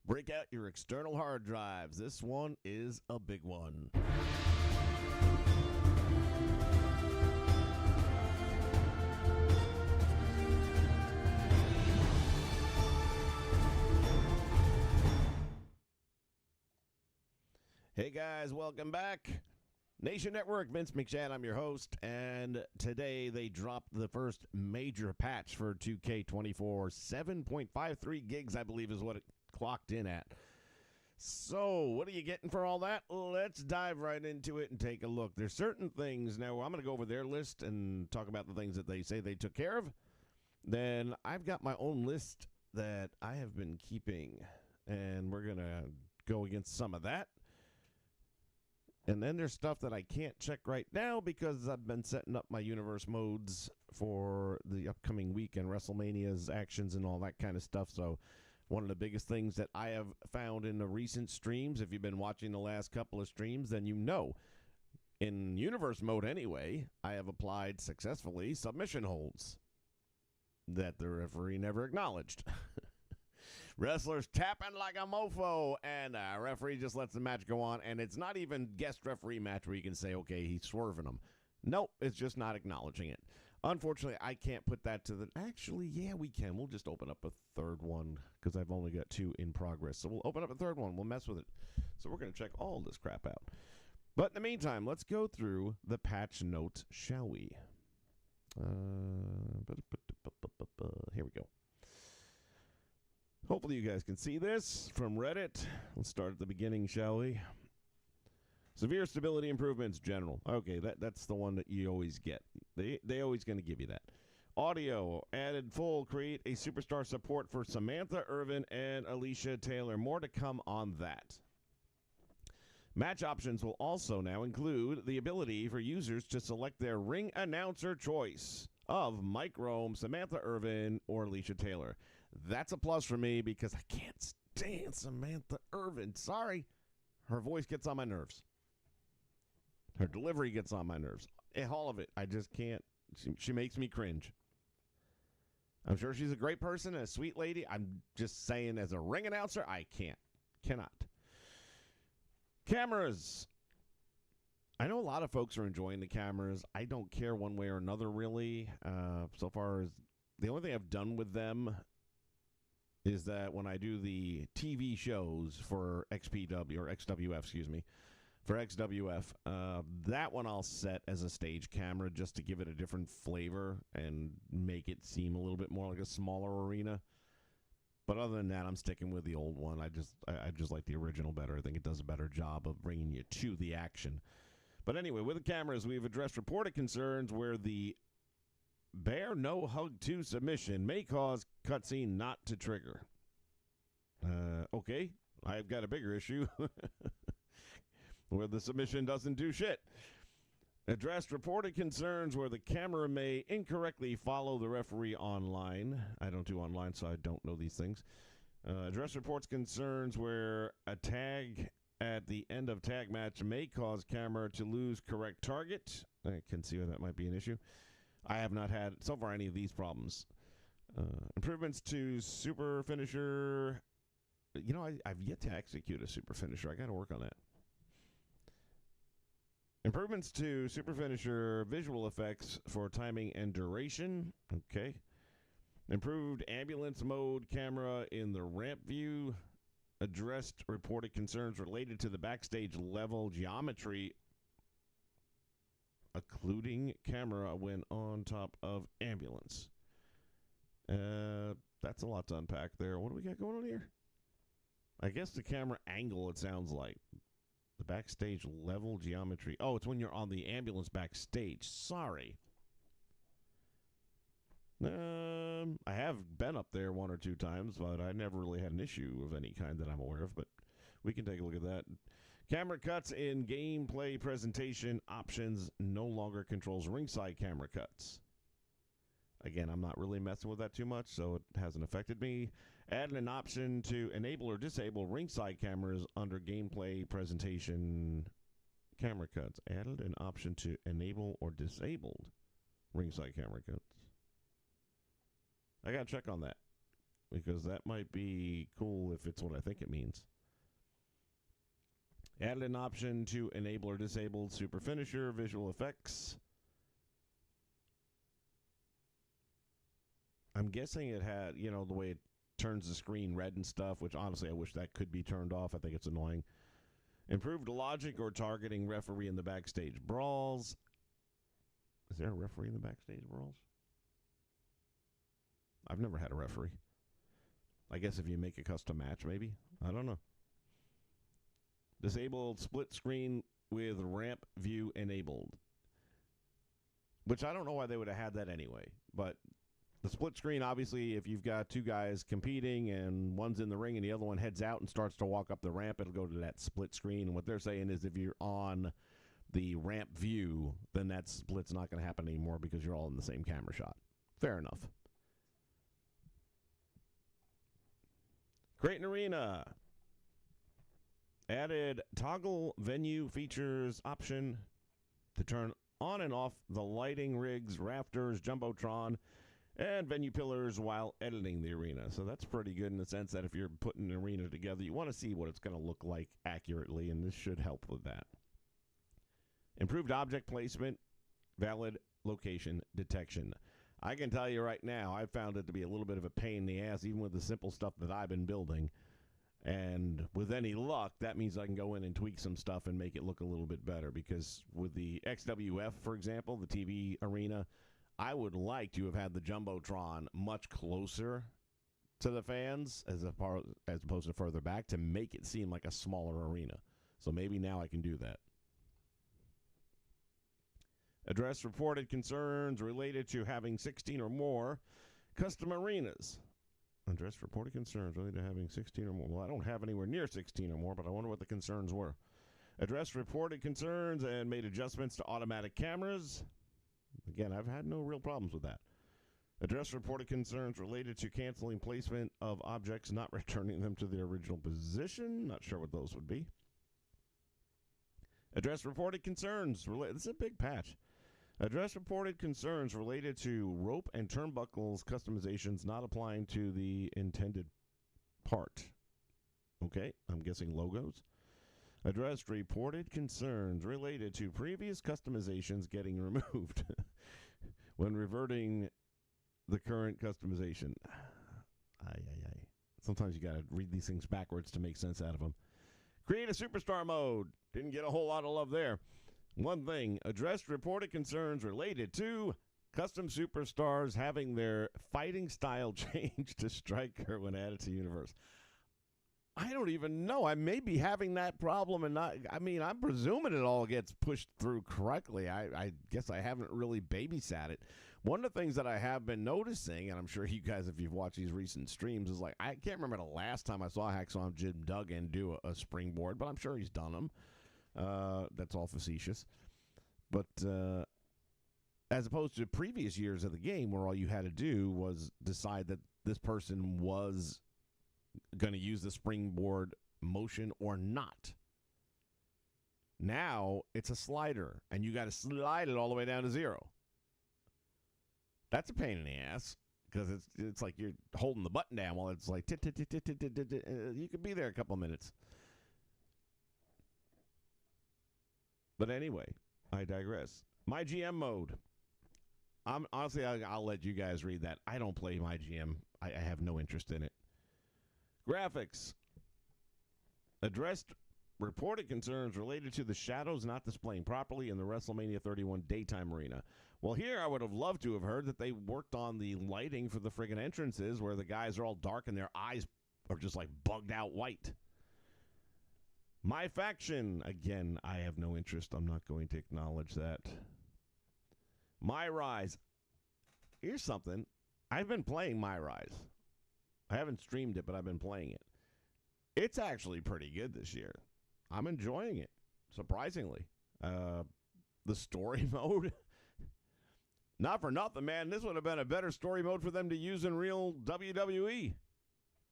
Break out your external hard drives. This one is a big one. Hey guys, welcome back. Nation Network, Vince McShane, I'm your host, and today they dropped the first major patch for 2K24. 7.53 gigs, I believe, is what it clocked in at. So, what are you getting for all that? Let's dive right into it and take a look. There's certain things, now I'm going to go over their list and talk about the things that they say they took care of. Then I've got my own list that I have been keeping, and we're going to go against some of that. And then there's stuff that I can't check right now because I've been setting up my universe modes for the upcoming week and WrestleMania's actions and all that kind of stuff. So one of the biggest things that I have found in the recent streams, if you've been watching the last couple of streams, then you know, in universe mode anyway, I have applied successfully submission holds that the referee never acknowledged. Wrestlers tapping like a mofo, and referee just lets the match go on, and it's not even guest referee match where you can say, okay, he's swerving them. Nope, it's just not acknowledging it. Unfortunately, I can't put that to the... Actually, yeah, we can. We'll just open up a third one, because I've only got two in progress. So we'll open up a third one. We'll mess with it. So we're going to check all this crap out. But in the meantime, let's go through the patch notes, shall we? Here we go. Hopefully you guys can see this from Reddit. Let's start at the beginning, shall we? Severe stability improvements, general. Okay, that's the one that you always get. They always going to give you that. Audio, added full, create a superstar support for Samantha Irvin and Alicia Taylor. More to come on that. Match options will also now include the ability for users to select their ring announcer choice of Mike Rome, Samantha Irvin, or Alicia Taylor. That's a plus for me because I can't stand Samantha Irvin. Sorry. Her voice gets on my nerves. Her delivery gets on my nerves. All of it. I just can't. She makes me cringe. I'm sure she's a great person and a sweet lady. I'm just saying as a ring announcer, I can't. Cannot. Cameras. I know a lot of folks are enjoying the cameras. I don't care one way or another, really. So far as the only thing I've done with them is that when I do the TV shows for XPW or XWF, excuse me, for XWF, that one I'll set as a stage camera just to give it a different flavor and make it seem a little bit more like a smaller arena. But other than that, I'm sticking with the old one. I just like the original better. I think it does a better job of bringing you to the action. But anyway, with the cameras, we've addressed reported concerns where the Bear No Hug 2 submission may cause cutscene not to trigger. Okay, I've got a bigger issue where the submission doesn't do shit. Addressed reported concerns where the camera may incorrectly follow the referee online. I don't do online, so I don't know these things. Addressed reports concerns where a tag at the end of tag match may cause camera to lose correct target. I can see why that might be an issue. I have not had, so far, any of these problems. Improvements to super finisher. You know, I've yet to execute a super finisher. I got to work on that. Improvements to super finisher visual effects for timing and duration. Okay. Improved ambulance mode camera in the ramp view. Addressed reported concerns related to the backstage level geometry, occluding camera when on top of ambulance. That's a lot to unpack there. What do we got going on here? I guess the camera angle, it sounds like. The backstage level geometry. Oh, it's when you're on the ambulance backstage. Sorry. I have been up there one or two times, but I never really had an issue of any kind that I'm aware of, but we can take a look at that. Camera cuts in gameplay presentation options no longer controls ringside camera cuts. Again, I'm not really messing with that too much, so it hasn't affected me. Adding an option to enable or disable ringside cameras under gameplay presentation camera cuts. Added an option to enable or disabled ringside camera cuts. I got to check on that. because that might be cool if it's what I think it means. Added an option to enable or disable super finisher visual effects. I'm guessing it had, the way it turns the screen red and stuff, which honestly I wish that could be turned off. I think it's annoying. Improved logic or targeting referee in the backstage brawls. Is there a referee in the backstage brawls? I've never had a referee. I guess if you make a custom match, maybe. I don't know. Disabled split screen with ramp view enabled. Which I don't know why they would have had that anyway. But the split screen, obviously, if you've got two guys competing and one's in the ring and the other one heads out and starts to walk up the ramp, it'll go to that split screen. And what they're saying is if you're on the ramp view, then that split's not going to happen anymore because you're all in the same camera shot. Fair enough. Creighton Arena added toggle venue features option to turn on and off the lighting rigs, rafters, jumbotron, and venue pillars while editing the arena. So that's pretty good in the sense that if you're putting an arena together, you want to see what it's going to look like accurately, and this should help with that. Improved object placement, valid location detection. I can tell you right now, I found it to be a little bit of a pain in the ass, even with the simple stuff that I've been building. And with any luck, that means I can go in and tweak some stuff and make it look a little bit better. Because with the XWF, for example, the TV arena, I would like to have had the Jumbotron much closer to the fans as opposed to further back to make it seem like a smaller arena. So maybe now I can do that. Address reported concerns related to having 16 or more custom arenas. Address reported concerns related to having 16 or more. Well, I don't have anywhere near 16 or more, but I wonder what the concerns were. Address reported concerns and made adjustments to automatic cameras. Again, I've had no real problems with that. Address reported concerns related to canceling placement of objects, not returning them to their original position. Not sure what those would be. Address reported concerns. This is a big patch. Address reported concerns related to rope and turnbuckles customizations not applying to the intended part. Okay, I'm guessing logos. Address reported concerns related to previous customizations getting removed when reverting the current customization. Sometimes you got to read these things backwards to make sense out of them. Create a superstar mode. Didn't get a whole lot of love there. One thing, addressed reported concerns related to custom superstars having their fighting style changed to striker when added to universe. I don't even know. I may be having that problem and not. I mean, I'm presuming it all gets pushed through correctly. I guess I haven't really babysat it. One of the things that I have been noticing, and I'm sure you guys, if you've watched these recent streams, is like, I can't remember the last time I saw Hacksaw Jim Duggan do a springboard, but I'm sure he's done them. That's all facetious. But as opposed to previous years of the game where all you had to do was decide that this person was going to use the springboard motion or not. Now it's a slider, and you got to slide it all the way down to 0. That's a pain in the ass because it's like you're holding the button down while it's like you could be there a couple of minutes. But anyway, I digress. My GM mode. Honestly, I'll let you guys read that. I don't play my GM. I have no interest in it. Graphics. Addressed reported concerns related to the shadows not displaying properly in the WrestleMania 31 daytime arena. Well, here I would have loved to have heard that they worked on the lighting for the friggin' entrances where the guys are all dark and their eyes are just like bugged out white. My faction. Again, I have no interest. I'm not going to acknowledge that. My Rise. Here's something. I've been playing My Rise. I haven't streamed it, but I've been playing it. It's actually pretty good this year. I'm enjoying it, surprisingly. The story mode, not for nothing, man. This would have been a better story mode for them to use in real WWE.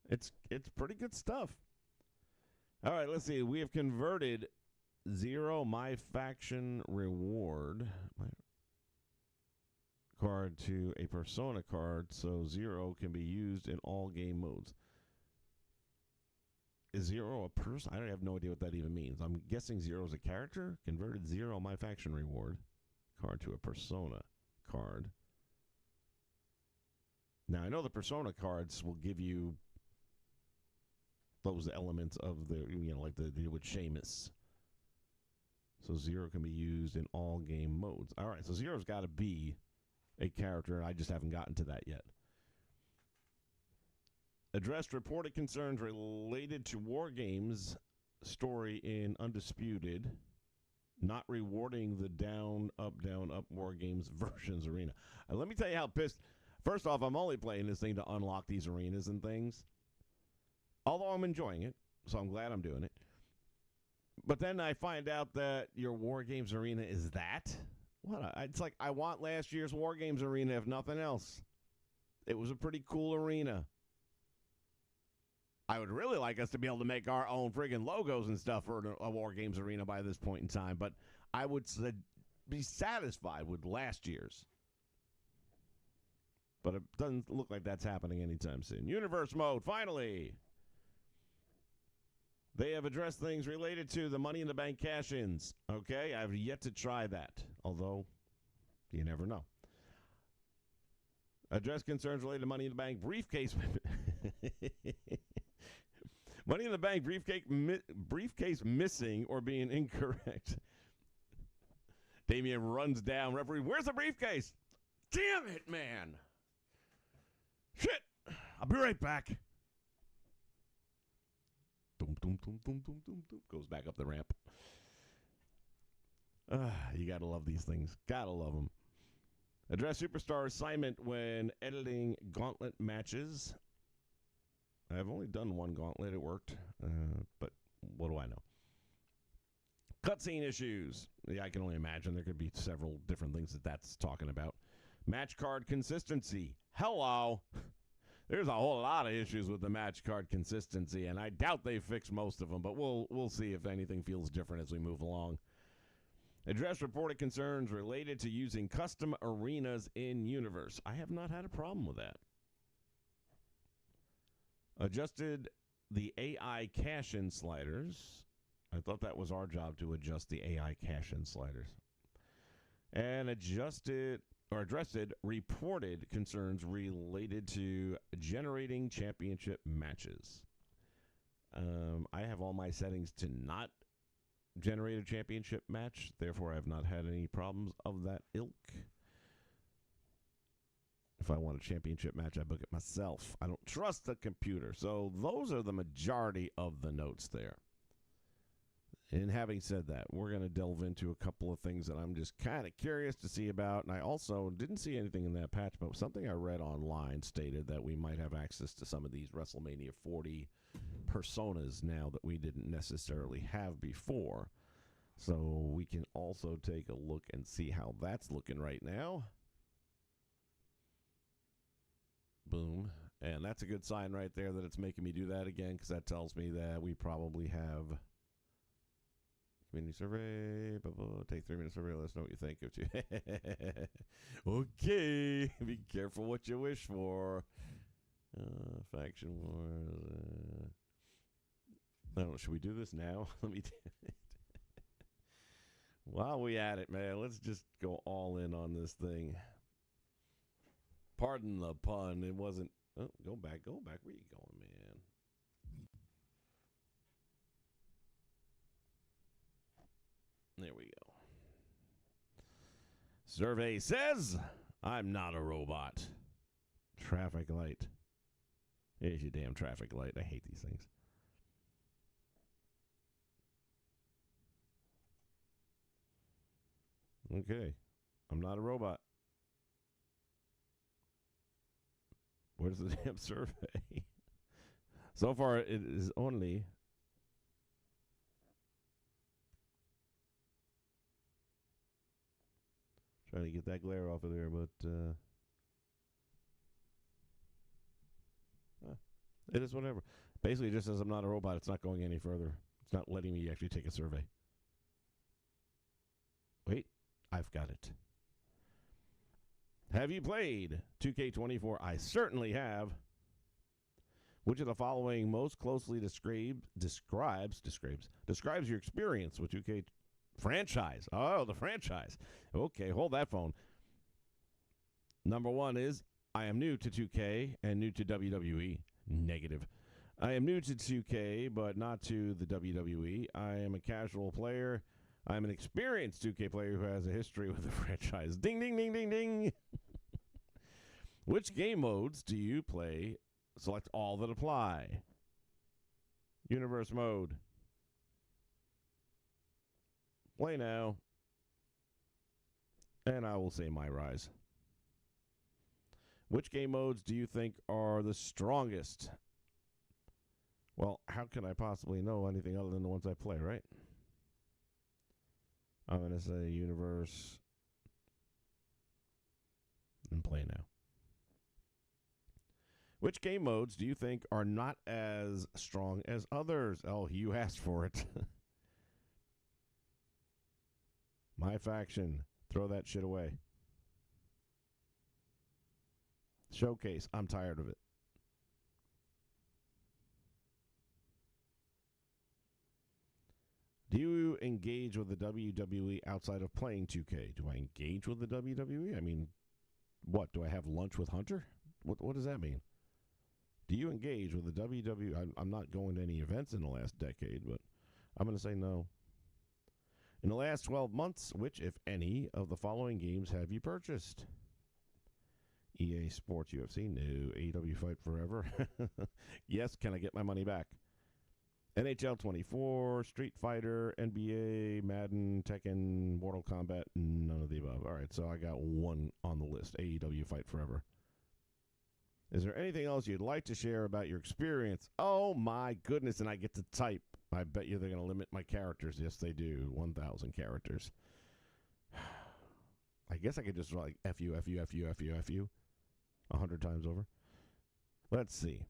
It's pretty good stuff. All right, let's see. We have converted 0 My Faction reward. card to a persona card, so 0 can be used in all game modes. Is 0 a person? I have no idea what that even means. I'm guessing 0 is a character. Converted 0 my faction reward card to a persona card. Now, I know the persona cards will give you those elements of the, like they did with Sheamus. So 0 can be used in all game modes. All right, so 0's got to be a character. I just haven't gotten to that yet. Addressed reported concerns related to War Games story in Undisputed, not rewarding the down, up, War Games versions arena. Let me tell you how pissed. First off, I'm only playing this thing to unlock these arenas and things. Although I'm enjoying it, so I'm glad I'm doing it. But then I find out that your War Games arena is that. It's like I want last year's War Games arena, if nothing else. It was a pretty cool arena. I would really like us to be able to make our own friggin' logos and stuff for a War Games arena by this point in time, but I would be satisfied with last year's. But it doesn't look like that's happening anytime soon. Universe mode, finally! They have addressed things related to the Money in the Bank cash-ins. Okay, I've yet to try that, although you never know. Address concerns related to Money in the Bank briefcase. Money in the Bank briefcase missing or being incorrect. Damien runs down. Referee, where's the briefcase? Damn it, man. Shit. I'll be right back. Doom, doom, doom, doom, doom, doom, doom. Goes back up the ramp. You got to love these things. Got to love them. Address superstar assignment when editing gauntlet matches. I've only done one gauntlet. It worked. But what do I know? Cutscene issues. Yeah, I can only imagine. There could be several different things that's talking about. Match card consistency. Hello. There's a whole lot of issues with the match card consistency, and I doubt they fixed most of them, but we'll see if anything feels different as we move along. Address reported concerns related to using custom arenas in Universe. I have not had a problem with that. Adjusted the AI cash-in sliders. I thought that was our job to adjust the AI cash-in sliders. And addressed reported concerns related to generating championship matches. I have all my settings to not generate a championship match. Therefore, I have not had any problems of that ilk. If I want a championship match, I book it myself. I don't trust the computer. So those are the majority of the notes there. And having said that, we're going to delve into a couple of things that I'm just kind of curious to see about. And I also didn't see anything in that patch, but something I read online stated that we might have access to some of these WrestleMania 40 personas now that we didn't necessarily have before. So we can also take a look and see how that's looking right now. Boom. And that's a good sign right there that it's making me do that again, because that tells me that we probably have community survey. Take 3 minutes survey. Let us know what you think. Okay. Be careful what you wish for. Faction wars. I don't know. Should we do this now? Let me do it. While we at it, man, let's just go all in on this thing. Pardon the pun. It wasn't. Oh, go back. Where you going, man? There we go. Survey says, I'm not a robot. Traffic light. Here's your damn traffic light. I hate these things. Okay. I'm not a robot. Where's the damn survey? So far, it is only... Trying to get that glare off of there, but... it is whatever. Basically, it just says I'm not a robot. It's not going any further. It's not letting me actually take a survey. Wait. I've got it. Have you played 2K24? I certainly have. Which of the following most closely describes your experience with 2K franchise? Oh, the franchise. Okay, hold that phone. Number one is, I am new to 2K and new to WWE. Negative. I am new to 2K, but not to the WWE. I am a casual player. I am an experienced 2K player who has a history with the franchise. Ding, ding, ding, ding, ding. Which game modes do you play? Select all that apply. Universe mode. Play now. And I will say my rise. Which game modes do you think are the strongest? Well, how can I possibly know anything other than the ones I play, right? I'm going to say universe and play now. Which game modes do you think are not as strong as others? Oh, you asked for it. My faction. Throw that shit away. Showcase. I'm tired of it. Do you engage with the WWE outside of playing 2K? Do I engage with the WWE? I mean, what? Do I have lunch with Hunter? What does that mean? Do you engage with the WWE? I'm not going to any events in the last decade, but I'm going to say no. In the last 12 months, which, if any, of the following games have you purchased? EA Sports UFC? No. AEW Fight Forever? Yes. Can I get my money back? NHL 24, Street Fighter, NBA, Madden, Tekken, Mortal Kombat, none of the above. All right, so I got one on the list, AEW Fight Forever. Is there anything else you'd like to share about your experience? Oh, my goodness, and I get to type. I bet you they're going to limit my characters. Yes, they do. 1,000 characters. I guess I could just like F you, F you, F you, F you, F you 100 times over. Let's see.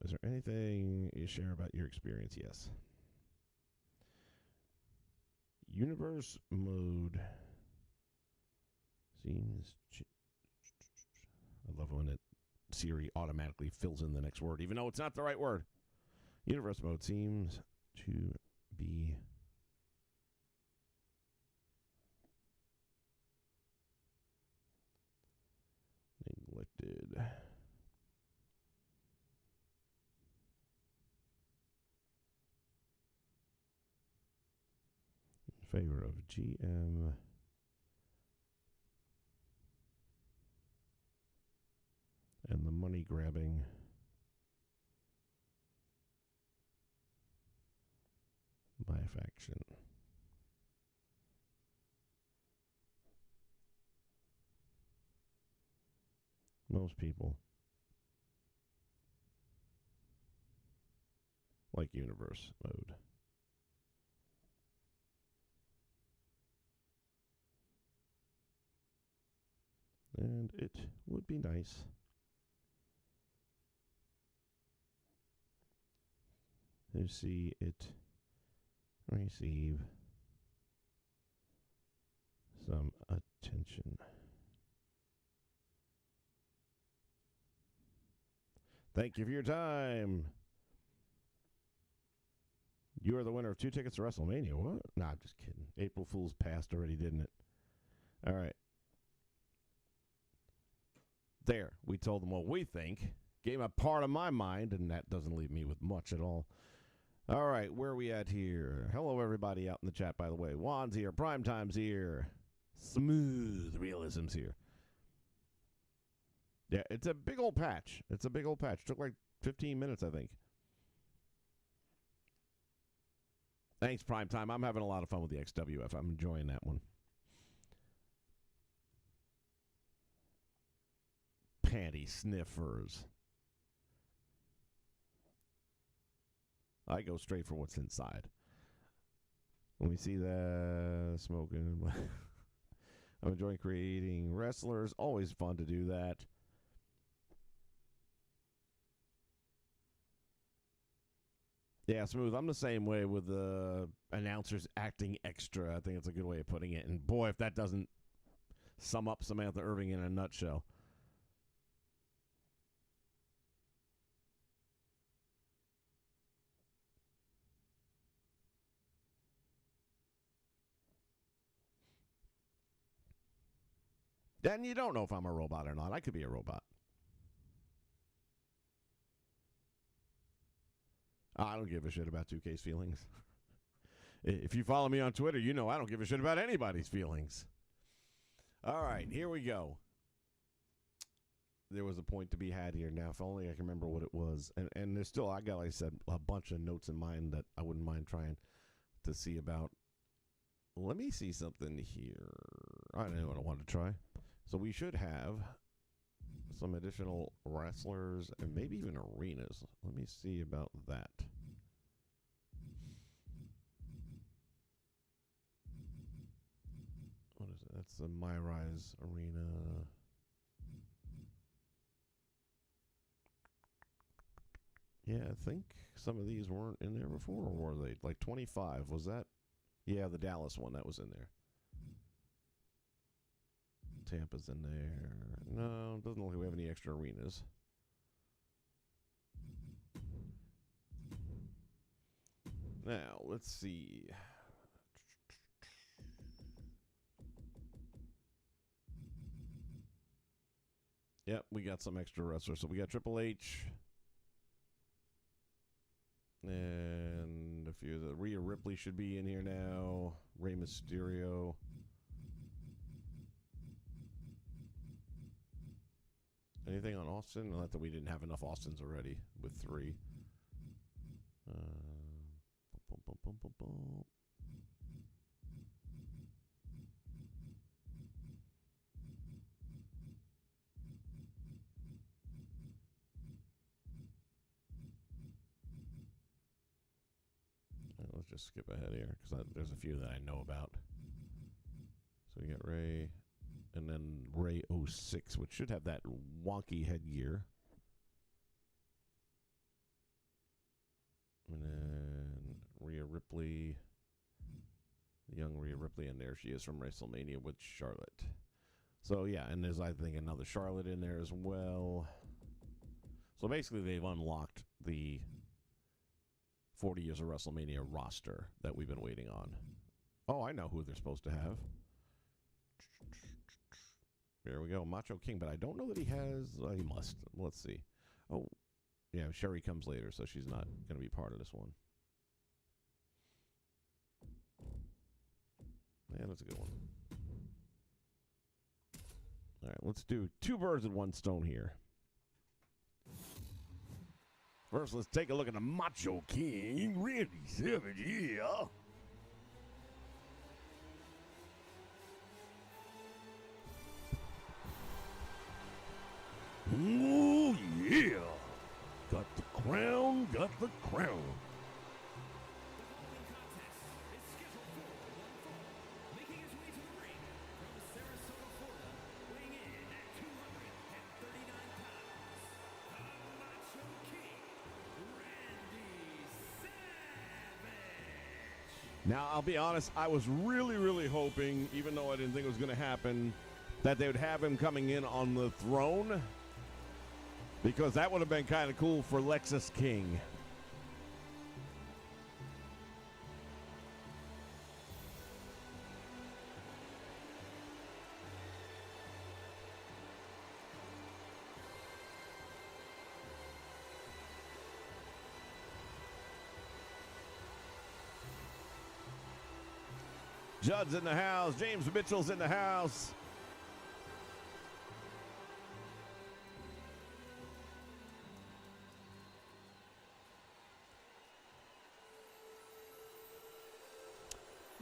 Is there anything you share about your experience? Yes. Universe mode seems... I love when Siri automatically fills in the next word, even though it's not the right word. Universe mode seems to be neglected. In favor of GM and the money grabbing by faction. Most people like universe mode. And it would be nice to see it receive some attention. Thank you for your time. You are the winner of 2 tickets to WrestleMania. What? Nah, I'm just kidding. April Fool's passed already, didn't it? All right. There. We told them what we think. Gave a part of my mind, and that doesn't leave me with much at all. All right, where are we at here? Hello, everybody out in the chat, by the way. Juan's here. Primetime's here. Smooth Realism's here. Yeah, it's a big old patch. It's a big old patch. Took like 15 minutes, I think. Thanks, Primetime. I'm having a lot of fun with the XWF. I'm enjoying that one. Panty sniffers. I go straight for what's inside. When we see that smoking, I'm enjoying creating wrestlers. Always fun to do that. Yeah, Smooth. I'm the same way with the announcers acting extra. I think it's a good way of putting it. And boy, if that doesn't sum up Samantha Irving in a nutshell. Then you don't know if I'm a robot or not. I could be a robot. I don't give a shit about 2K's feelings. If you follow me on Twitter, you know I don't give a shit about anybody's feelings. All right, here we go. There was a point to be had here. Now, if only I can remember what it was. And there's still, I got, like I said, a bunch of notes in mind that I wouldn't mind trying to see about. Let me see something here. I know what I want to try. So we should have some additional wrestlers and maybe even arenas. Let me see about that. What is it? That's the My Rise Arena. Yeah, I think some of these weren't in there before, or were they? Like 25, was that? Yeah, the Dallas one, that was in there. Tampa's in there. No, doesn't look like we have any extra arenas. Now, let's see. Yep, we got some extra wrestlers. So we got Triple H. And a few of the Rhea Ripley should be in here now. Rey Mysterio. Anything on Austin? Not that we didn't have enough Austins already with 3. Let's just skip ahead here because there's a few that I know about. So we got Ray, and then Ray 06, which should have that wonky headgear. And then Rhea Ripley, young Rhea Ripley, and there she is from WrestleMania with Charlotte. So yeah, and there's, I think, another Charlotte in there as well. So basically they've unlocked the 40 Years of WrestleMania roster that we've been waiting on. Oh, I know who they're supposed to have. There we go, Macho King, but I don't know that he has, he must. Let's see. Oh, yeah, Sherry comes later, so she's not going to be part of this one. Yeah, that's a good one. All right, let's do 2 birds with 1 stone here. First, let's take a look at the Macho King, Randy Savage, yeah. Oh, yeah. Got the crown, got the crown. Now, I'll be honest, I was really hoping, even though I didn't think it was going to happen, that they would have him coming in on the throne, because that would have been kind of cool for Lexus King. Judd's in the house. James Mitchell's in the house.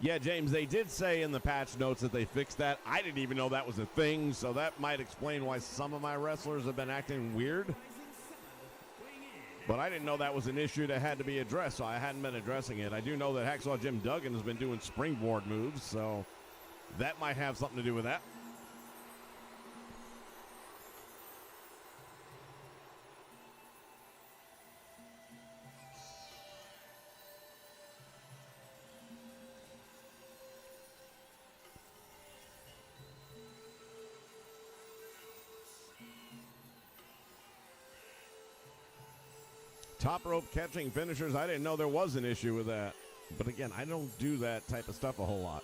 Yeah, James, they did say in the patch notes that they fixed that. I didn't even know that was a thing, so that might explain why some of my wrestlers have been acting weird. But I didn't know that was an issue that had to be addressed, so I hadn't been addressing it. I do know that Hacksaw Jim Duggan has been doing springboard moves, so that might have something to do with that. Top rope catching finishers. I didn't know there was an issue with that. But again, I don't do that type of stuff a whole lot.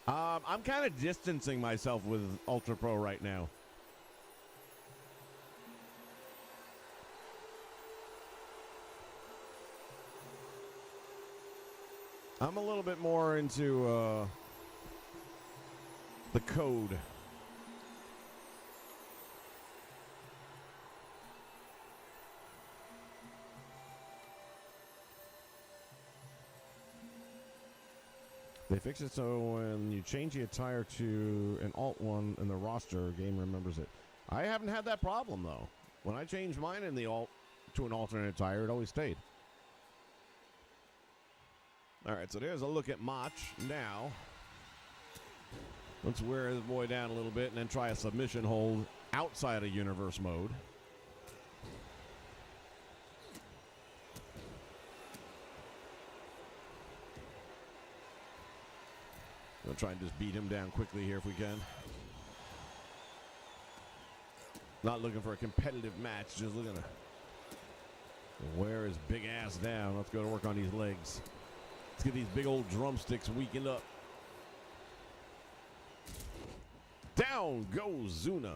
I'm kind of distancing myself with Ultra Pro right now. I'm a little bit more into the code. They fix it so when you change the attire to an alt one in the roster, game remembers it. I haven't had that problem, though. When I changed mine in the alt to an alternate attire, it always stayed. All right, so there's a look at Mach now. Let's wear this boy down a little bit and then try a submission hold outside of universe mode. We'll try and just beat him down quickly here if we can. Not looking for a competitive match, just looking to wear his big ass down. Let's go to work on these legs. Let's get these big old drumsticks weakened up. Down goes Zuna.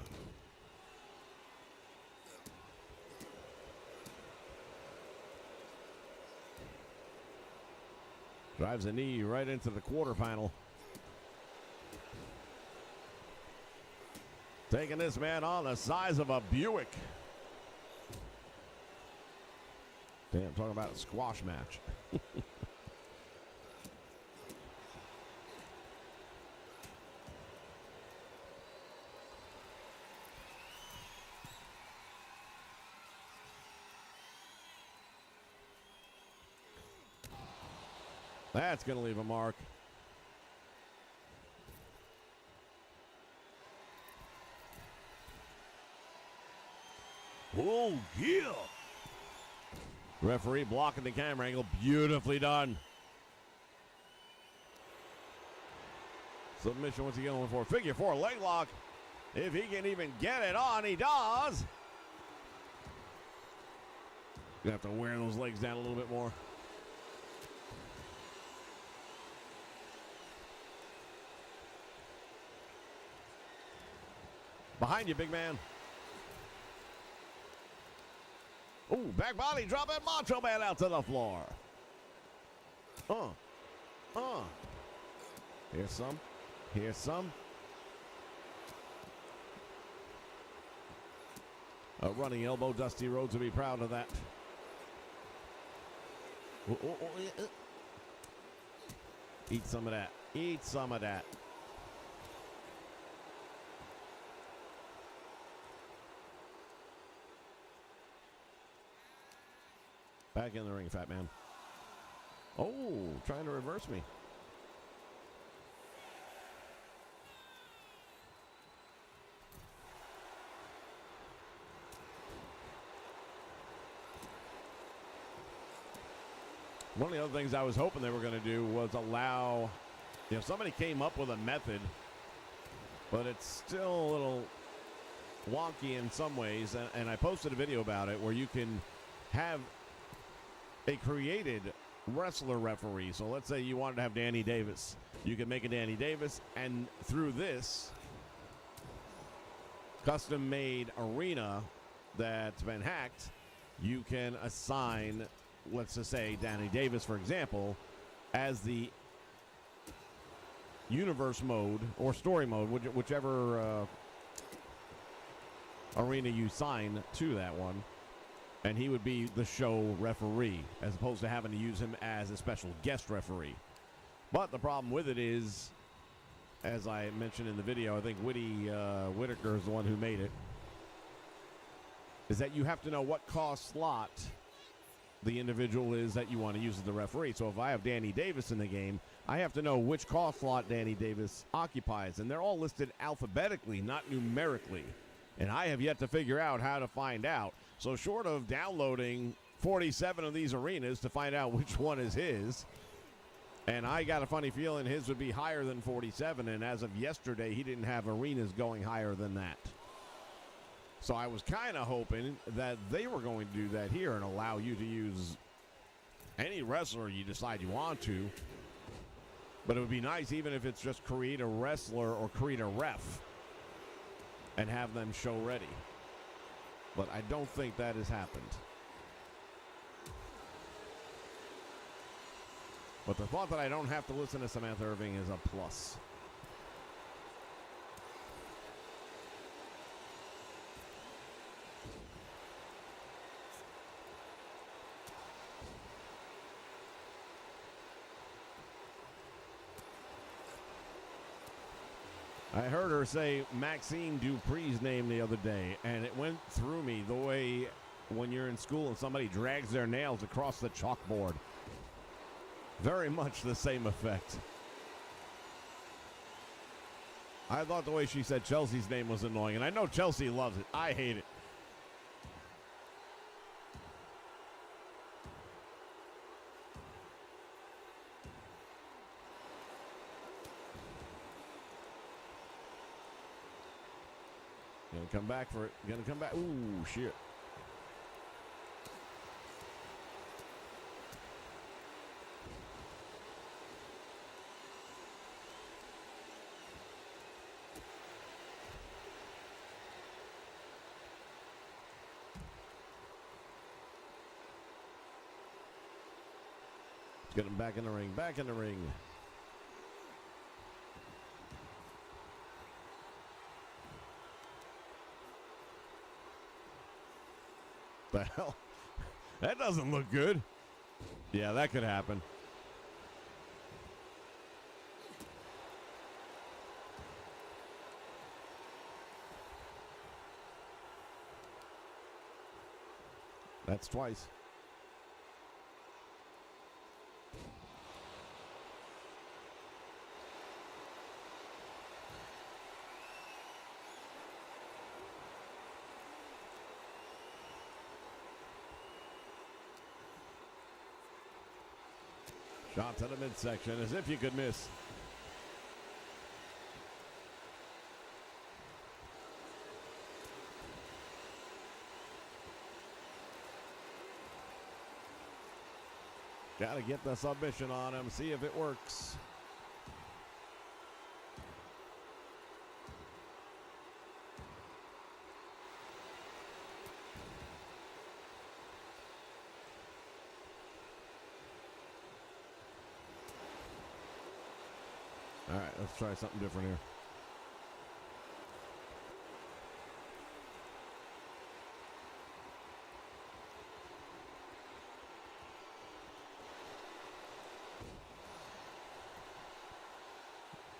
Drives a knee right into the quarterfinal. Taking this man on the size of a Buick. Damn, talking about a squash match. That's going to leave a mark. Oh, yeah. Referee blocking the camera angle. Beautifully done. Submission, what's he going for? Figure four leg lock. If he can even get it on, he does. You have to wear those legs down a little bit more. Behind you, big man. Oh, back body drop that Macho Man out to the floor. Here's some. Here's some. A running elbow. Dusty Rhodes will be proud of that. Eat some of that. Eat some of that. Back in the ring, fat man. Oh, trying to reverse me. One of the other things I was hoping they were going to do was allow, somebody came up with a method, but it's still a little wonky in some ways, and I posted a video about it where you can have a created wrestler referee. So let's say you wanted to have Danny Davis. You can make a Danny Davis, and through this custom-made arena that's been hacked, you can assign, let's just say Danny Davis, for example, as the universe mode or story mode, whichever arena you sign to that one. And he would be the show referee, as opposed to having to use him as a special guest referee. But the problem with it is, as I mentioned in the video, I think Whitaker is the one who made it, is that you have to know what cost slot the individual is that you want to use as the referee. So if I have Danny Davis in the game, I have to know which cost slot Danny Davis occupies. And they're all listed alphabetically, not numerically. And I have yet to figure out how to find out. So short of downloading 47 of these arenas to find out which one is his, And I got a funny feeling his would be higher than 47, and as of yesterday, he didn't have arenas going higher than that. So I was kind of hoping that they were going to do that here and allow you to use any wrestler you decide you want to. But it would be nice even if it's just create a wrestler or create a ref and have them show ready. But I don't think that has happened. But the thought that I don't have to listen to Samantha Irving is a plus. I heard her say Maxine Dupree's name the other day, and it went through me the way when you're in school and somebody drags their nails across the chalkboard. Very much the same effect. I thought the way she said Chelsea's name was annoying, and I know Chelsea loves it. I hate it. Gonna come back for it. Gonna come back. Ooh, shit. Get him back in the ring. Back in the ring. The hell? That doesn't look good. Yeah, that could happen. That's twice. Shot to the midsection as if you could miss. Got to get the submission on him, see if it works. All right, let's try something different here.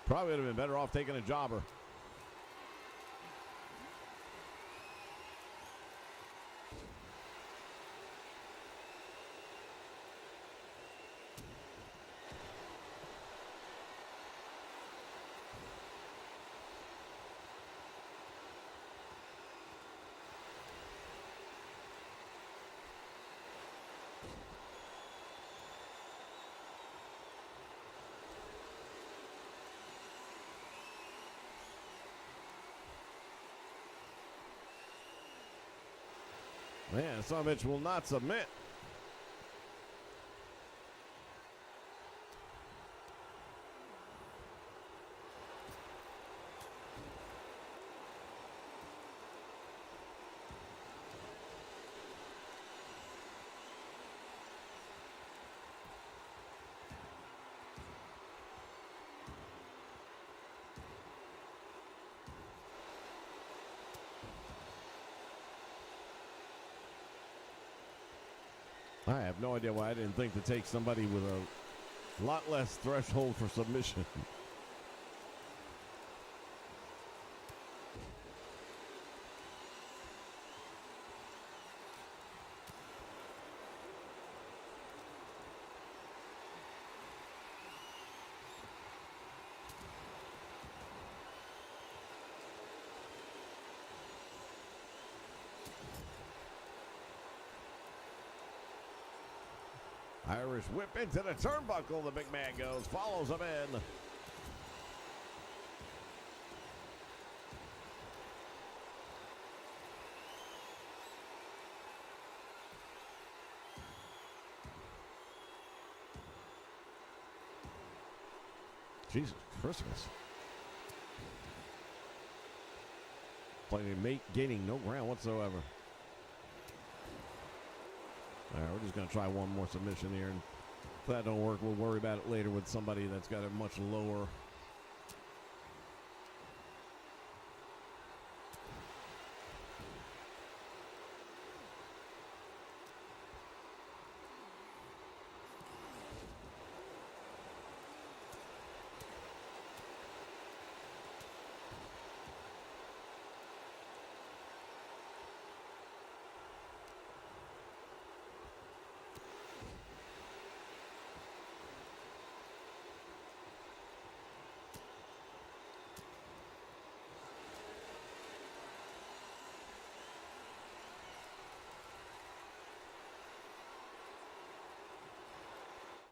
Probably would have been better off taking a jobber. Man, son of a bitch will not submit. I have no idea why I didn't think to take somebody with a lot less threshold for submission. Irish whip into the turnbuckle. The big man goes, follows him in. Jesus Christmas. Like mate gaining no ground whatsoever. All right, we're just going to try one more submission here. And if that don't work, we'll worry about it later with somebody that's got a much lower.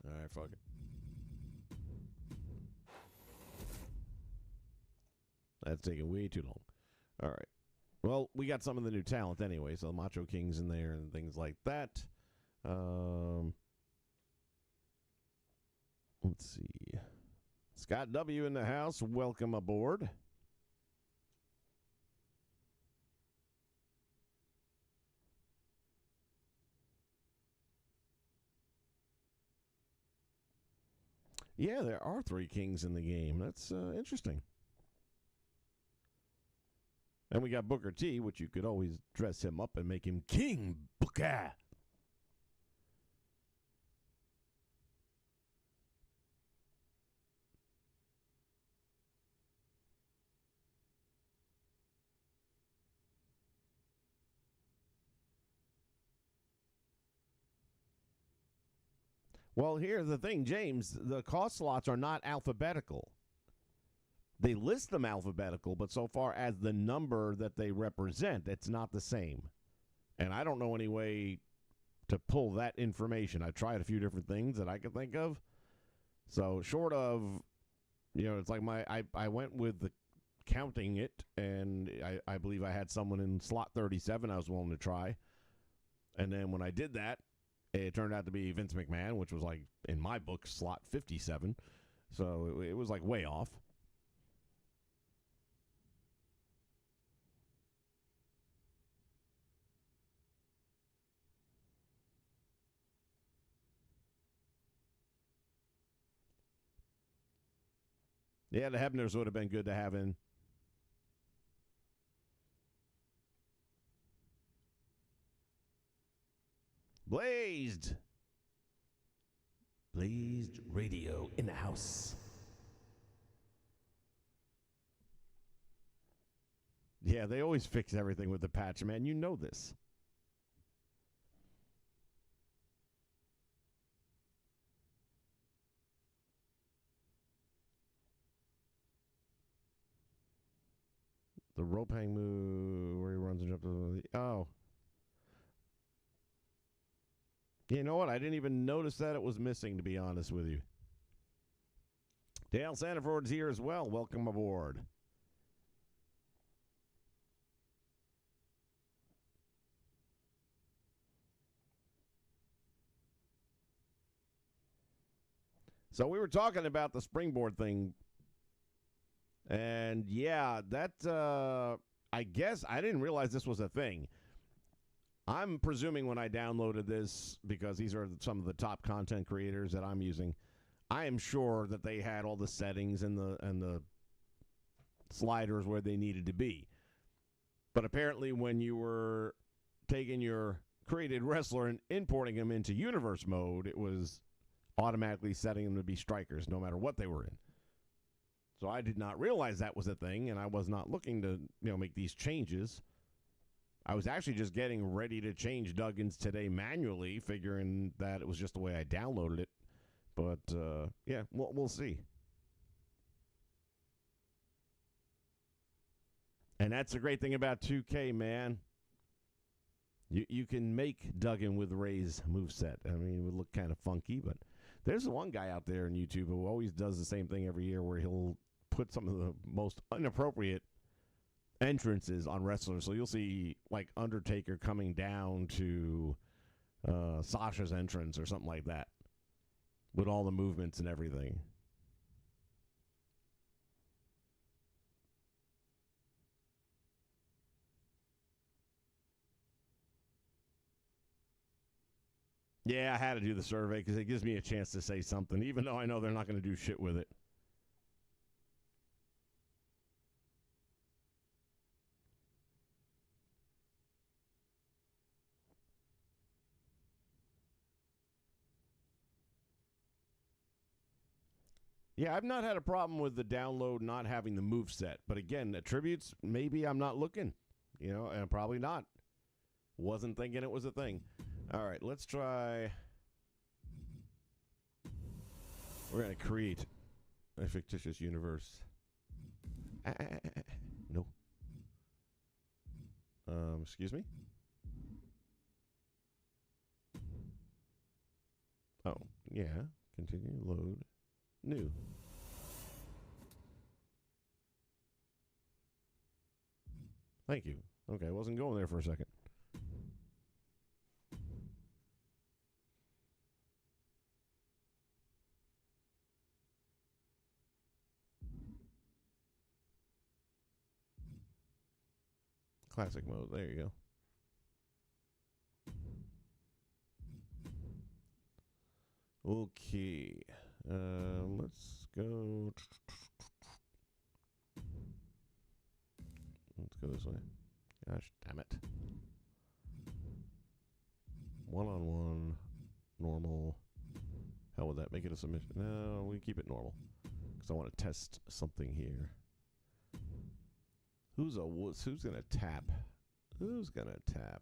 All right, fuck it. That's taking way too long. All right. Well, we got some of the new talent anyway, so the Macho King's in there and things like that. Let's see. Scott W. in the house. Welcome aboard. Yeah, there are 3 kings in the game. That's interesting. And we got Booker T, which you could always dress him up and make him King Booker. Well, here's the thing, James. The cost slots are not alphabetical. They list them alphabetical, but so far as the number that they represent, it's not the same. And I don't know any way to pull that information. I tried a few different things that I could think of. So short of, it's like I went with the counting it, and I believe I had someone in slot 37 I was willing to try. And then when I did that, it turned out to be Vince McMahon, which was like, in my book, slot 57. So it was like way off. Yeah, the Hebners would have been good to have in. Blazed Radio in the house. Yeah, they always fix everything with the patch, man. You know this. The rope hang move where he runs and jumps. Oh. You know what? I didn't even notice that it was missing, to be honest with you. Dale Sandiford's here as well. Welcome aboard. So we were talking about the springboard thing. And yeah, that, I guess I didn't realize this was a thing. I'm presuming when I downloaded this, because these are some of the top content creators that I'm using, I am sure that they had all the settings and the sliders where they needed to be. But apparently when you were taking your created wrestler and importing them into universe mode, it was automatically setting them to be strikers no matter what they were in. So I did not realize that was a thing, and I was not looking to, make these changes. I was actually just getting ready to change Duggan's today manually, figuring that it was just the way I downloaded it. But, yeah, we'll see. And that's the great thing about 2K, man. You can make Duggan with Ray's moveset. I mean, it would look kind of funky, but there's one guy out there on YouTube who always does the same thing every year where he'll put some of the most inappropriate entrances on wrestlers. So you'll see, like, Undertaker coming down to Sasha's entrance or something like that with all the movements and everything. Yeah, I had to do the survey because it gives me a chance to say something, even though I know they're not going to do shit with it. Yeah, I've not had a problem with the download not having the move set. But again, attributes, maybe I'm not looking. You know, and probably not. Wasn't thinking it was a thing. All right, let's try. We're going to create a fictitious universe. No. Excuse me? Oh, yeah. Continue, load, new. Thank you. Okay, I wasn't going there for a second. Classic mode. There you go. Okay. Let's go. Let's go this way. Gosh, damn it. One-on-one. Normal. Hell with that. Make it a submission. No, we keep it normal. Because I want to test something here. Who's a wuss? Who's going to tap? Who's going to tap?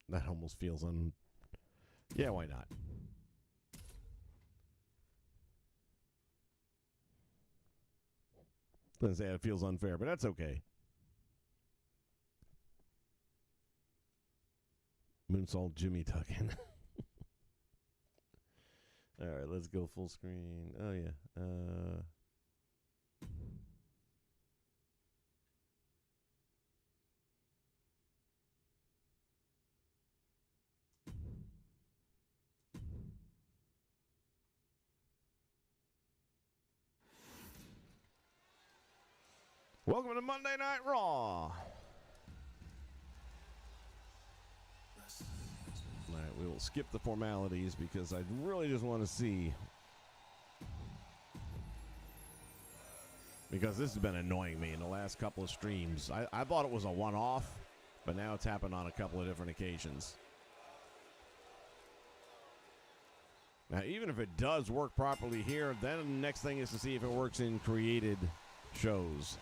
That almost feels Yeah, why not? I was gonna say it feels unfair, but that's okay. Moonsault Jimmy Tuckin. All right, let's go full screen. Oh, yeah. Welcome to Monday Night Raw. All right, we will skip the formalities because I really just want to see. Because this has been annoying me in the last couple of streams. I thought it was a one-off, but now it's happened on a couple of different occasions. Now, even if it does work properly here, then the next thing is to see if it works in created shows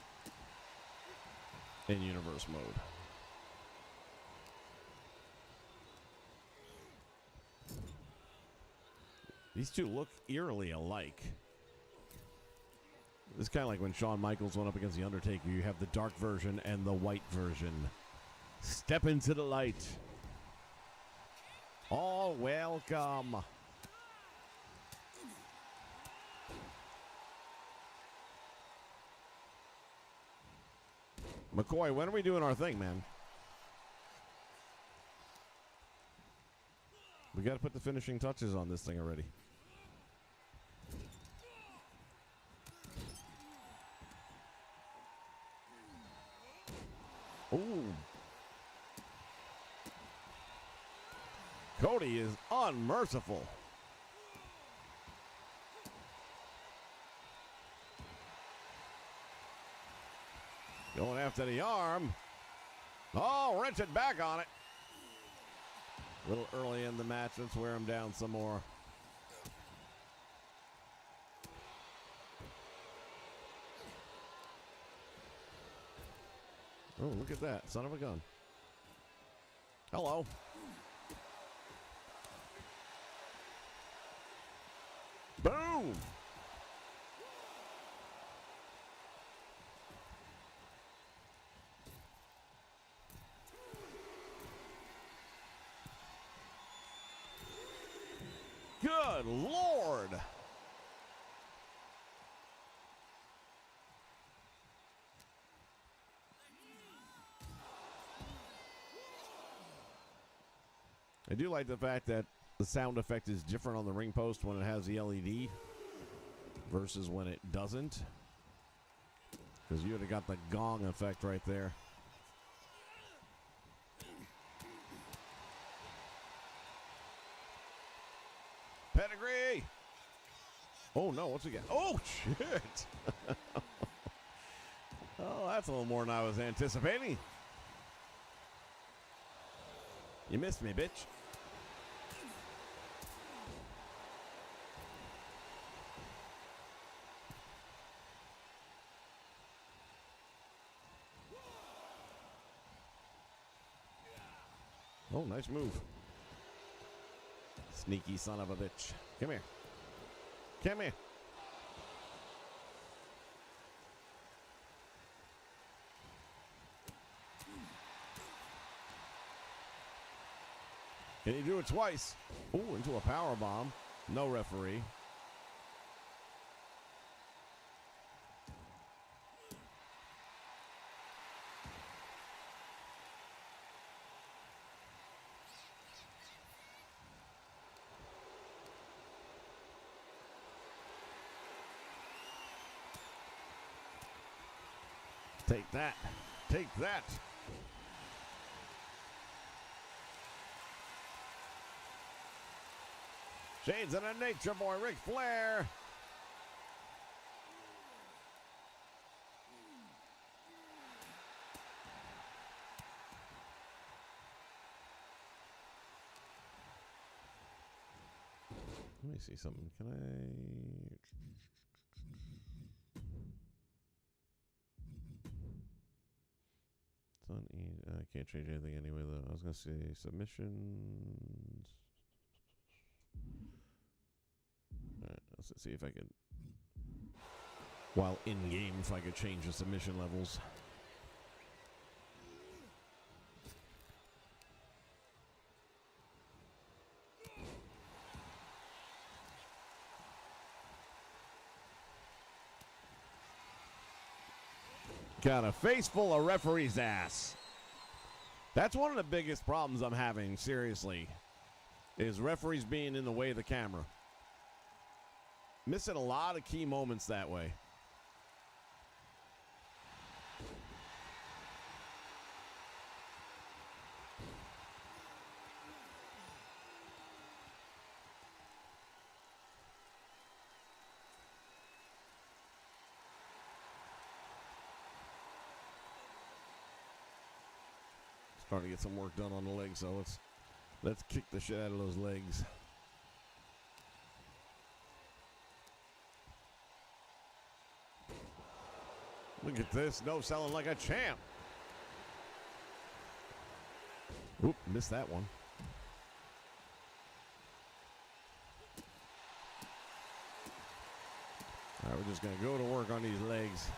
in universe mode. These two look eerily alike. It's kind of like when Shawn Michaels went up against The Undertaker. You have the dark version and the white version. Step into the light. All welcome. McCoy, when are we doing our thing, man? We got to put the finishing touches on this thing already. Ooh. Cody is unmerciful. Going after the arm. Oh, wrench it back on it. A little early in the match. Let's wear him down some more. Oh, look at that. Son of a gun. Hello. Boom. Boom. Good Lord. I do like the fact that the sound effect is different on the ring post when it has the LED versus when it doesn't. Because you would have got the gong effect right there. Pedigree! Oh no, what's he got? Oh shit! Oh, that's a little more than I was anticipating. You missed me, bitch. Oh, nice move. Sneaky son of a bitch. Come here. Come here. Can you do it twice? Oh, into a power bomb. No referee. Take that. Take that. Shades of the Nature Boy, Ric Flair. Let me see something. Can I... It's on E. I can't change anything anyway, though. I was going to say submissions. Alright, let's see if I can, while in game, if I could change the submission levels. Got a face full of referee's ass. That's one of the biggest problems I'm having, seriously, is referees being in the way of the camera. Missing a lot of key moments that way. Starting to get some work done on the legs, so let's kick the shit out of those legs. Look at this. No selling like a champ. Oop, missed that one. All right, we're just going to go to work on these legs.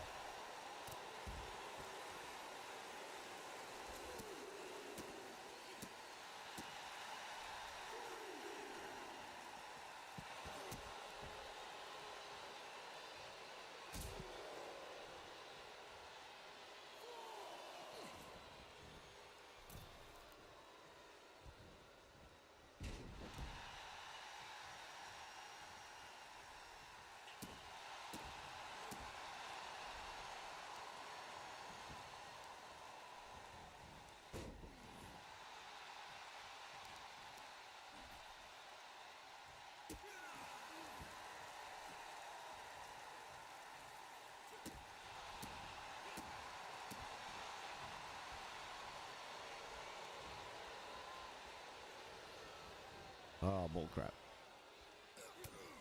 Oh, bullcrap.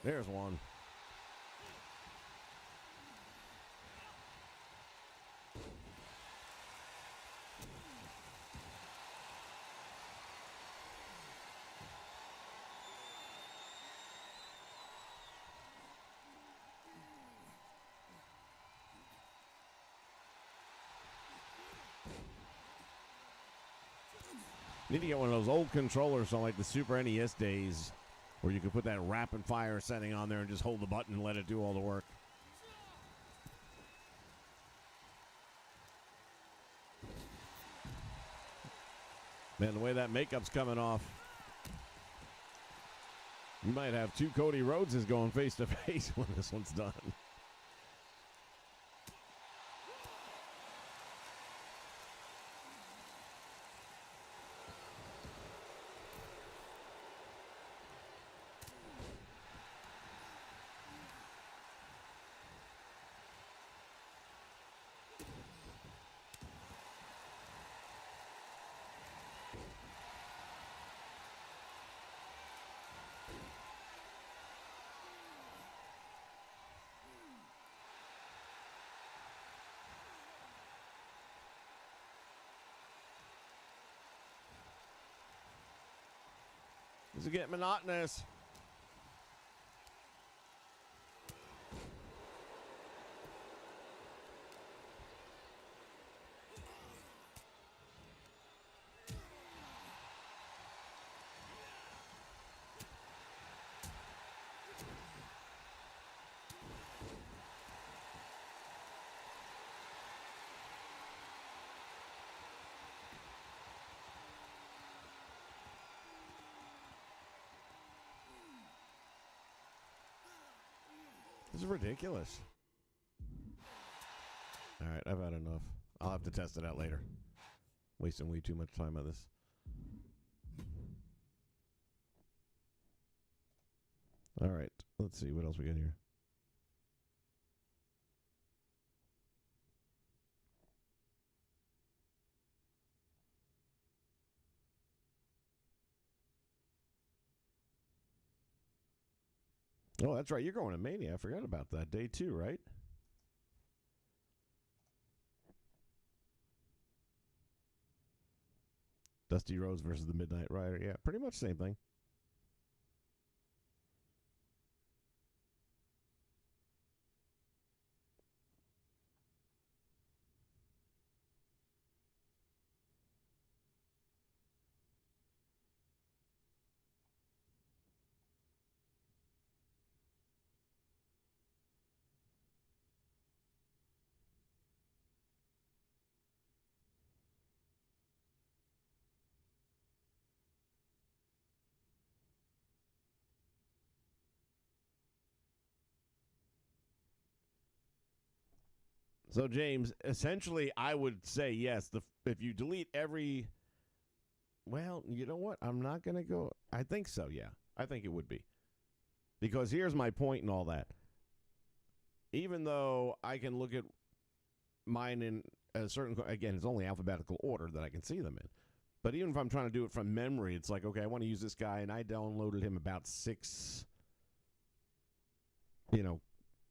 There's one. Need to get one of those old controllers on like the Super NES days where you could put that rapid fire setting on there and just hold the button and let it do all the work. Man, the way that makeup's coming off, you might have two Cody Rhodeses going face to face when this one's done. This is getting monotonous. This is ridiculous. All right, I've had enough. I'll have to test it out later. Wasting way too much time on this. All right, let's see what else we got here. Oh, that's right. You're going to Mania. I forgot about that. Day 2, right? Dusty Rhodes versus the Midnight Rider. Yeah, pretty much same thing. So, James, essentially, I would say yes. If you delete every, well, you know what? I'm not going to go. I think so, yeah. I think it would be. Because here's my point and all that. Even though I can look at mine in a certain, again, it's only alphabetical order that I can see them in. But even if I'm trying to do it from memory, it's like, okay, I want to use this guy, and I downloaded him about 6,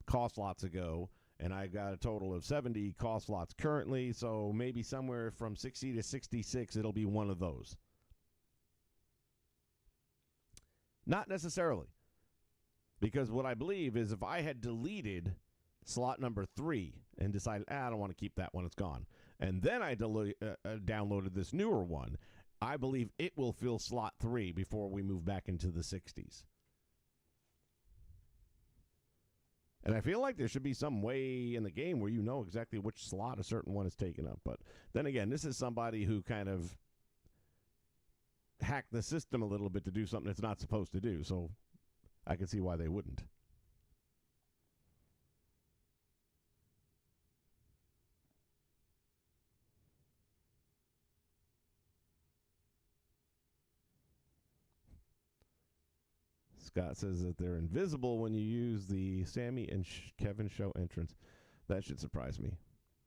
cost slots ago. And I got a total of 70 cost slots currently, so maybe somewhere from 60 to 66, it'll be one of those. Not necessarily. Because what I believe is if I had deleted slot number 3 and decided, I don't want to keep that one, it's gone, and then I downloaded this newer one, I believe it will fill slot 3 before we move back into the 60s. And I feel like there should be some way in the game where you know exactly which slot a certain one is taken up. But then again, this is somebody who kind of hacked the system a little bit to do something it's not supposed to do. So I can see why they wouldn't. Scott says that they're invisible when you use the Sammy and Kevin show entrance. That should surprise me.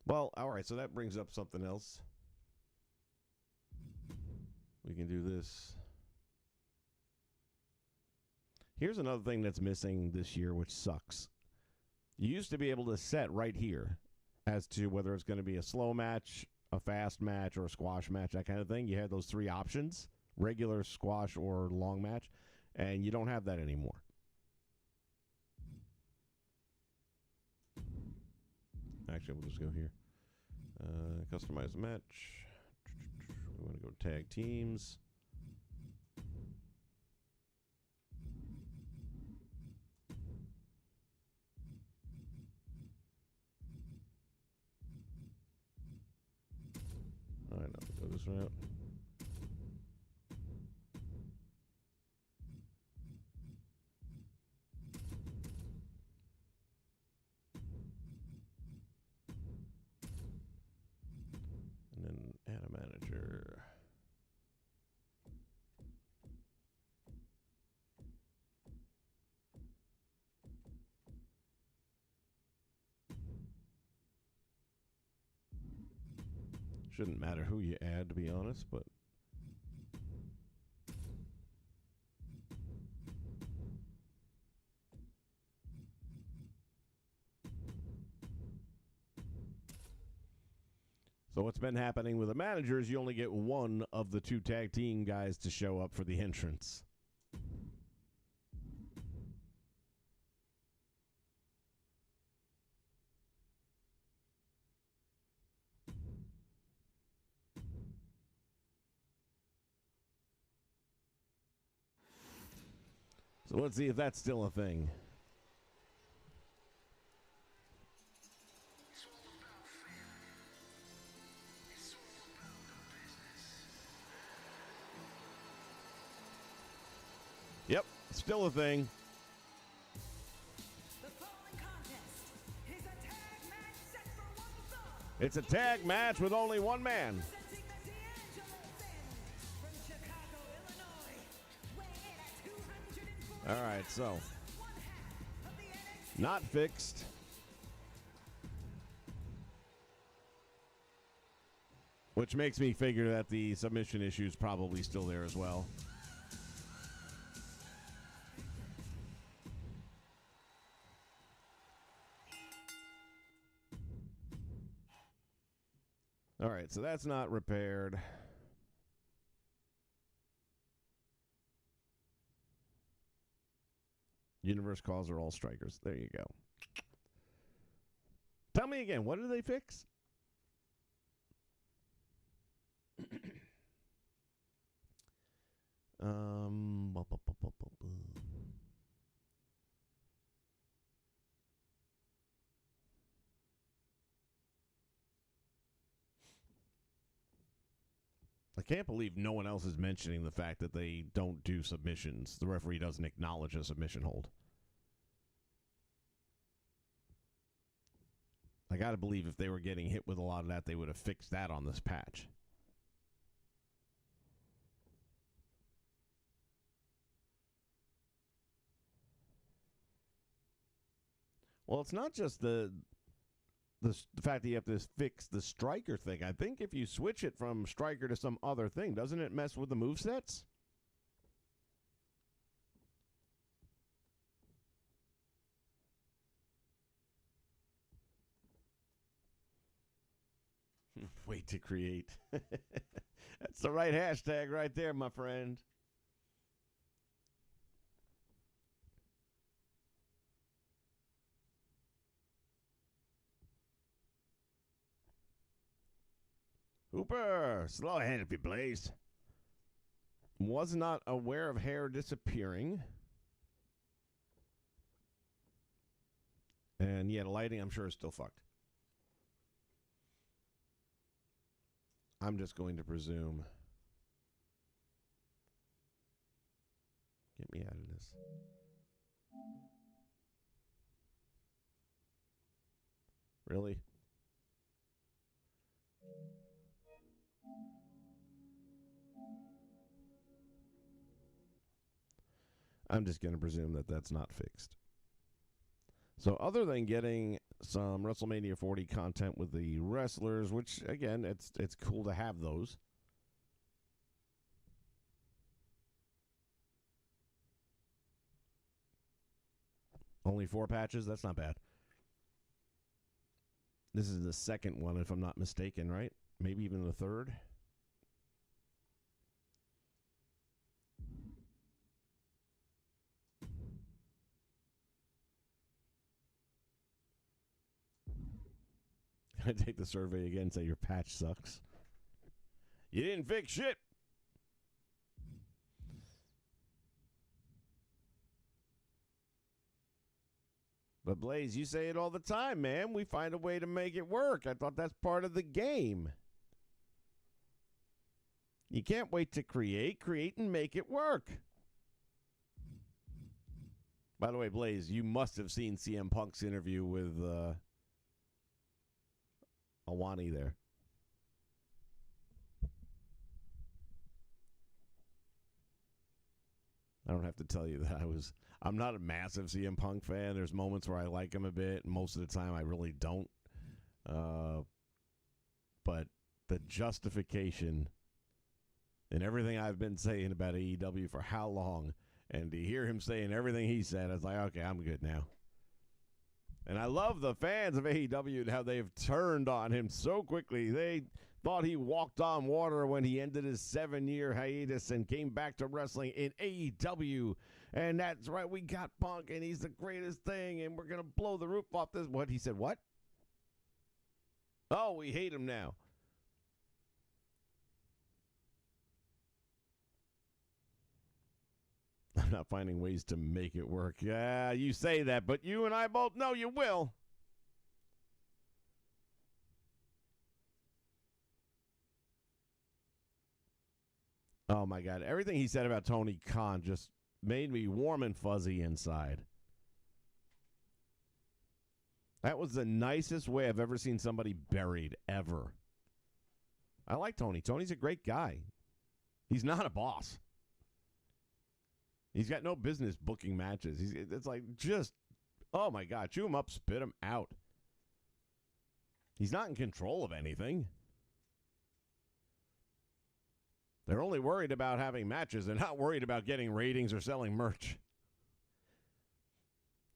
Well, all right, so that brings up something else. We can do this. Here's another thing that's missing this year, which sucks. You used to be able to set right here as to whether it's going to be a slow match, a fast match, or a squash match, that kind of thing. You had those 3 options, regular, squash, or long match. And you don't have that anymore. Actually, we'll just go here. Customize match. we want to go tag teams. All right, I'll go this route. And then add a manager. Shouldn't matter who you add, to be honest, but so what's been happening with the manager is you only get one of the two tag team guys to show up for the entrance. So let's see if that's still a thing. Yep, still a thing. It's a tag match with only one man. All right, so not fixed. Which makes me figure that the submission issue is probably still there as well. All right, so that's not repaired. Universe calls are all strikers. There you go. Tell me again, what did they fix? I can't believe no one else is mentioning the fact that they don't do submissions. The referee doesn't acknowledge a submission hold. I got to believe if they were getting hit with a lot of that, they would have fixed that on this patch. Well, it's not just the fact that you have to fix the striker thing. I think if you switch it from striker to some other thing, doesn't it mess with the movesets? Wait to create. That's the right hashtag right there, my friend. Hooper, slow hand if you please. Was not aware of hair disappearing. And yeah, the lighting, I'm sure, is still fucked. I'm just going to presume. Get me out of this. Really? I'm just going to presume that that's not fixed. So other than getting some WrestleMania 40 content with the wrestlers, which, again, it's cool to have those. Only 4 patches? That's not bad. This is the second one, if I'm not mistaken, right? Maybe even the third? I take the survey again and say your patch sucks. You didn't fix shit. But Blaze, you say it all the time, man. We find a way to make it work. I thought that's part of the game. You can't wait to create and make it work. By the way, Blaze, you must have seen CM Punk's interview with Awani there. I don't have to tell you that I'm not a massive CM Punk fan. There's moments where I like him a bit, and most of the time I really don't. But the justification and everything I've been saying about AEW for how long, and to hear him saying everything he said, I was like, okay, I'm good now. And I love the fans of AEW and how they've turned on him so quickly. They thought he walked on water when he ended his 7-year hiatus and came back to wrestling in AEW. And that's right, we got Punk, and he's the greatest thing, and we're going to blow the roof off this. What? He said, what? Oh, we hate him now. I'm not finding ways to make it work. Yeah, you say that, but you and I both know you will. Oh, my God. Everything he said about Tony Khan just made me warm and fuzzy inside. That was the nicest way I've ever seen somebody buried, ever. I like Tony. Tony's a great guy. He's not a boss. He's got no business booking matches. It's like just, oh, my God, chew him up, spit him out. He's not in control of anything. They're only worried about having matches. They're not worried about getting ratings or selling merch.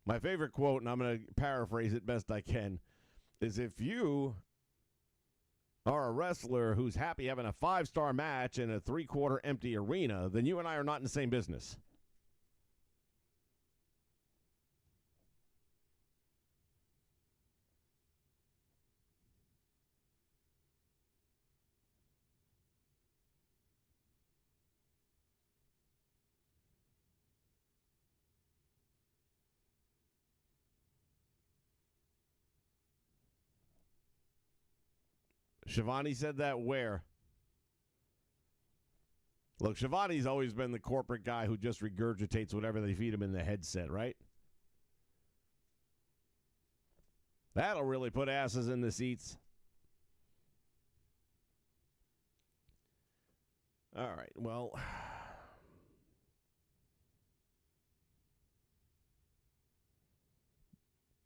My favorite quote, and I'm going to paraphrase it best I can, is if you are a wrestler who's happy having a 5-star match in a 3/4 empty arena, then you and I are not in the same business. Shivani said that where? Look, Shivani's always been the corporate guy who just regurgitates whatever they feed him in the headset, right? That'll really put asses in the seats. All right, well,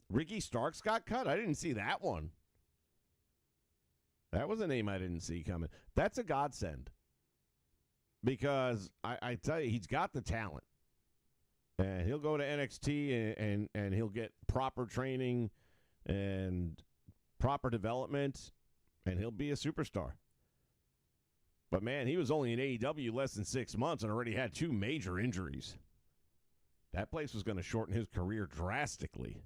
Ricky Starks got cut? I didn't see that one. That was a name I didn't see coming. That's a godsend. Because I tell you, he's got the talent. And he'll go to NXT and he'll get proper training and proper development, and he'll be a superstar. But, man, he was only in AEW less than 6 months and already had 2 major injuries. That place was going to shorten his career drastically.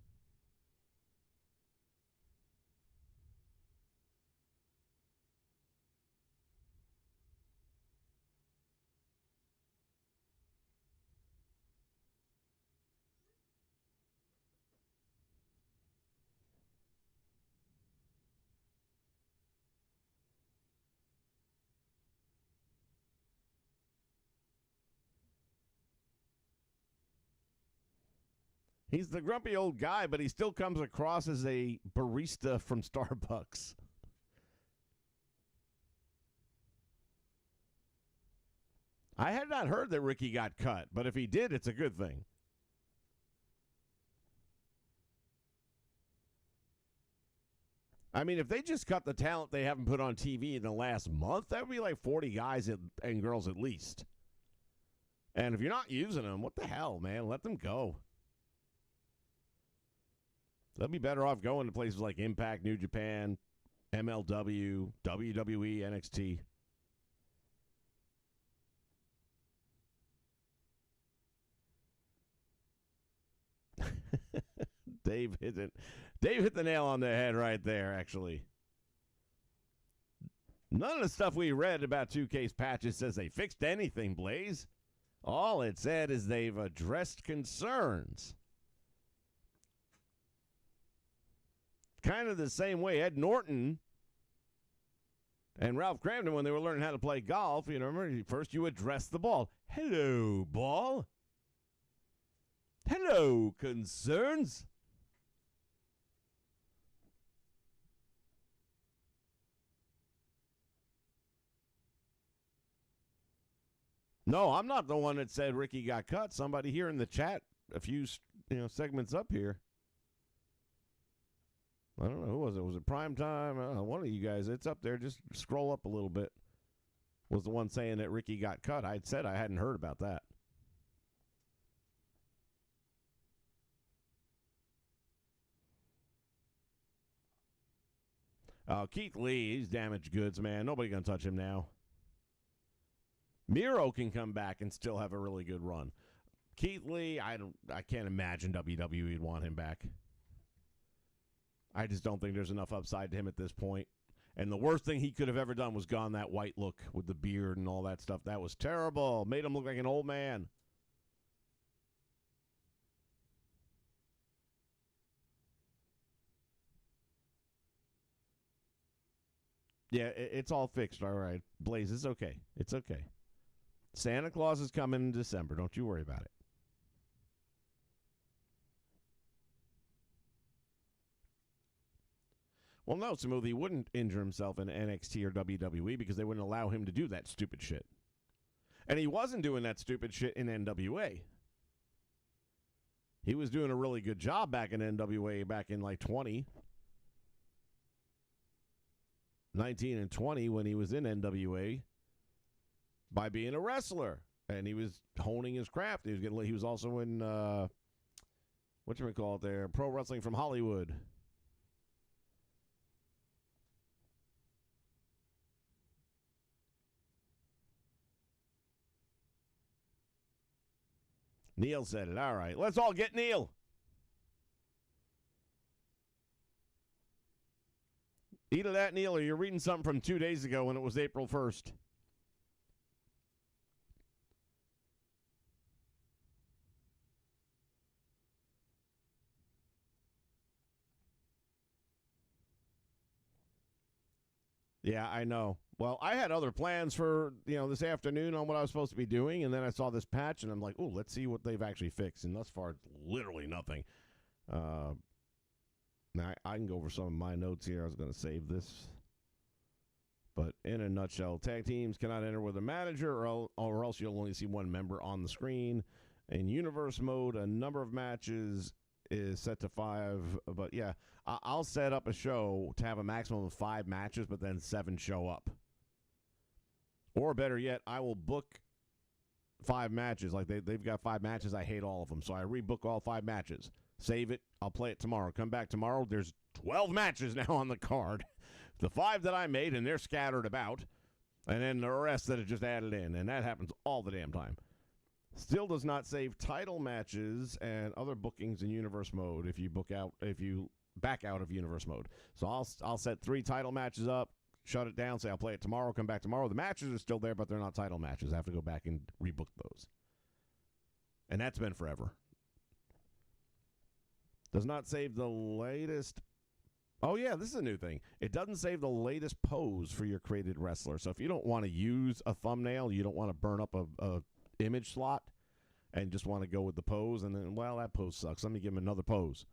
He's the grumpy old guy, but he still comes across as a barista from Starbucks. I had not heard that Ricky got cut, but if he did, it's a good thing. I mean, if they just cut the talent they haven't put on TV in the last month, that would be like 40 guys and girls at least. And if you're not using them, what the hell, man? Let them go. They'll be better off going to places like Impact, New Japan, MLW, WWE, NXT. Dave hit the nail on the head right there, actually. None of the stuff we read about 2K's patches says they fixed anything, Blaze. All it said is they've addressed concerns. Kind of the same way Ed Norton and Ralph Cramden, when they were learning how to play golf, you know, remember, first you address the ball. Hello, ball. Hello, concerns. No, I'm not the one that said Ricky got cut. Somebody here in the chat, a few segments up here. I don't know, who was it? Was it Prime Time? I don't know, one of you guys. It's up there. Just scroll up a little bit. Was the one saying that Ricky got cut. I'd said I hadn't heard about that. Keith Lee, he's damaged goods, man. Nobody gonna touch him now. Miro can come back and still have a really good run. Keith Lee, I can't imagine WWE would want him back. I just don't think there's enough upside to him at this point. And the worst thing he could have ever done was gone that white look with the beard and all that stuff. That was terrible. Made him look like an old man. Yeah, it's all fixed. All right. Blaze, it's okay. It's okay. Santa Claus is coming in December. Don't you worry about it. Well, no, Smoothie wouldn't injure himself in NXT or WWE because they wouldn't allow him to do that stupid shit. And he wasn't doing that stupid shit in NWA. He was doing a really good job back in NWA back in like 19 and 20 when he was in NWA by being a wrestler. And he was honing his craft. He was also in, whatchamacallit there, Pro Wrestling from Hollywood. Neil said it. All right, let's all get Neil. Either that, Neil, or you're reading something from 2 days ago when it was April 1st. Yeah, I know. Well, I had other plans for, this afternoon on what I was supposed to be doing, and then I saw this patch, and I'm like, oh, let's see what they've actually fixed. And thus far, it's literally nothing. Now, I can go over some of my notes here. I was going to save this. But in a nutshell, tag teams cannot enter with a manager, or else you'll only see one member on the screen. In universe mode, a number of matches is set to 5. But, yeah, I'll set up a show to have a maximum of 5 matches, but then 7 show up. Or better yet, I will book 5 matches. Like they've got 5 matches. I hate all of them. So I rebook all 5 matches. Save it. I'll play it tomorrow. Come back tomorrow. There's 12 matches now on the card. The 5 that I made, and they're scattered about. And then the rest that are just added in. And that happens all the damn time. Still does not save title matches and other bookings in universe mode if you back out of universe mode. So I'll set 3 title matches up. Shut it down, say I'll play it tomorrow, come back tomorrow. The matches are still there, but they're not title matches. I have to go back and rebook those. And that's been forever. Does not save the latest. Oh, yeah, this is a new thing. It doesn't save the latest pose for your created wrestler. So if you don't want to use a thumbnail, you don't want to burn up a image slot and just want to go with the pose, and then, well, that pose sucks. Let me give him another pose.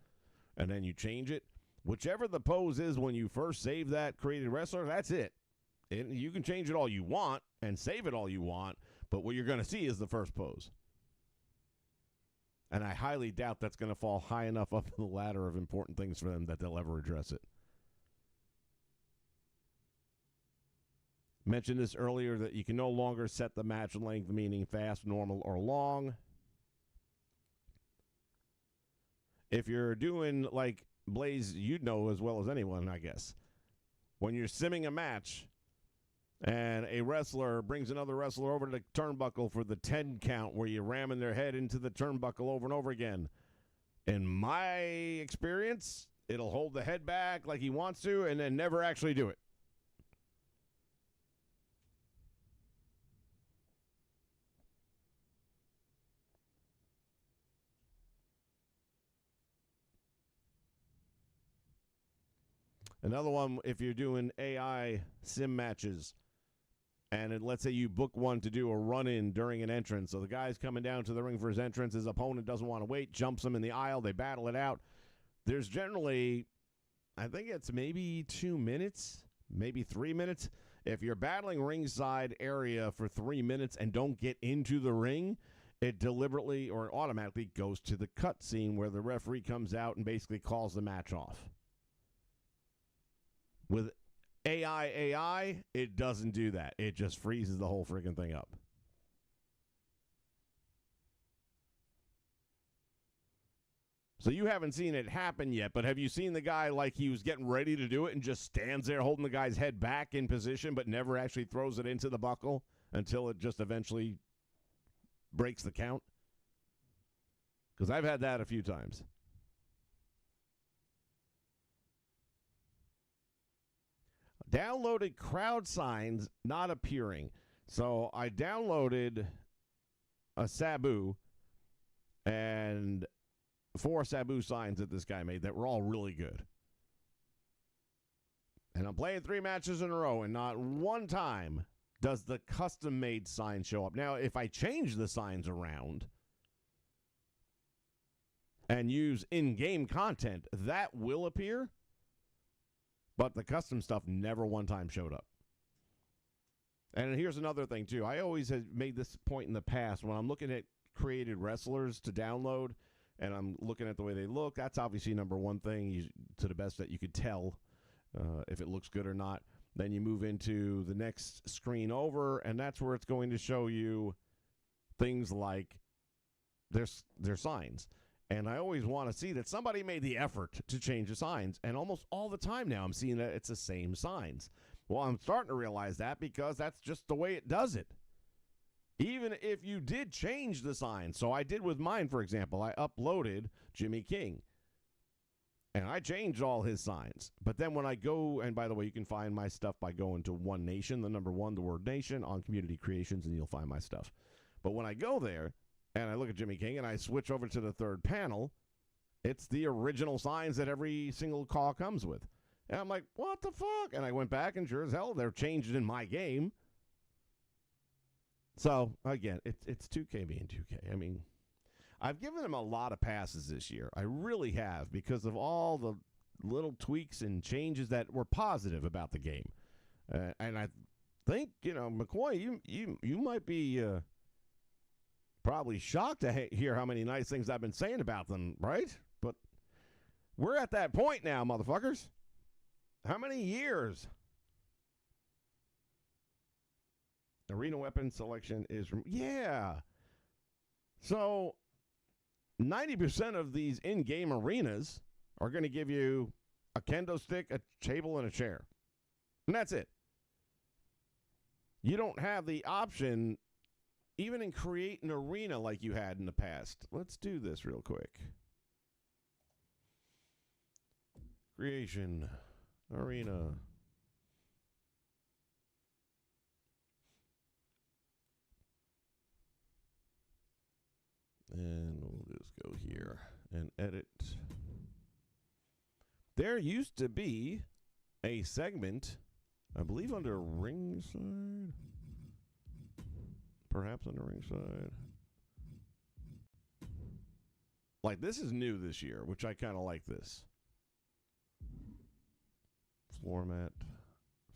And then you change it. Whichever the pose is when you first save that created wrestler, that's it. And you can change it all you want and save it all you want, but what you're going to see is the first pose. And I highly doubt that's going to fall high enough up the ladder of important things for them that they'll ever address it. Mentioned this earlier that you can no longer set the match length, meaning fast, normal, or long. If you're doing like Blaze, you'd know as well as anyone, I guess. When you're simming a match and a wrestler brings another wrestler over to the turnbuckle for the 10 count where you're ramming their head into the turnbuckle over and over again, in my experience, it'll hold the head back like he wants to and then never actually do it. Another one, if you're doing AI sim matches, and let's say you book one to do a run-in during an entrance. So the guy's coming down to the ring for his entrance. His opponent doesn't want to wait, jumps him in the aisle. They battle it out. There's generally, I think it's maybe 2 minutes, maybe 3 minutes. If you're battling ringside area for 3 minutes and don't get into the ring, it deliberately or automatically goes to the cut scene where the referee comes out and basically calls the match off. With AI, it doesn't do that. It just freezes the whole freaking thing up. So you haven't seen it happen yet, but have you seen the guy like he was getting ready to do it and just stands there holding the guy's head back in position but never actually throws it into the buckle until it just eventually breaks the count? Because I've had that a few times. Downloaded crowd signs not appearing. So I downloaded a Sabu and 4 Sabu signs that this guy made that were all really good. And I'm playing 3 matches in a row, and not one time does the custom-made sign show up. Now, if I change the signs around and use in-game content, that will appear. But the custom stuff never one time showed up. And here's another thing, too. I always have made this point in the past. When I'm looking at created wrestlers to download, and I'm looking at the way they look, that's obviously number one thing, to the best that you could tell if it looks good or not. Then you move into the next screen over, and that's where it's going to show you things like their signs. And I always want to see that somebody made the effort to change the signs. And almost all the time now I'm seeing that it's the same signs. Well, I'm starting to realize that because that's just the way it does it. Even if you did change the sign. So I did with mine, for example. I uploaded Jimmy King. And I changed all his signs. But then when I go, and by the way, you can find my stuff by going to One Nation, the number 1, the word nation, on Community Creations, and you'll find my stuff. But when I go there, and I look at Jimmy King, and I switch over to the third panel, it's the original signs that every single call comes with. And I'm like, what the fuck? And I went back, and sure as hell, they're changed in my game. So, again, it's 2K being 2K. I mean, I've given them a lot of passes this year. I really have, because of all the little tweaks and changes that were positive about the game. And I think, McCoy, you might be probably shocked to hear how many nice things I've been saying about them, right? But we're at that point now, motherfuckers. How many years? Arena weapon selection is from... Yeah. So 90% of these in-game arenas are going to give you a kendo stick, a table, and a chair. And that's it. You don't have the option... even in create an arena like you had in the past. Let's do this real quick. Creation. Arena. And we'll just go here and edit. There used to be a segment, I believe under ringside. Perhaps on the ringside. Like, this is new this year, which I kind of like this. Floor mat,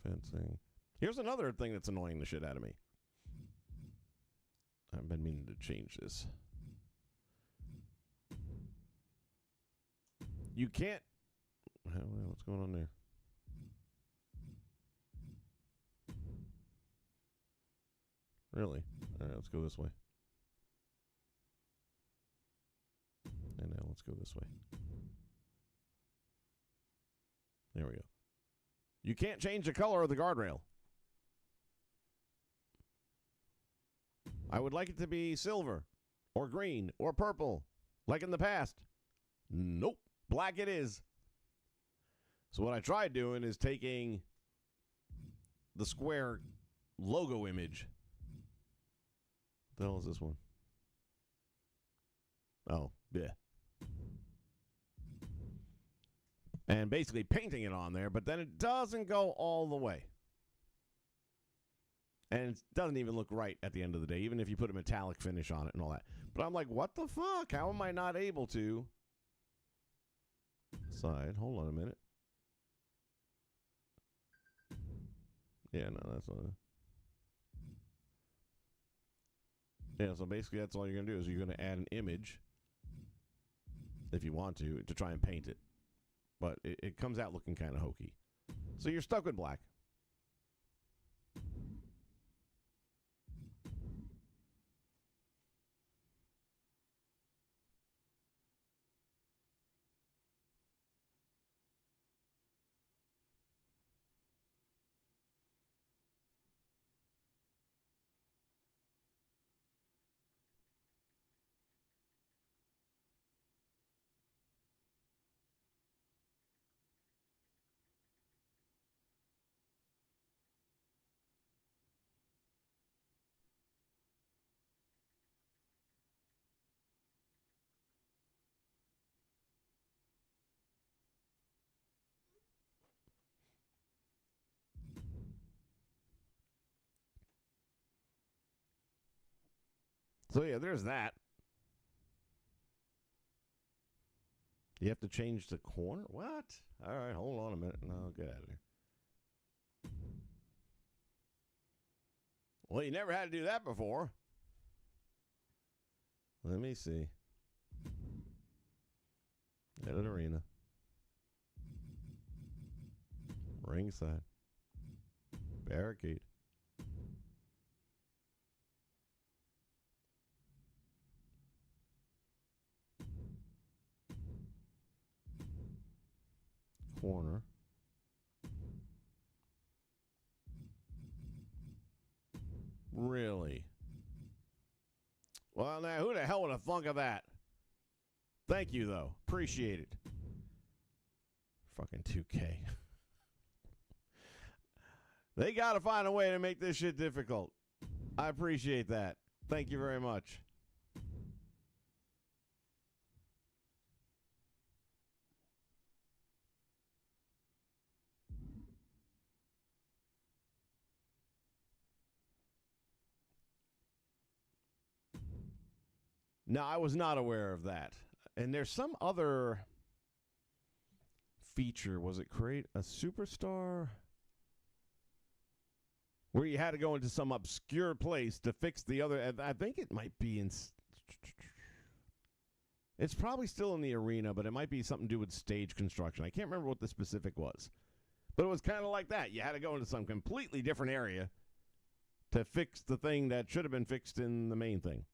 fencing. Here's another thing that's annoying the shit out of me. I've been meaning to change this. You can't... What's going on there? Really? All right, let's go this way. And now let's go this way. There we go. You can't change the color of the guardrail. I would like it to be silver or green or purple, like in the past. Nope. Black it is. So what I tried doing is taking the square logo image. What the hell is this one? Oh, yeah. and basically painting it on there, but then it doesn't go all the way. And it doesn't even look right at the end of the day, even if you put a metallic finish on it and all that. But I'm like, what the fuck? How am I not able to? Side, hold on a minute. Yeah, no, that's not. Yeah, so basically that's all you're going to do is you're going to add an image, if you want to try and paint it. But it comes out looking kind of hokey. So you're stuck with black. So yeah, there's that. You have to change the corner? What? All right, hold on a minute. No, get out of there. Well, you never had to do that before. Let me see. Edit arena. Ringside. Barricade. Corner. Really? Well, now, who the hell would have thunk of that? Thank you, though. Appreciate it. Fucking 2K. They got to find a way to make this shit difficult. I appreciate that. Thank you very much. No, I was not aware of that. And there's some other feature. Was it create a superstar? Where you had to go into some obscure place to fix the other. I think it might be in. It's probably still in the arena, but it might be something to do with stage construction. I can't remember what the specific was. But it was kind of like that. You had to go into some completely different area to fix the thing that should have been fixed in the main thing.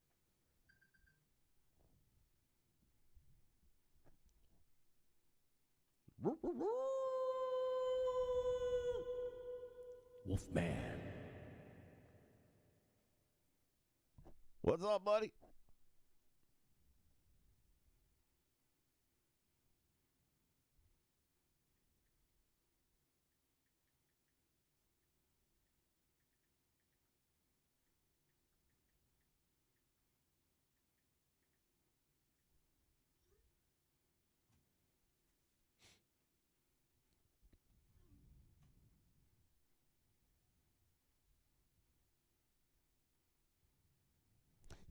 Wolfman. What's up, buddy?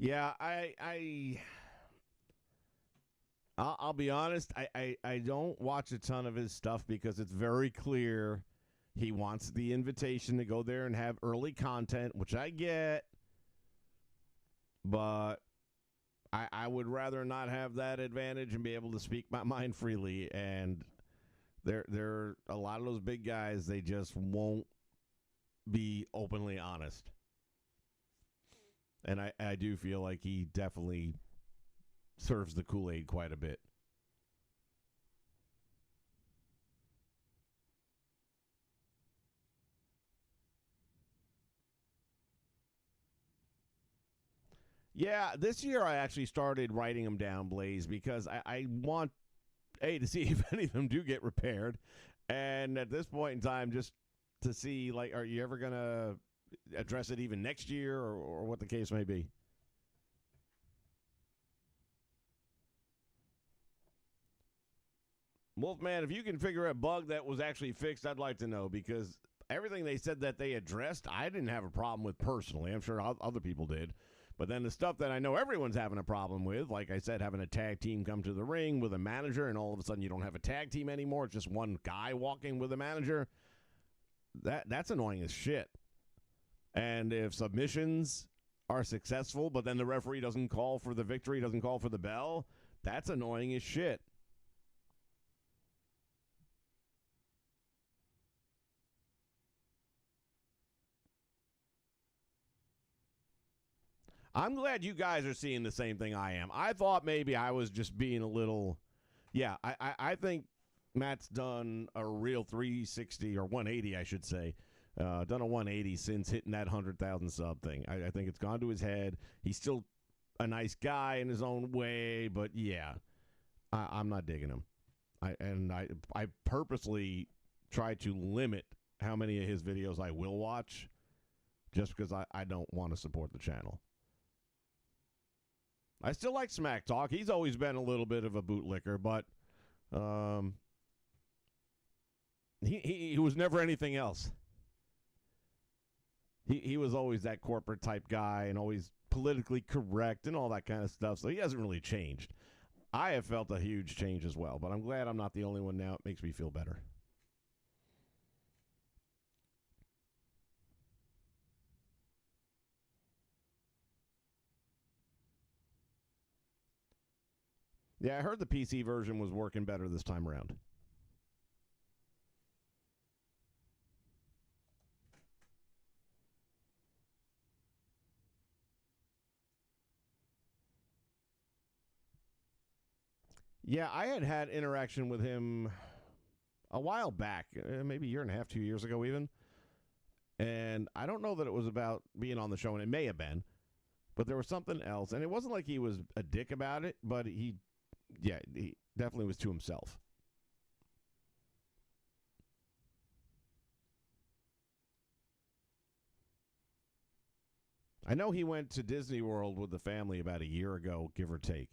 Yeah, I'll be honest. I don't watch a ton of his stuff because it's very clear he wants the invitation to go there and have early content, which I get. But I would rather not have that advantage and be able to speak my mind freely. And there are a lot of those big guys, they just won't be openly honest. And I do feel like he definitely serves the Kool-Aid quite a bit. Yeah, this year I actually started writing them down, Blaze, because I want, to see if any of them do get repaired. And at this point in time, just to see, like, are you ever going to address it even next year or what the case may be? Wolfman, if you can figure a bug that was actually fixed, I'd like to know, because everything they said that they addressed, I didn't have a problem with personally. I'm sure other people did. But then the stuff that I know everyone's having a problem with, like I said, having a tag team come to the ring with a manager, and all of a sudden you don't have a tag team anymore. It's just one guy walking with a manager. That's annoying as shit. And if submissions are successful, but then the referee doesn't call for the victory, doesn't call for the bell, that's annoying as shit. I'm glad you guys are seeing the same thing I am. I thought maybe I was just being a little... Yeah, I think Matt's done a real 360, or 180, I should say. Done a 180 since hitting that 100,000 sub thing. I think it's gone to his head. He's still a nice guy in his own way, but yeah, I'm not digging him. I purposely try to limit how many of his videos I will watch just because I don't want to support the channel. I still like Smack Talk. He's always been a little bit of a bootlicker, but he was never anything else. He was always that corporate type guy and always politically correct and all that kind of stuff, so he hasn't really changed. I have felt a huge change as well, but I'm glad I'm not the only one now. It makes me feel better. Yeah, I heard the PC version was working better this time around. Yeah, I had interaction with him a while back, maybe a year and a half, 2 years ago even. And I don't know that it was about being on the show, and it may have been, but there was something else. And it wasn't like he was a dick about it, but he definitely was to himself. I know he went to Disney World with the family about a year ago, give or take.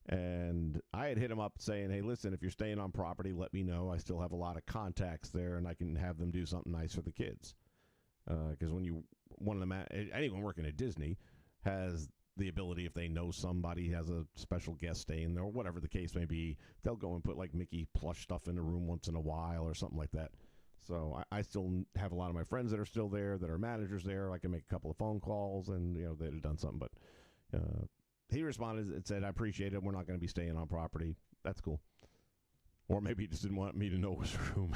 And I had hit him up saying, hey, listen, if you're staying on property, let me know. I still have a lot of contacts there, and I can have them do something nice for the kids. Because anyone working at Disney has the ability, if they know somebody has a special guest staying there, or whatever the case may be, they'll go and put like Mickey plush stuff in the room once in a while or something like that. So I still have a lot of my friends that are still there, that are managers there. I can make a couple of phone calls, and they'd have done something. But he responded and said, I appreciate it. We're not going to be staying on property. That's cool. Or maybe he just didn't want me to know his room.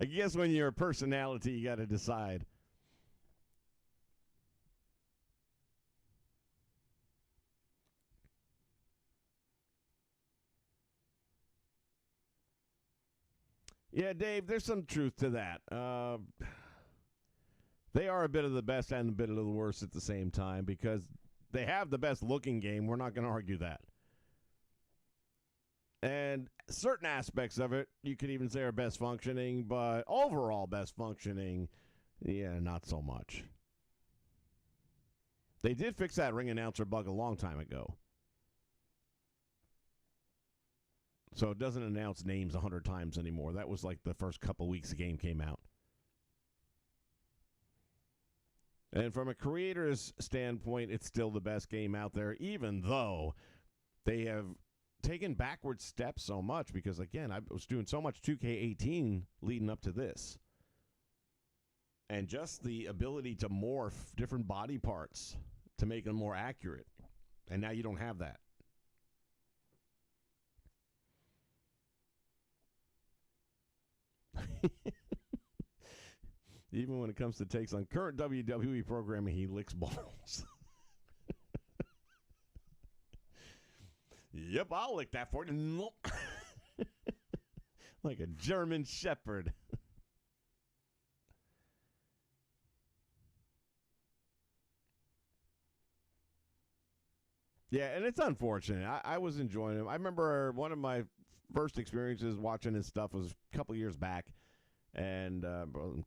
I guess when you're a personality, you got to decide. Yeah, Dave, there's some truth to that. They are a bit of the best and a bit of the worst at the same time, because they have the best looking game. We're not going to argue that. And certain aspects of it, you could even say are best functioning, but overall best functioning, yeah, not so much. They did fix that ring announcer bug a long time ago. So it doesn't announce names 100 times anymore. That was like the first couple weeks the game came out. And from a creator's standpoint, it's still the best game out there, even though they have taken backward steps so much. Because, again, I was doing so much 2K18 leading up to this. And just the ability to morph different body parts to make them more accurate. And now you don't have that. Even when it comes to takes on current WWE programming, he licks balls. Yep, I'll lick that for you. Like a German shepherd. Yeah, and it's unfortunate. I was enjoying him. I remember one of my first experiences watching his stuff was a couple years back. And,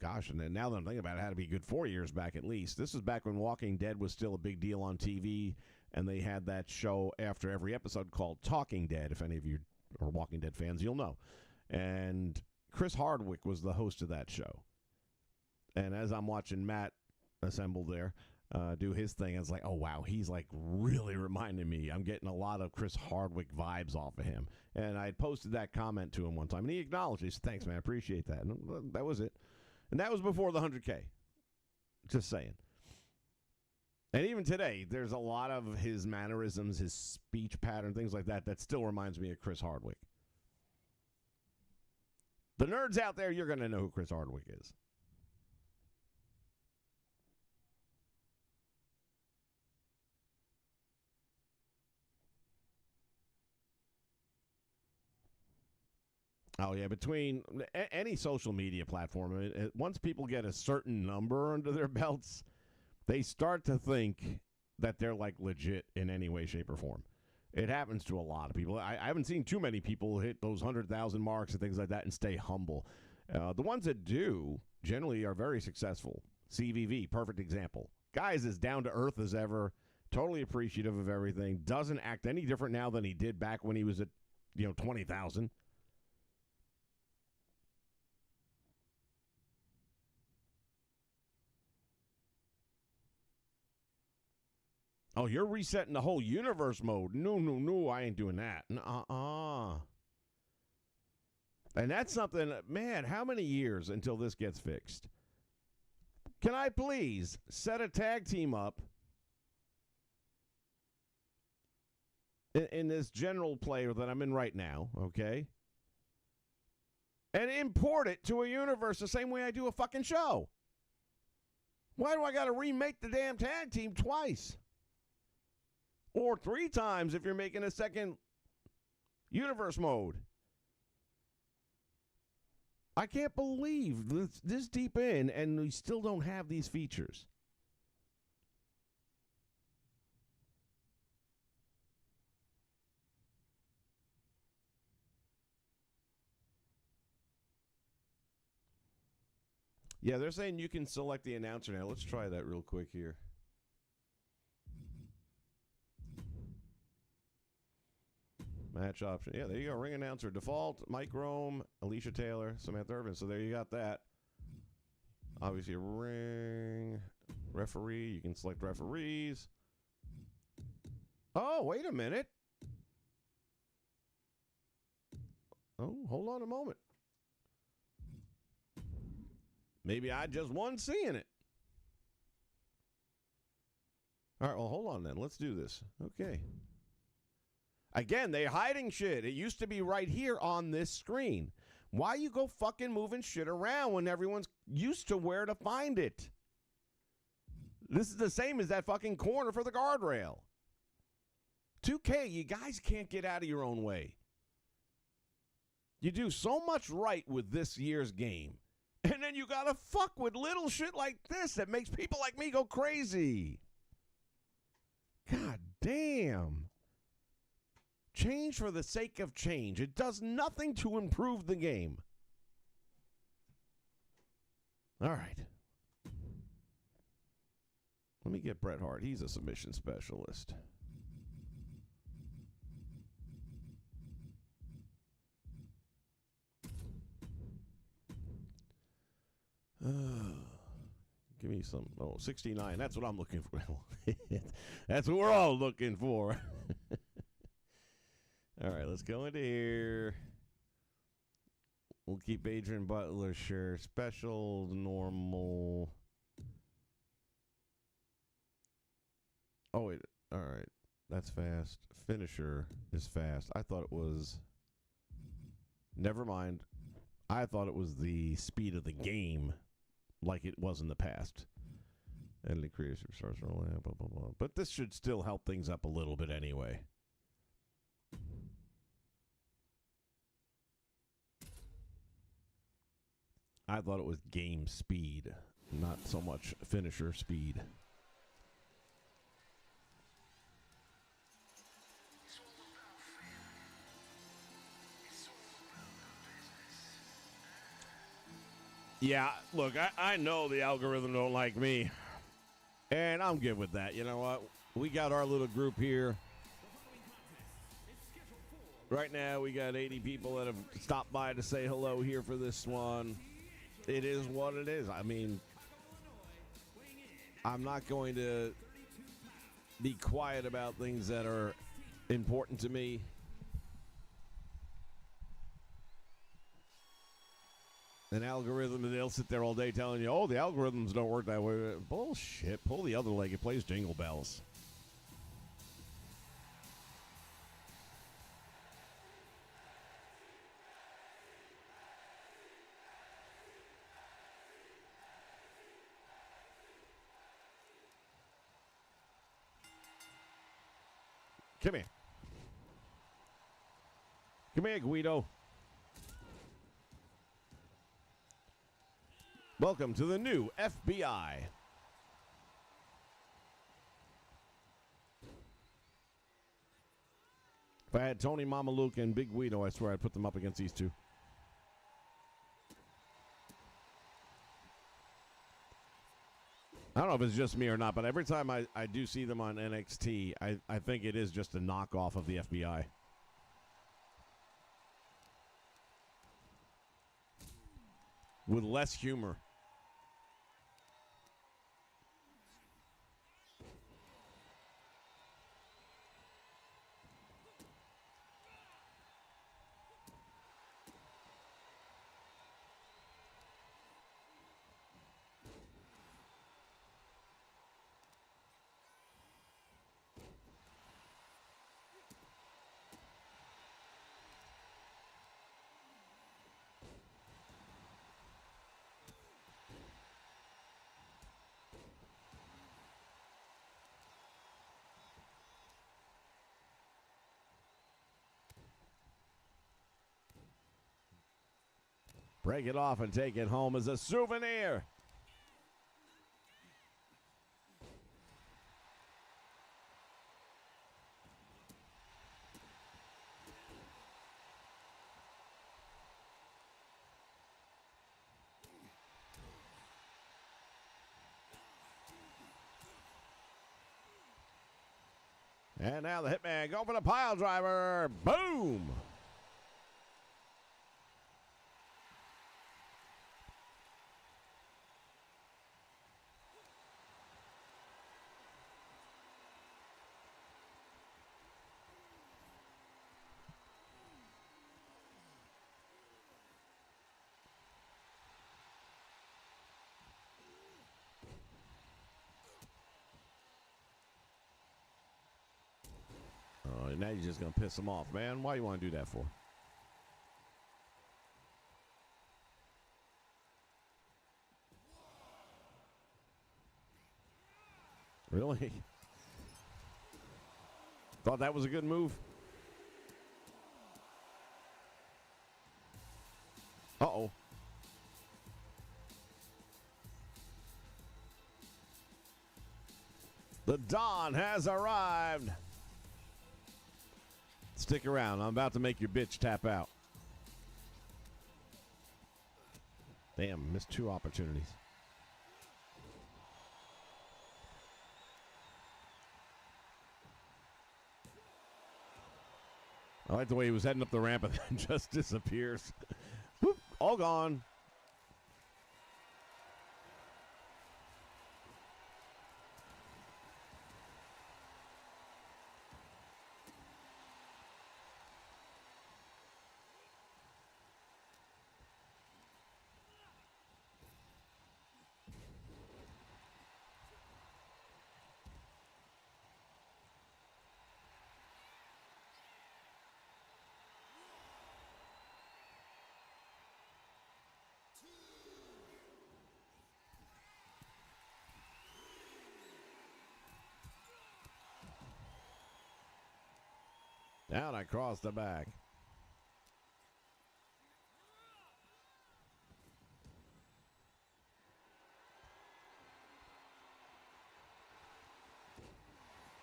gosh, and now that I'm thinking about it, it had to be a good 4 years back at least. This was back when Walking Dead was still a big deal on TV, and they had that show after every episode called Talking Dead, if any of you or Walking Dead fans, you'll know. And Chris Hardwick was the host of that show. And as I'm watching Matt assemble there, do his thing, I was like, oh, wow, he's like really reminding me. I'm getting a lot of Chris Hardwick vibes off of him. And I had posted that comment to him one time, and he acknowledged it. He said, thanks, man, I appreciate that. And that was it. And that was before the 100K. Just saying. And even today, there's a lot of his mannerisms, his speech pattern, things like that, that still reminds me of Chris Hardwick. The nerds out there, you're going to know who Chris Hardwick is. Oh, yeah, between any social media platform, once people get a certain number under their belts, they start to think that they're like legit in any way, shape, or form. It happens to a lot of people. I haven't seen too many people hit those 100,000 marks and things like that and stay humble. The ones that do generally are very successful. CVV, perfect example. Guy is as down to earth as ever, totally appreciative of everything, doesn't act any different now than he did back when he was at 20,000. Oh, you're resetting the whole universe mode. No, I ain't doing that. And that's something, man, how many years until this gets fixed? Can I please set a tag team up in this general player that I'm in right now, okay? And import it to a universe the same way I do a fucking show. Why do I got to remake the damn tag team twice? Or 3 times if you're making a second universe mode. I can't believe this deep in and we still don't have these features. Yeah, they're saying you can select the announcer now. Let's try that real quick here. Match option. Yeah, there you go. Ring announcer. Default, Mike Rome, Alicia Taylor, Samantha Irvin. So there you got that. Obviously, a ring. Referee. You can select referees. Oh, wait a minute. Oh, hold on a moment. Maybe I just wasn't seeing it. All right, well, hold on then. Let's do this. Okay. Again, they're hiding shit. It used to be right here on this screen. Why you go fucking moving shit around when everyone's used to where to find it? This is the same as that fucking corner for the guardrail. 2K, you guys can't get out of your own way. You do so much right with this year's game. And then you gotta fuck with little shit like this that makes people like me go crazy. God damn. Change for the sake of change. It does nothing to improve the game. All right. Let me get Bret Hart. He's a submission specialist. Give me some. Oh, 69. That's what I'm looking for. That's what we're all looking for. All right, let's go into here. We'll keep Adrian Butler, sure. Special, normal. Oh, wait. All right. That's fast. Finisher is fast. I thought it was. Never mind. I thought it was the speed of the game like it was in the past. And the creative superstars, blah, blah, blah. But this should still help things up a little bit anyway. I thought it was game speed, not so much finisher speed. Yeah, look, I know the algorithm don't like me, and I'm good with that. You know what? We got our little group here. Right now, we got 80 people that have stopped by to say hello here for this one. It is what it is. I mean, I'm not going to be quiet about things that are important to me. An algorithm, they'll sit there all day telling you, oh, the algorithms don't work that way. Bullshit. Pull the other leg. It plays Jingle Bells. Come here. Come here, Guido. Welcome to the new FBI. If I had Tony Mamaluke and Big Guido, I swear I'd put them up against these two. I don't know if it's just me or not, but every time I do see them on NXT, I think it is just a knockoff of the FBI. With less humor. Break it off and take it home as a souvenir. And now the Hitman go for the pile driver. Boom! Oh, now you're just going to piss them off, man. Why do you want to do that for? Really? Thought that was a good move? Uh-oh. The Don has arrived. Stick around. I'm about to make your bitch tap out. Damn, missed two opportunities. I like the way he was heading up the ramp and then just disappears. Whoop, all gone. Down across the back.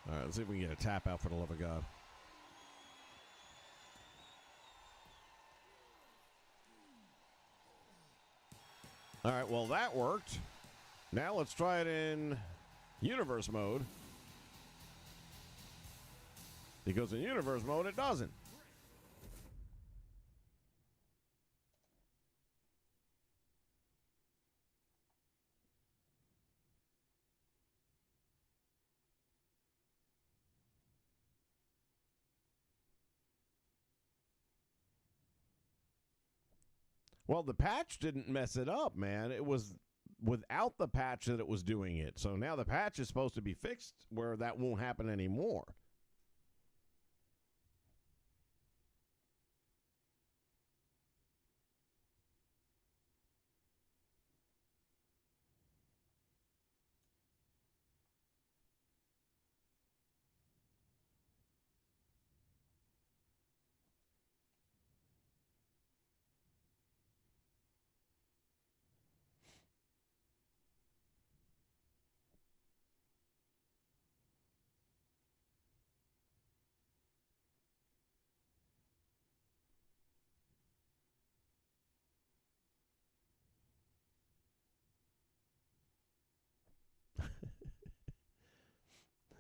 All right, let's see if we can get a tap out for the love of God. All right, well, that worked. Now let's try it in universe mode. Because in universe mode, it doesn't. Well, the patch didn't mess it up, man. It was without the patch that it was doing it. So now the patch is supposed to be fixed where that won't happen anymore.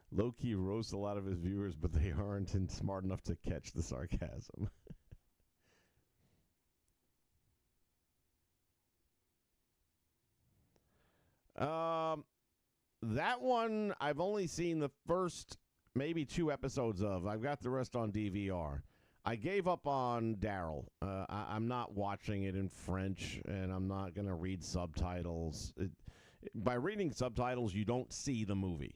Low-key roasts a lot of his viewers, but they aren't smart enough to catch the sarcasm. um, that one I've only seen the first maybe 2 episodes of. I've got the rest on DVR. I gave up on Daryl. I'm not watching it in French, and I'm not going to read subtitles. By reading subtitles, you don't see the movie.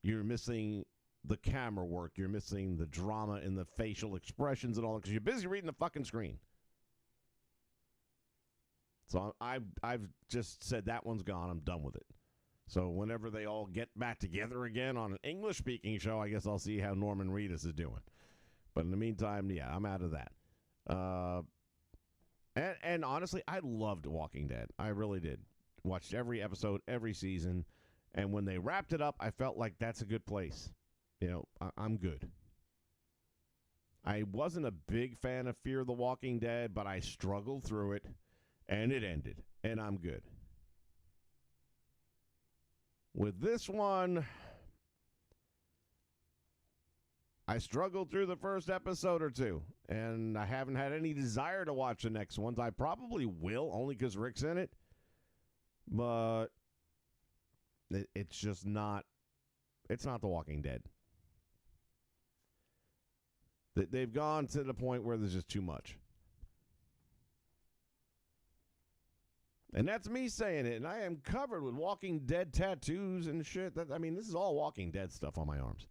You're missing the camera work. You're missing the drama and the facial expressions and all that because you're busy reading the fucking screen. So I've just said that one's gone. I'm done with it. So whenever they all get back together again on an English-speaking show, I guess I'll see how Norman Reedus is doing. But in the meantime, yeah, I'm out of that. And honestly, I loved Walking Dead. I really did. Watched every episode, every season. And when they wrapped it up, I felt like that's a good place. You know, I'm good. I wasn't a big fan of Fear the Walking Dead, but I struggled through it, and it ended, and I'm good. With this one, I struggled through the first episode or two, and I haven't had any desire to watch the next ones. I probably will, only because Rick's in it, but it's just not, it's not The Walking Dead. They've gone to the point where there's just too much. And that's me saying it, and I am covered with Walking Dead tattoos and shit. I mean, this is all Walking Dead stuff on my arms.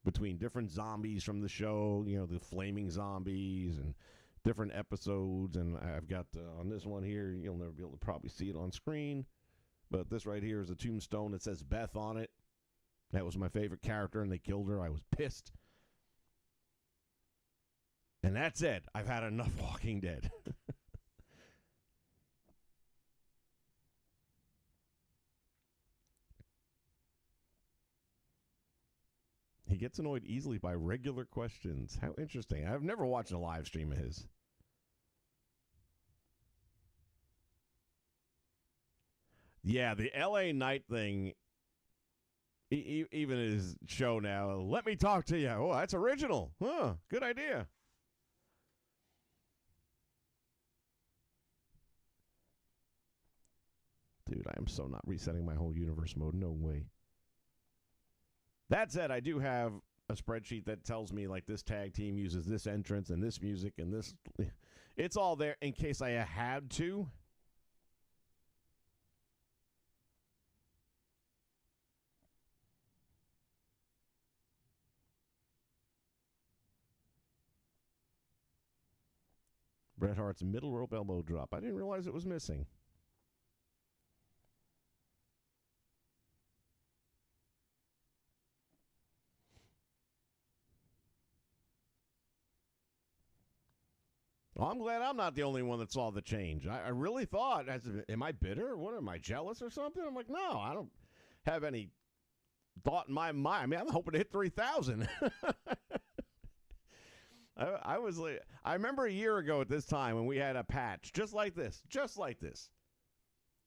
Between different zombies from the show, you know, the flaming zombies and different episodes. And I've got, on this one here, you'll never be able to probably see it on screen, but this right here is a tombstone that says Beth on it. That was my favorite character, and they killed her. I was pissed. And that's it. I've had enough Walking Dead. He gets annoyed easily by regular questions. How interesting. I've never watched a live stream of his. Yeah, the LA Night thing, even his show now, let me talk to you. Oh, that's original. Huh, good idea. Dude, I am so not resetting my whole universe mode. No way. That said, I do have a spreadsheet that tells me, like, this tag team uses this entrance and this music and this. It's all there in case I had to. Bret Hart's middle rope elbow drop. I didn't realize it was missing. Well, I'm glad I'm not the only one that saw the change. I really thought, am I bitter? What, am I jealous or something? I'm like, no, I don't have any thought in my mind. I mean, I'm hoping to hit 3,000. I was like, I remember a year ago at this time when we had a patch just like this.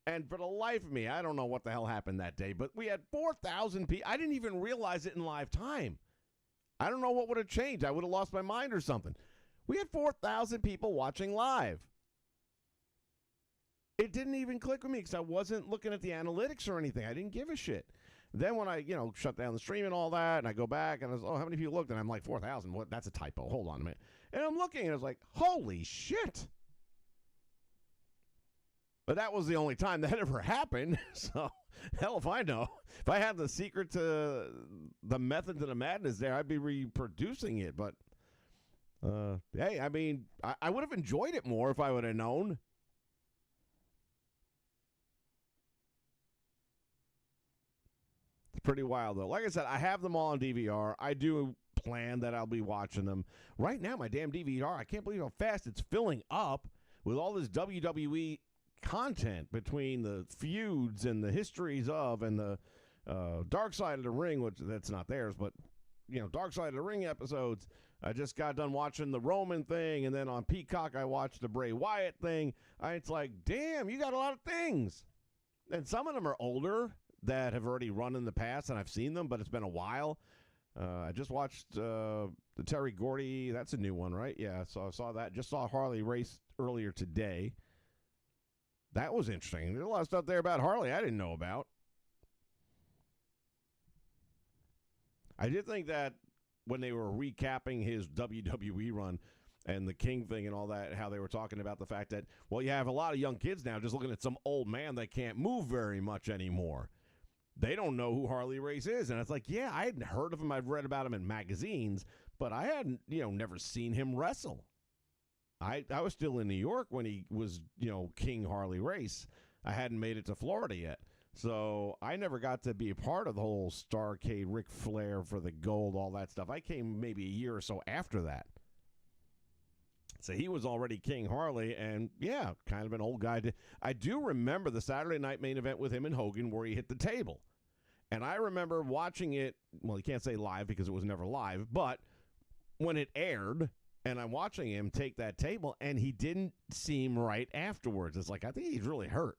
And for the life of me, I don't know what the hell happened that day, but we had 4,000 people. I didn't even realize it in live time. I don't know what would have changed. I would have lost my mind or something. We had 4,000 people watching live. It didn't even click with me because I wasn't looking at the analytics or anything. I didn't give a shit. Then when I, shut down the stream and all that, and I go back and I was, how many people looked? And I'm like, 4,000. What? That's a typo. Hold on a minute. And I'm looking and I was like, holy shit. But that was the only time that ever happened. So, hell if I know. If I had the secret to the method to the madness there, I'd be reproducing it. But, hey, I mean, I would have enjoyed it more if I would have known. It's pretty wild, though. Like I said, I have them all on DVR. I do plan that I'll be watching them. Right now, my damn DVR, I can't believe how fast it's filling up with all this WWE content between the feuds and the histories of and the Dark Side of the Ring, which that's not theirs, but Dark Side of the Ring episodes. I just got done watching the Roman thing, and then on Peacock I watched the Bray Wyatt thing. It's like, damn, you got a lot of things, and some of them are older that have already run in the past, and I've seen them, but it's been a while. I just watched the Terry Gordy. That's a new one, right? Yeah, so I saw that. Just saw Harley race earlier today. That was interesting. There's a lot of stuff there about Harley I didn't know about. I did think that when they were recapping his WWE run and the King thing and all that, how they were talking about the fact that, well, you have a lot of young kids now just looking at some old man that can't move very much anymore. They don't know who Harley Race is. And it's like, yeah, I hadn't heard of him. I've read about him in magazines, but I hadn't, never seen him wrestle. I was still in New York when he was, King Harley Race. I hadn't made it to Florida yet. So I never got to be a part of the whole Starrcade, Ric Flair for the gold, all that stuff. I came maybe a year or so after that. So he was already King Harley, and yeah, kind of an old guy. I do remember the Saturday night main event with him and Hogan where he hit the table. And I remember watching it, well, you can't say live because it was never live, but when it aired, and I'm watching him take that table, and he didn't seem right afterwards. It's like, I think he's really hurt.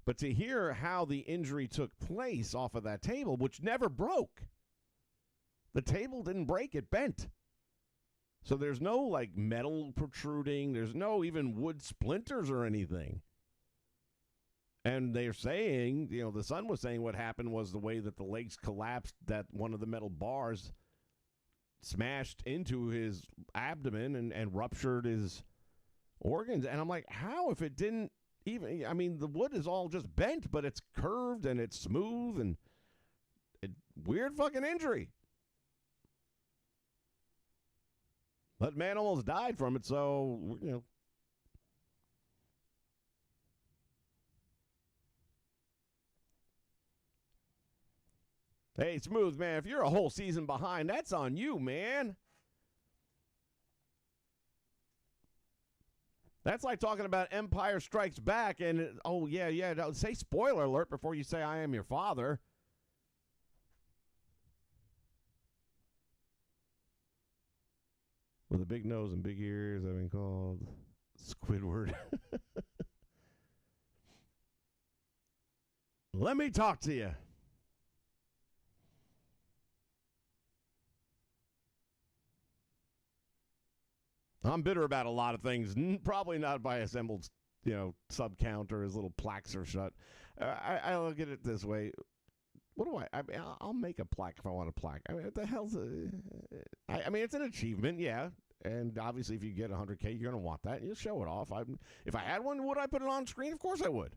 But to hear how the injury took place off of that table, which never broke. The table didn't break, it bent. So there's no, like, metal protruding. There's no even wood splinters or anything. And they're saying, the son was saying what happened was the way that the legs collapsed, that one of the metal bars smashed into his abdomen and ruptured his organs. And I'm like, how if it didn't even, the wood is all just bent, but it's curved and it's smooth and weird fucking injury. But man almost died from it, so, Hey, Smooth, man, if you're a whole season behind, that's on you, man. That's like talking about Empire Strikes Back and, don't say spoiler alert before you say I am your father. With a big nose and big ears, I've been called Squidward. Let me talk to you. I'm bitter about a lot of things, probably not by Assembled's, sub count or his little plaques are shut. I look at it this way. What do I'll make a plaque if I want a plaque. What the hell's it's an achievement, yeah. And obviously if you get 100K, you're going to want that. You'll show it off. If I had one, would I put it on screen? Of course I would.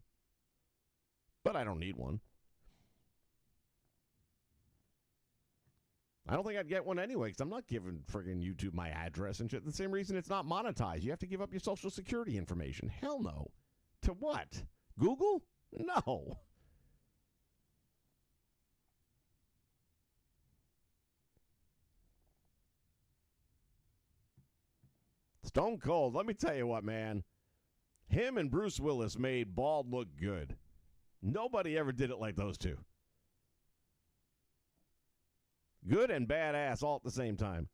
But I don't need one. I don't think I'd get one anyway, because I'm not giving friggin' YouTube my address and shit. The same reason it's not monetized. You have to give up your social security information. Hell no. To what? Google? No. Stone Cold, let me tell you what, man. Him and Bruce Willis made bald look good. Nobody ever did it like those two. Good and badass all at the same time.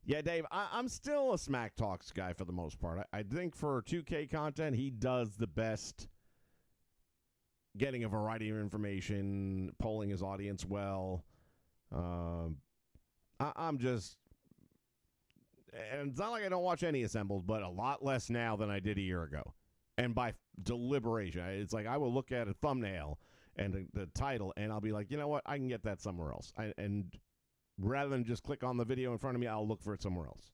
Yeah, Dave, I'm still a Smack Talks guy for the most part. I think for 2K content, he does the best getting a variety of information, polling his audience well. I'm just... And it's not like I don't watch any Assembled, but a lot less now than I did a year ago. And by deliberation. It's like I will look at a thumbnail and the title, and I'll be like, you know what? I can get that somewhere else. And rather than just click on the video in front of me, I'll look for it somewhere else.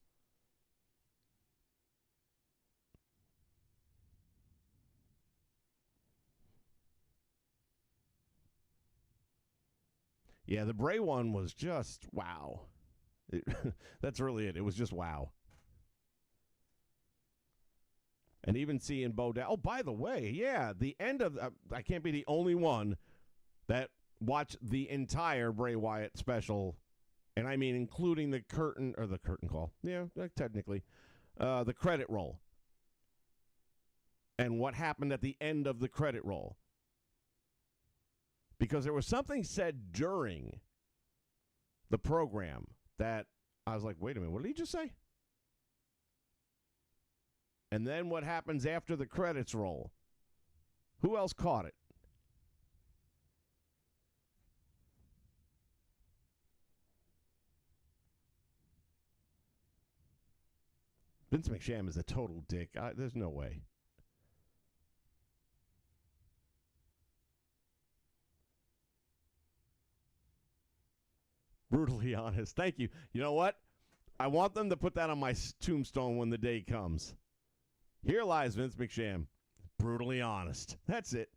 Yeah, the Bray one was just wow. That's really it. It was just wow. And even seeing Bo down. Oh, by the way, yeah, the end of I can't be the only one that watched the entire Bray Wyatt special, and I mean including the curtain call. Yeah, technically, the credit roll, and what happened at the end of the credit roll. Because there was something said during the program that I was like, wait a minute, what did he just say? And then what happens after the credits roll? Who else caught it? Vince McMahon is a total dick. There's no way. Brutally honest. Thank you. You know what? I want them to put that on my tombstone when the day comes. Here lies Vince McMahon. Brutally honest. That's it.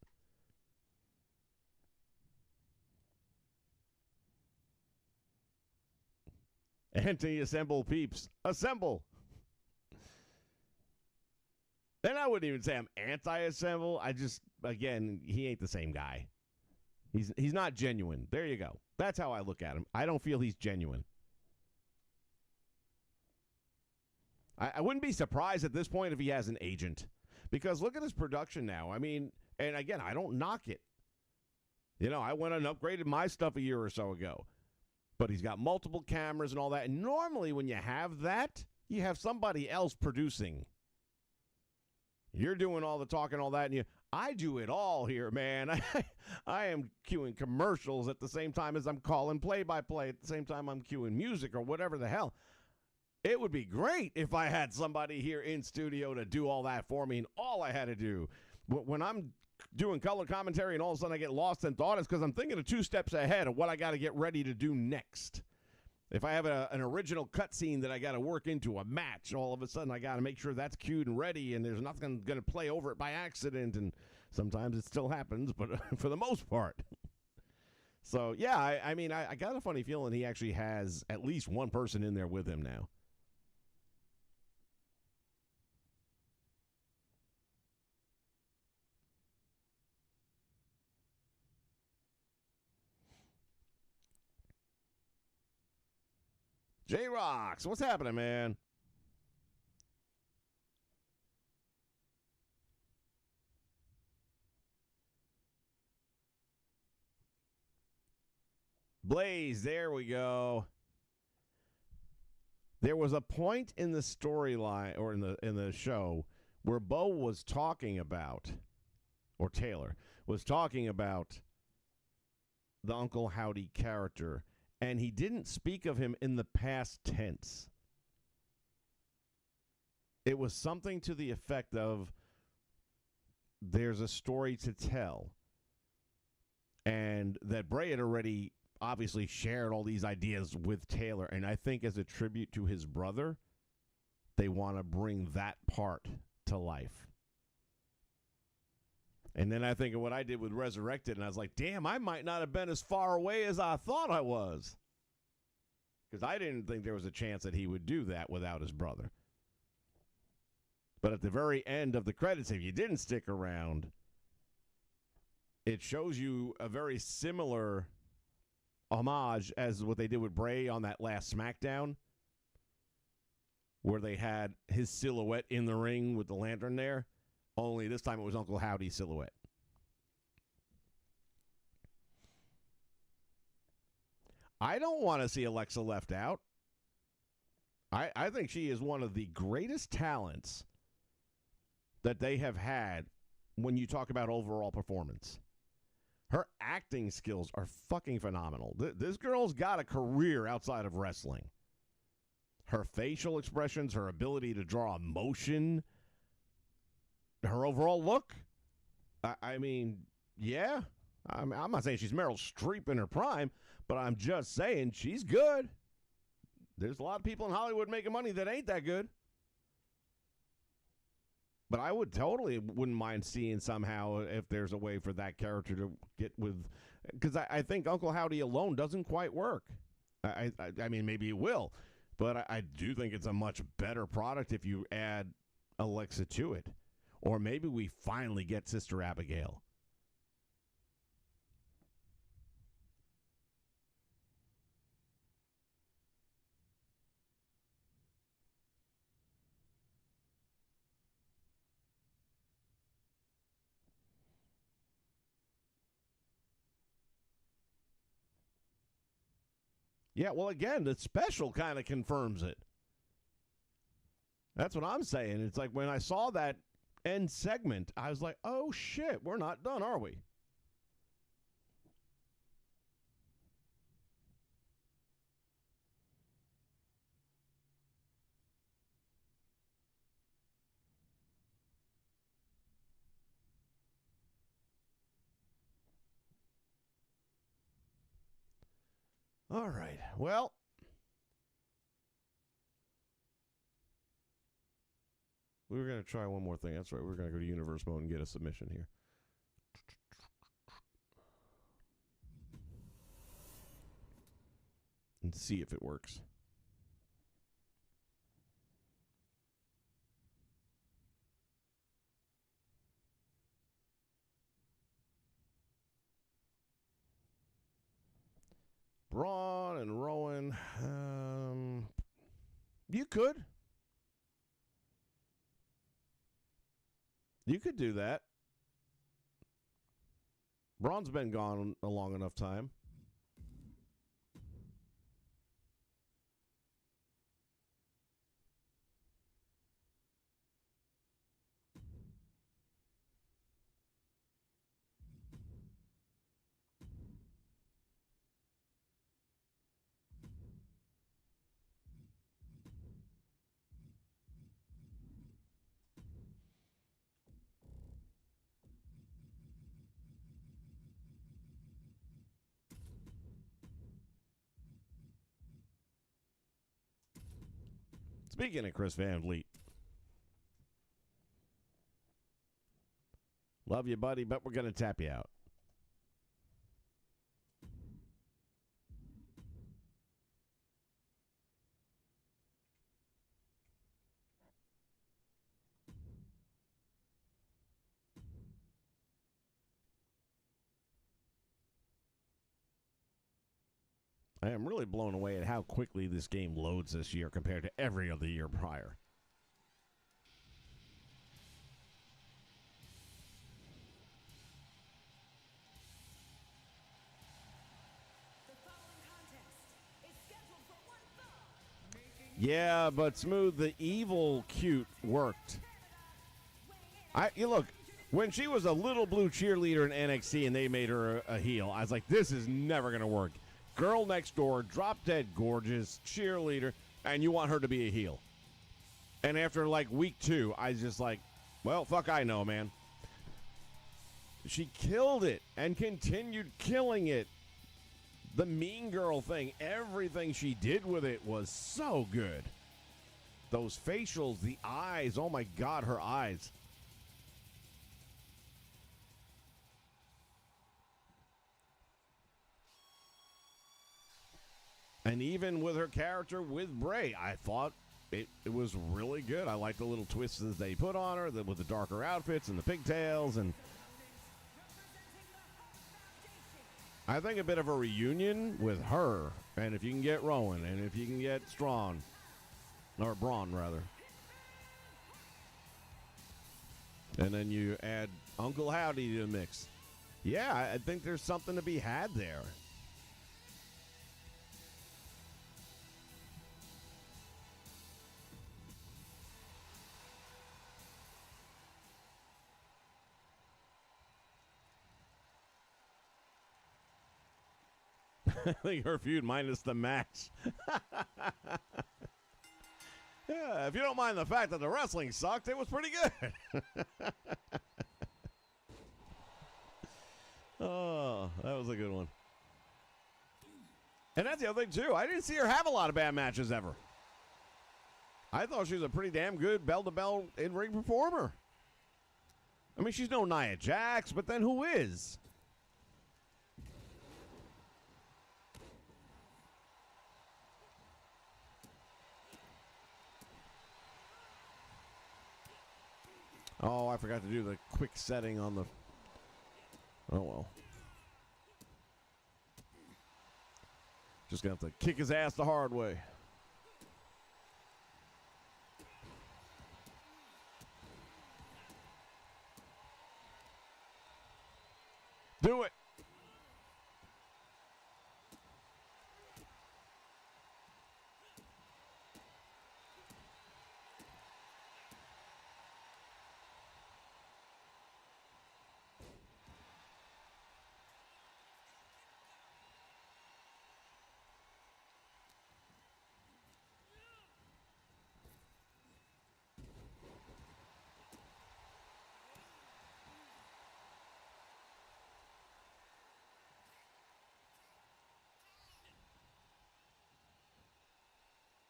Anthony, assemble, peeps. Assemble. Then I wouldn't even say I'm anti-assemble. I just, again, he ain't the same guy. He's not genuine. There you go. That's how I look at him. I don't feel he's genuine. I wouldn't be surprised at this point if he has an agent. Because look at his production now. I mean, and again, I don't knock it. You know, I went and upgraded my stuff a year or so ago. But he's got multiple cameras and all that. And normally when you have that, you have somebody else producing. You're doing all the talking, all that, and I do it all here, man. I am cueing commercials at the same time as I'm calling play-by-play, at the same time I'm cueing music or whatever the hell. It would be great if I had somebody here in studio to do all that for me, and all I had to do, when I'm doing color commentary and all of a sudden I get lost in thought, it's because I'm thinking of 2 steps ahead of what I got to get ready to do next. If I have an original cutscene that I got to work into a match, all of a sudden I got to make sure that's cued and ready, and there's nothing going to play over it by accident, and sometimes it still happens, but for the most part. So, yeah, I mean, I got a funny feeling he actually has at least one person in there with him now. J-Rocks, what's happening, man? Blaze, there we go. There was a point in the storyline or in the show where Bo was talking about, or Taylor was talking about the Uncle Howdy character, and he didn't speak of him in the past tense. It was something to the effect of, there's a story to tell. And that Bray had already obviously shared all these ideas with Taylor, and I think as a tribute to his brother, they want to bring that part to life. And then I think of what I did with Resurrected, and I was like, damn, I might not have been as far away as I thought I was. Because I didn't think there was a chance that he would do that without his brother. But at the very end of the credits, if you didn't stick around, it shows you a very similar homage as what they did with Bray on that last SmackDown, where they had his silhouette in the ring with the lantern there. Only this time it was Uncle Howdy's silhouette. I don't want to see Alexa left out. I think she is one of the greatest talents that they have had when you talk about overall performance. Her acting skills are fucking phenomenal. This girl's got a career outside of wrestling. Her facial expressions, her ability to draw emotion, her overall look. I mean, yeah. I mean, I'm not saying she's Meryl Streep in her prime, but I'm just saying she's good. There's a lot of people in Hollywood making money that ain't that good. But I wouldn't mind seeing somehow if there's a way for that character to get with, because I think Uncle Howdy alone doesn't quite work. I mean, maybe it will, but I do think it's a much better product if you add Alexa to it. Or maybe we finally get Sister Abigail. Yeah, well, again, the special kind of confirms it. That's what I'm saying. It's like when I saw that end segment, I was like, oh, shit, we're not done, are we? All right. Well, we were going to try one more thing. That's right. We're going to go to universe mode and get a submission here. And see if it works. Braun and Rowan. You could. You could do that. Braun's been gone a long enough time. Speaking of Chris Van Vliet, love you, buddy, but we're going to tap you out. I am really blown away at how quickly this game loads this year compared to every other year prior. Yeah, but Smooth, the evil cute worked. You look, when she was a little blue cheerleader in NXT and they made her a heel, I was like, this is never going to work. Girl next door, drop dead gorgeous, cheerleader, and you want her to be a heel. And after like week 2, I was just like, well, fuck I know, man. She killed it and continued killing it. The mean girl thing, everything she did with it was so good. Those facials, the eyes, oh my God, her eyes. And even with her character with Bray, I thought it was really good. I liked the little twists that they put on her with the darker outfits and the pigtails. And I think a bit of a reunion with her. And if you can get Rowan and if you can get Braun, rather. And then you add Uncle Howdy to the mix. Yeah, I think there's something to be had there. I think her feud minus the match. Yeah, if you don't mind the fact that the wrestling sucked, it was pretty good. Oh. That was a good one. And that's the other thing, too. I didn't see her have a lot of bad matches ever. I thought she was a pretty damn good bell-to-bell in-ring performer. I mean, she's no Nia Jax, but then who is? Oh, I forgot to do the quick setting on the... Oh, well. Just going to have to kick his ass the hard way. Do it.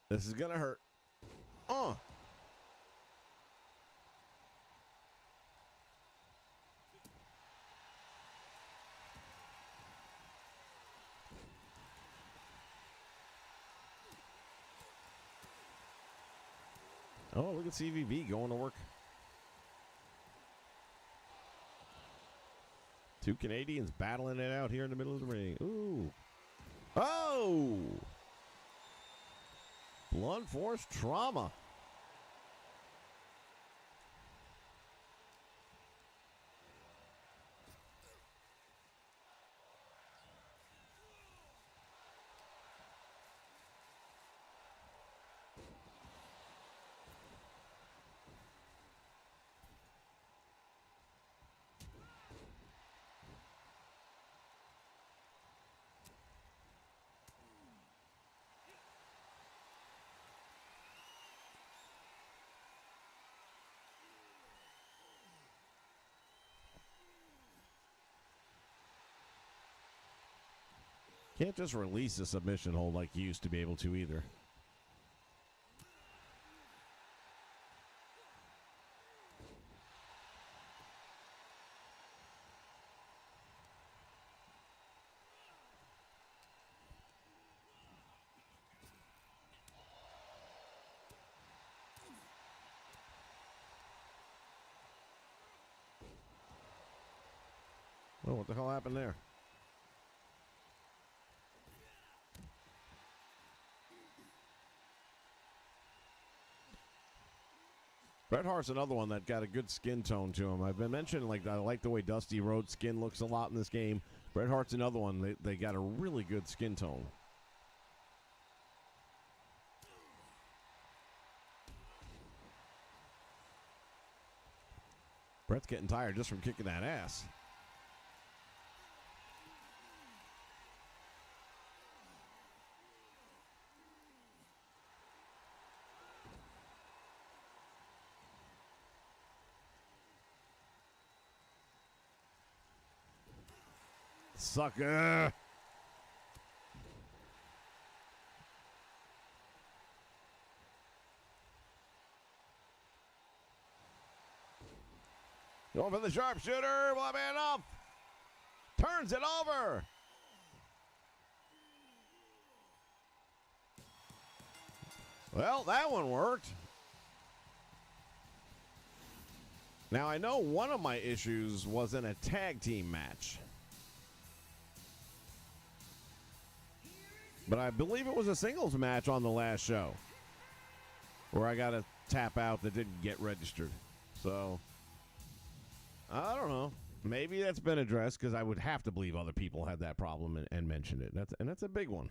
This is going to hurt. Oh, look at CVV going to work. Two Canadians battling it out here in the middle of the ring. Ooh. Oh! Blunt force trauma. Can't just release a submission hold like you used to be able to either. Oh, what the hell happened there? Bret Hart's another one that got a good skin tone to him. I've been mentioning, like, I like the way Dusty Rhodes' skin looks a lot in this game. Bret Hart's another one. They got a really good skin tone. Bret's getting tired just from kicking that ass. Sucker. Going for the sharpshooter. Will that be enough? Turns it over. Well, that one worked. Now, I know one of my issues was in a tag team match. But I believe it was a singles match on the last show where I got a tap out that didn't get registered. So, I don't know. Maybe that's been addressed because I would have to believe other people had that problem and mentioned it. That's a big one.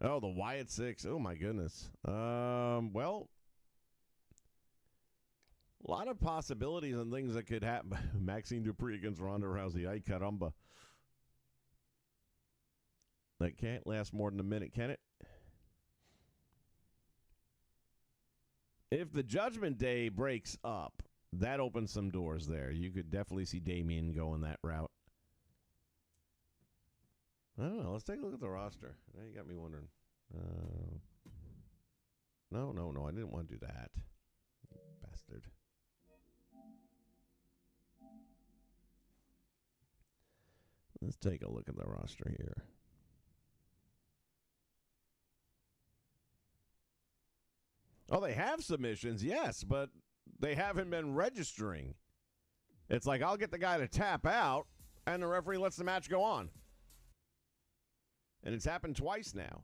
Oh, the Wyatt Six. Oh, my goodness. Well, A lot of possibilities and things that could happen. Maxine Dupree against Ronda Rousey. Ay caramba. That can't last more than a minute, can it? If the Judgment Day breaks up, that opens some doors there. You could definitely see Damien going that route. I don't know. Let's take a look at the roster. Now you got me wondering. No. I didn't want to do that. Bastard. Let's take a look at the roster here. Oh, they have submissions, yes, but they haven't been registering. It's like, I'll get the guy to tap out, and the referee lets the match go on. And it's happened twice now.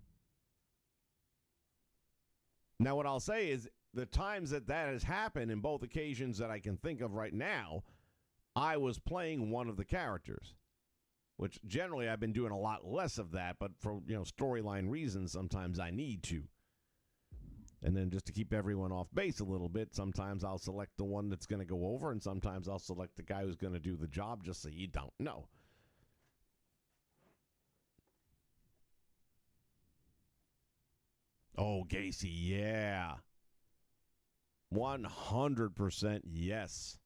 Now, what I'll say is, the times that has happened in both occasions that I can think of right now, I was playing one of the characters. Which generally I've been doing a lot less of that, but for storyline reasons, sometimes I need to. And then just to keep everyone off base a little bit, sometimes I'll select the one that's going to go over, and sometimes I'll select the guy who's going to do the job just so you don't know. Oh, Gacy, yeah. 100% yes.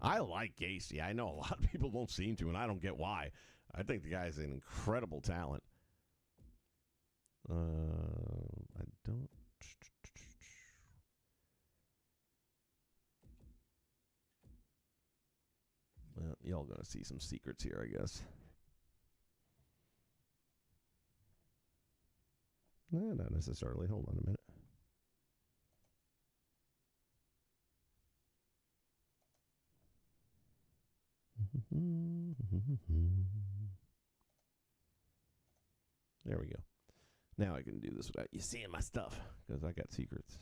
I like Gacy. I know a lot of people don't seem to, and I don't get why. I think the guy's an incredible talent. I don't. Well, y'all gonna see some secrets here, I guess. No, not necessarily. Hold on a minute. There we go. Now I can do this without you seeing my stuff, because I got secrets.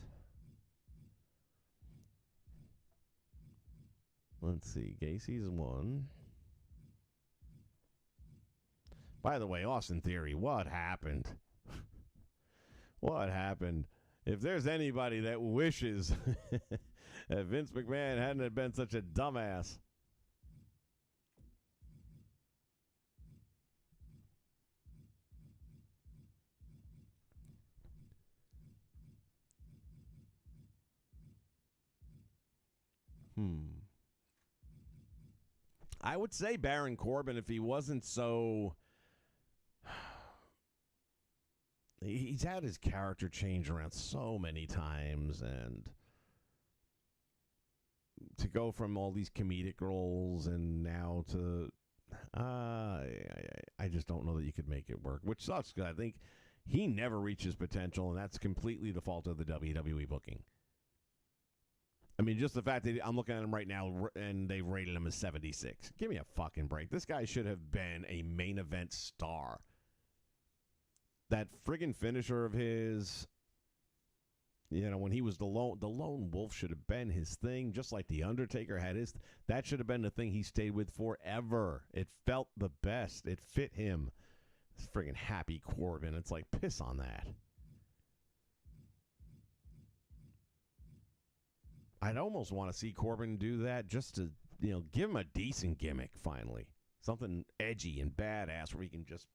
Let's see. Gacy's one. By the way, Austin Theory, what happened? What happened? If there's anybody that wishes that Vince McMahon hadn't been such a dumbass. I would say Baron Corbin if he wasn't so... He's had his character change around so many times, and to go from all these comedic roles and now to... I just don't know that you could make it work, which sucks because I think he never reaches potential, and that's completely the fault of the WWE booking. I mean, just the fact that I'm looking at him right now, and they've rated him as 76. Give me a fucking break. This guy should have been a main event star. That friggin' finisher of his, when he was the lone wolf should have been his thing, just like The Undertaker had his. That should have been the thing he stayed with forever. It felt the best. It fit him. This friggin' Happy Corbin. It's like, piss on that. I'd almost want to see Corbin do that just to, give him a decent gimmick finally. Something edgy and badass where he can just...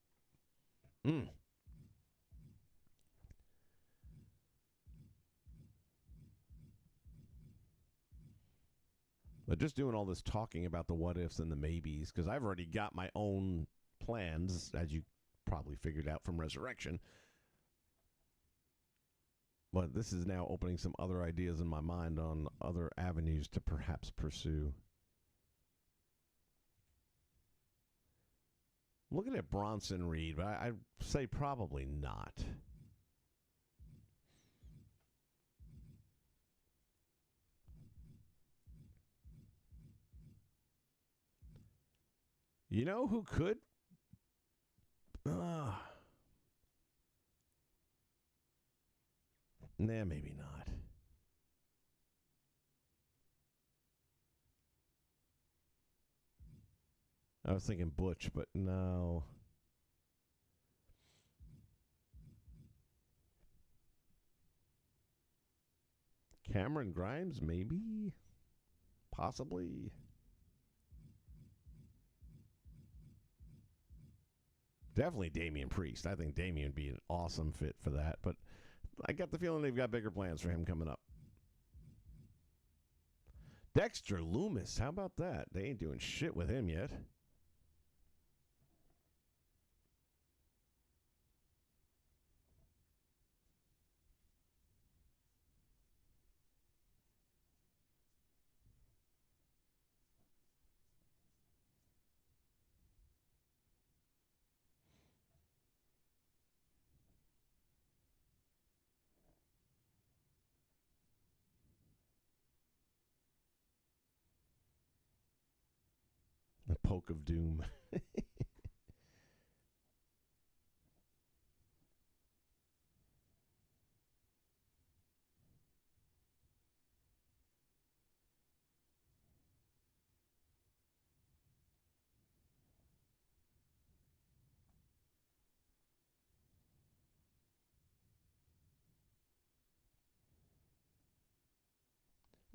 But just doing all this talking about the what ifs and the maybes, because I've already got my own plans, as you probably figured out from Resurrection. But this is now opening some other ideas in my mind on other avenues to perhaps pursue. I'm looking at Bronson Reed, but I'd say probably not. You know who could? Nah, maybe not. I was thinking Butch, but no. Cameron Grimes, maybe. Possibly. Definitely Damian Priest. I think Damian would be an awesome fit for that. But I got the feeling they've got bigger plans for him coming up. Dexter Loomis. How about that? They ain't doing shit with him yet. The poke of doom.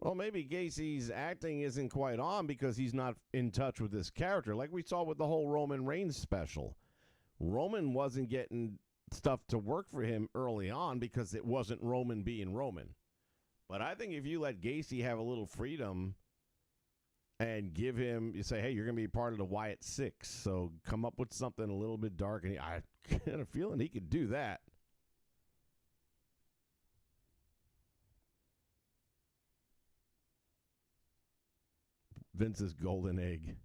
Well, maybe Gacy's acting isn't quite on because he's not in touch with this character, like we saw with the whole Roman Reigns special. Roman wasn't getting stuff to work for him early on because it wasn't Roman being Roman. But I think if you let Gacy have a little freedom and give him, you say, hey, you're going to be part of the Wyatt Six, so come up with something a little bit dark. And I get a feeling he could do that. Vince's golden egg.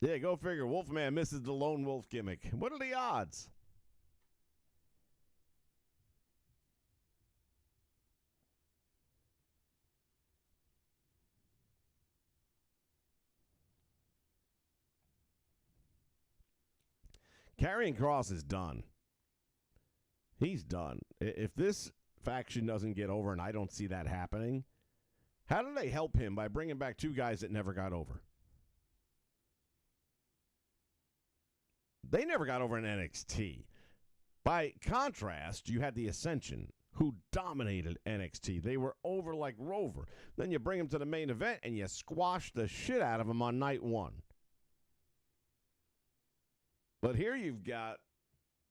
Yeah, go figure. Wolfman misses the lone wolf gimmick. What are the odds? Karrion Kross is done. He's done. If this faction doesn't get over, and I don't see that happening, how do they help him by bringing back two guys that never got over? They never got over in NXT. By contrast, you had the Ascension, who dominated NXT. They were over like Rover. Then you bring them to the main event, and you squash the shit out of them on night one. But here you've got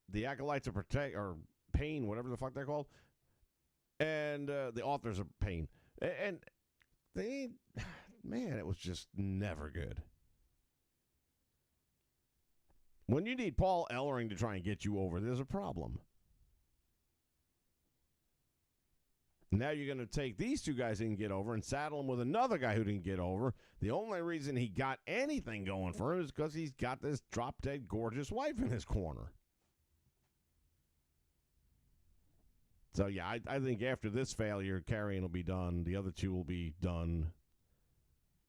the Acolytes of Protect, or Pain, whatever the fuck they're called, and the Authors of Pain. And they, man, it was just never good. When you need Paul Ellering to try and get you over, there's a problem. Now you're going to take these two guys who didn't get over and saddle him with another guy who didn't get over. The only reason he got anything going for him is because he's got this drop-dead gorgeous wife in his corner. So, yeah, I think after this failure, Karrion will be done. The other two will be done.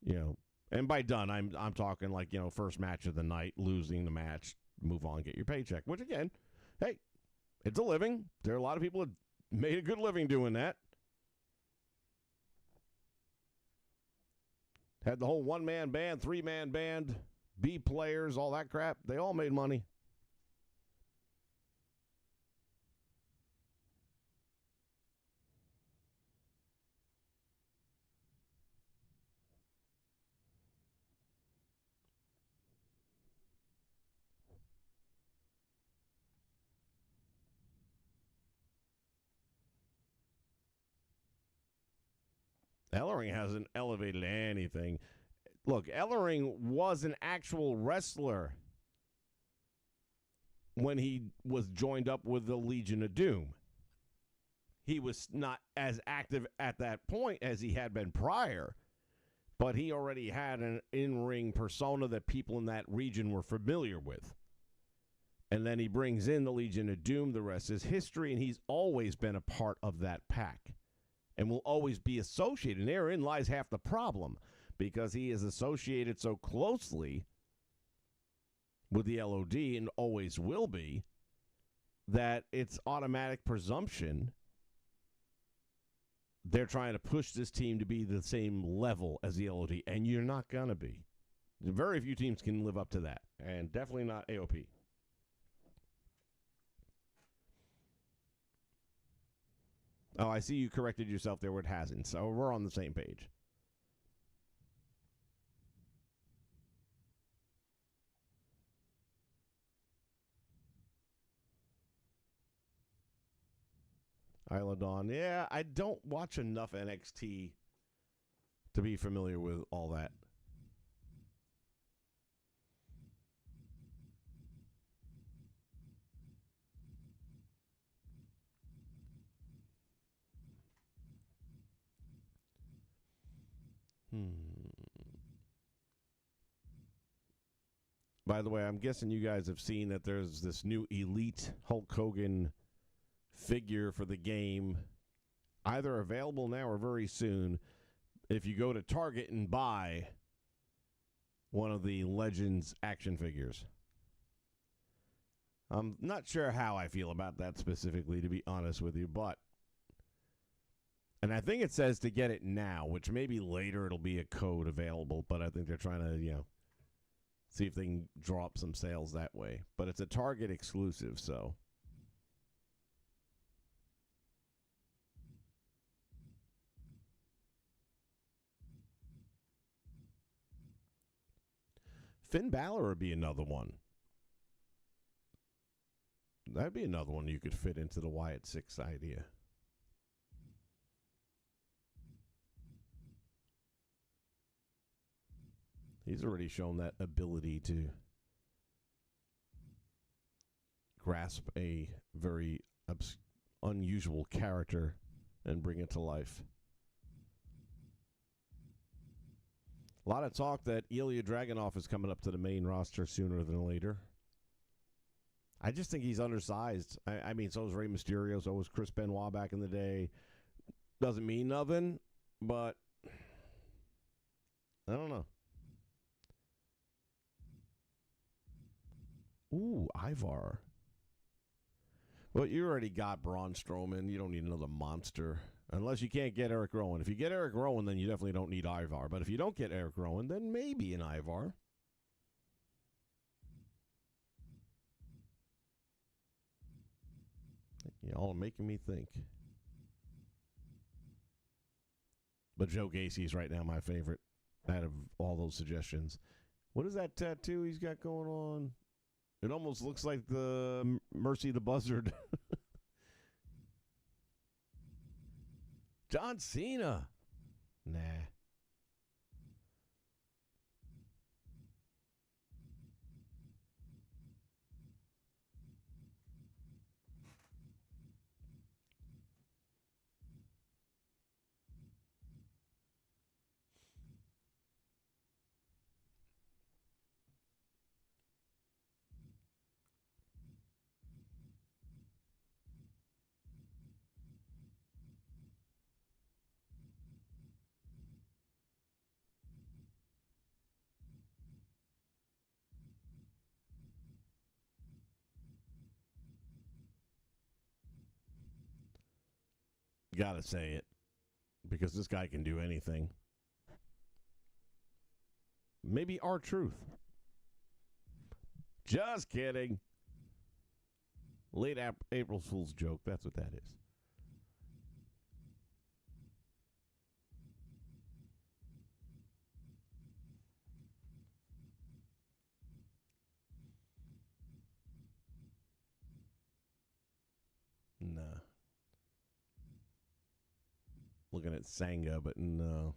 You know, and by done, I'm talking like, you know, first match of the night, losing the match, move on, get your paycheck. Which, again, hey, it's a living. There are a lot of people that made a good living doing that. Had the whole one-man band, three-man band, B players, all that crap. They all made money. Ellering hasn't elevated anything. Look, Ellering was an actual wrestler when he was joined up with the Legion of Doom. He was not as active at that point as he had been prior, but he already had an in-ring persona that people in that region were familiar with. And then he brings in the Legion of Doom. The rest is history, and he's always been a part of that pack and will always be associated. And therein lies half the problem, because he is associated so closely with the LOD and always will be, that it's automatic presumption they're trying to push this team to be the same level as the LOD, and you're not going to be. Very few teams can live up to that, and definitely not AOP. Oh, I see you corrected yourself there where it hasn't, so we're on the same page. Isla Dawn. Yeah, I don't watch enough NXT to be familiar with all that. By the way, I'm guessing you guys have seen that there's this new Elite Hulk Hogan figure for the game, either available now or very soon. If you go to Target and buy one of the Legends action figures. I'm not sure how I feel about that specifically, to be honest with you, but. And I think it says to get it now, which maybe later it'll be a code available, but I think they're trying to, see if they can draw up some sales that way. But it's a Target exclusive, so. Finn Balor would be another one. That'd be another one you could fit into the Wyatt 6 idea. He's already shown that ability to grasp a very unusual character and bring it to life. A lot of talk that Ilya Dragunov is coming up to the main roster sooner than later. I just think he's undersized. I mean, so was Rey Mysterio, so was Chris Benoit back in the day. Doesn't mean nothing, but I don't know. Ooh, Ivar. Well, you already got Braun Strowman. You don't need another monster. Unless you can't get Eric Rowan. If you get Eric Rowan, then you definitely don't need Ivar. But if you don't get Eric Rowan, then maybe an Ivar. Y'all making me think. But Joe Gacy's right now my favorite out of all those suggestions. What is that tattoo he's got going on? It almost looks like the Mercy the Buzzard. John Cena. Nah. Gotta say it. Because this guy can do anything. Maybe R-Truth. Just kidding. Late April Fool's joke. That's what that is. Nah. Looking at Sangha, but no.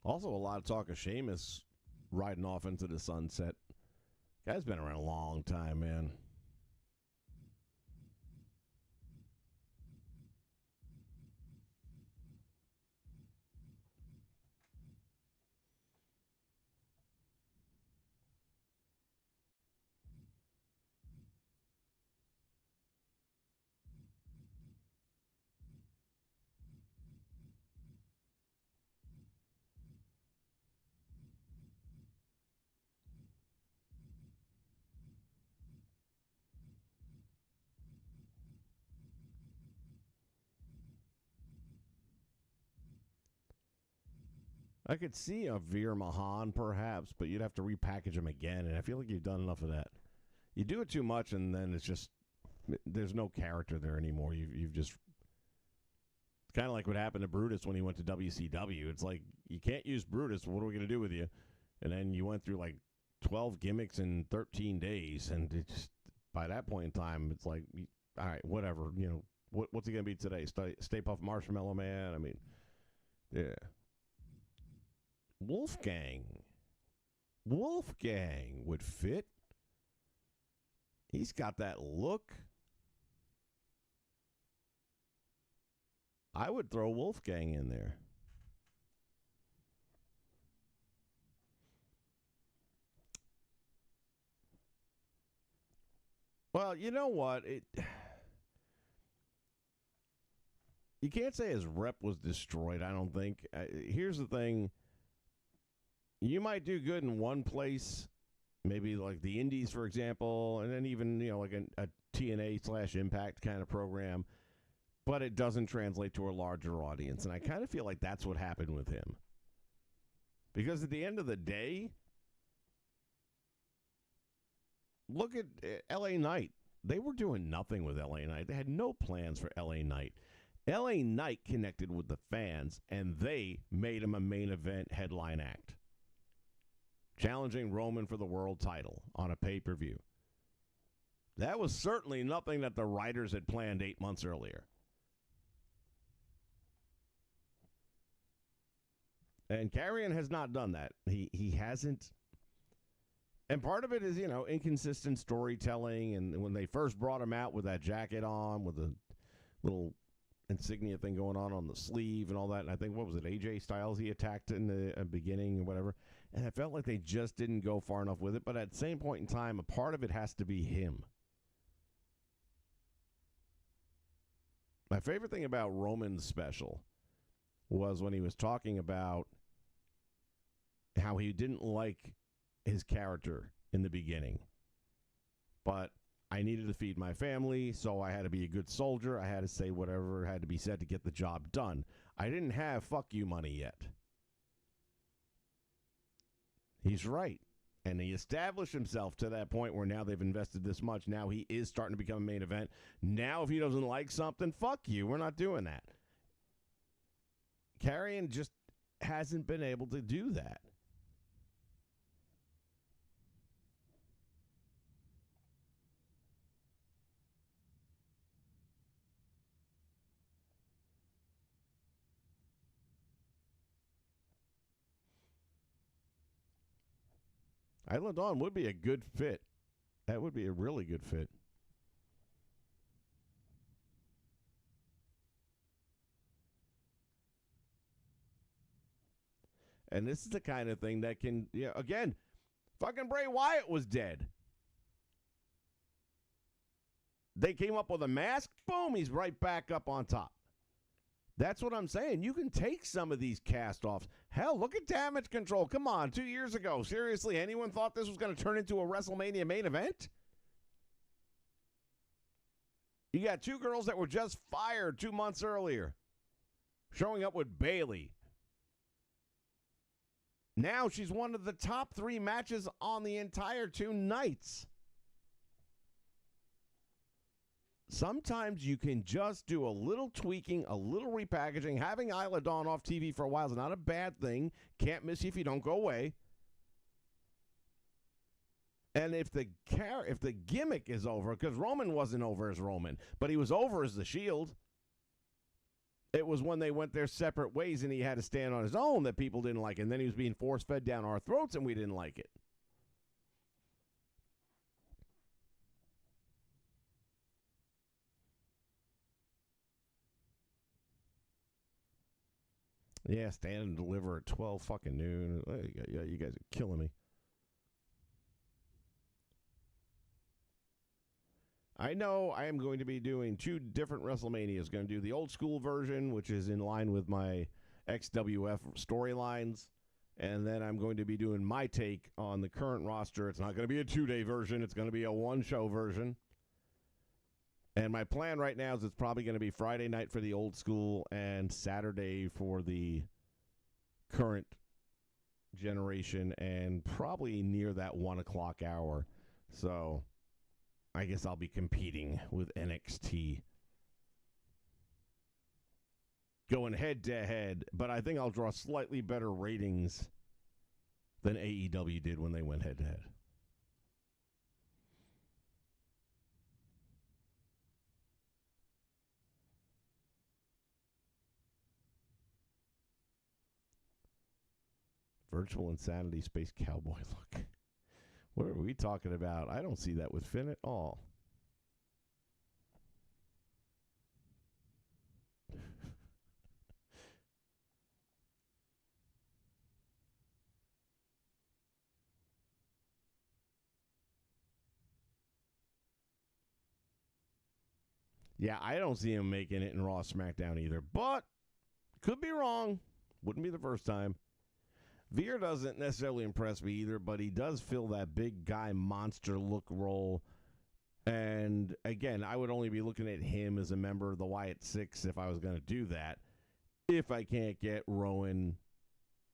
Also, a lot of talk of Sheamus riding off into the sunset. Guy's been around a long time, man. I could see a Veer Mahan perhaps, but you'd have to repackage him again, and I feel like you've done enough of that. You do it too much, and then it's just there's no character there anymore. You've just it's kind of like what happened to Brutus when he went to WCW. It's like you can't use Brutus. What are we going to do with you? And then you went through like 12 gimmicks in 13 days, and it's by that point in time, it's like, all right, whatever. You know, what's he going to be today? Stay Puft Marshmallow Man? I mean, yeah. Wolfgang would fit. He's got that look. I would throw Wolfgang in there. Well, you know what? You can't say his rep was destroyed, I don't think. Here's the thing. You might do good in one place, maybe like the Indies, for example, and then even, like a TNA/Impact kind of program, but it doesn't translate to a larger audience. And I kind of feel like that's what happened with him. Because at the end of the day, look at LA Knight. They were doing nothing with LA Knight. They had no plans for LA Knight. LA Knight connected with the fans, and they made him a main event headline act, challenging Roman for the world title on a pay-per-view. That was certainly nothing that the writers had planned 8 months earlier. And Karrion has not done that. He hasn't. And part of it is, inconsistent storytelling. And when they first brought him out with that jacket on, with the little insignia thing going on the sleeve and all that, and I think, what was it, AJ Styles he attacked in the beginning or whatever. And I felt like they just didn't go far enough with it. But at the same point in time, a part of it has to be him. My favorite thing about Roman's special was when he was talking about how he didn't like his character in the beginning. But I needed to feed my family, so I had to be a good soldier. I had to say whatever had to be said to get the job done. I didn't have fuck you money yet. He's right. And he established himself to that point where now they've invested this much. Now he is starting to become a main event. Now if he doesn't like something, fuck you. We're not doing that. Karrion just hasn't been able to do that. Isla Dawn would be a good fit. That would be a really good fit. And this is the kind of thing that can, again, fucking Bray Wyatt was dead. They came up with a mask, boom, he's right back up on top. That's what I'm saying. You can take some of these cast-offs. Hell, look at Damage Control. Come on, 2 years ago. Seriously, anyone thought this was going to turn into a WrestleMania main event? You got two girls that were just fired 2 months earlier, showing up with Bayley. Now she's one of the top 3 matches on the entire 2 nights. Sometimes you can just do a little tweaking, a little repackaging. Having Isla Dawn off TV for a while is not a bad thing. Can't miss you if you don't go away. And if the gimmick is over, because Roman wasn't over as Roman, but he was over as the Shield. It was when they went their separate ways and he had to stand on his own that people didn't like it. And then he was being force-fed down our throats and we didn't like it. Yeah, stand and deliver at 12 fucking noon. Yeah, you guys are killing me. I know I am going to be doing 2 different WrestleManias. Going to do the old school version, which is in line with my XWF storylines. And then I'm going to be doing my take on the current roster. It's not going to be a 2-day version. It's going to be a 1-show version. And my plan right now is it's probably going to be Friday night for the old school and Saturday for the current generation and probably near that 1 o'clock hour. So I guess I'll be competing with NXT. Going head to head, but I think I'll draw slightly better ratings than AEW did when they went head to head. Virtual Insanity Space Cowboy look. What are we talking about? I don't see that with Finn at all. Yeah, I don't see him making it in Raw SmackDown either, but could be wrong. Wouldn't be the first time. Veer doesn't necessarily impress me either, but he does fill that big guy monster look role. And again, I would only be looking at him as a member of the Wyatt Six if I was going to do that. If I can't get Rowan.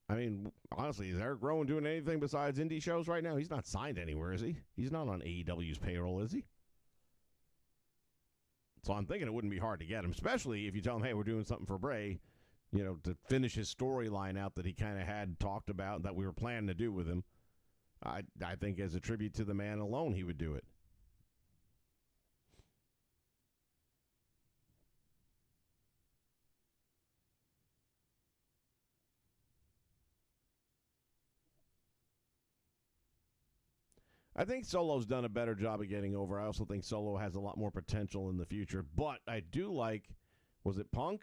I mean, honestly, is Eric Rowan doing anything besides indie shows right now? He's not signed anywhere, is he? He's not on AEW's payroll, is he? So I'm thinking it wouldn't be hard to get him, especially if you tell him, hey, we're doing something for Bray, to finish his storyline out that he kind of had talked about that we were planning to do with him. I think as a tribute to the man alone, he would do it. I think Solo's done a better job of getting over. I also think Solo has a lot more potential in the future. But I do like, was it Punk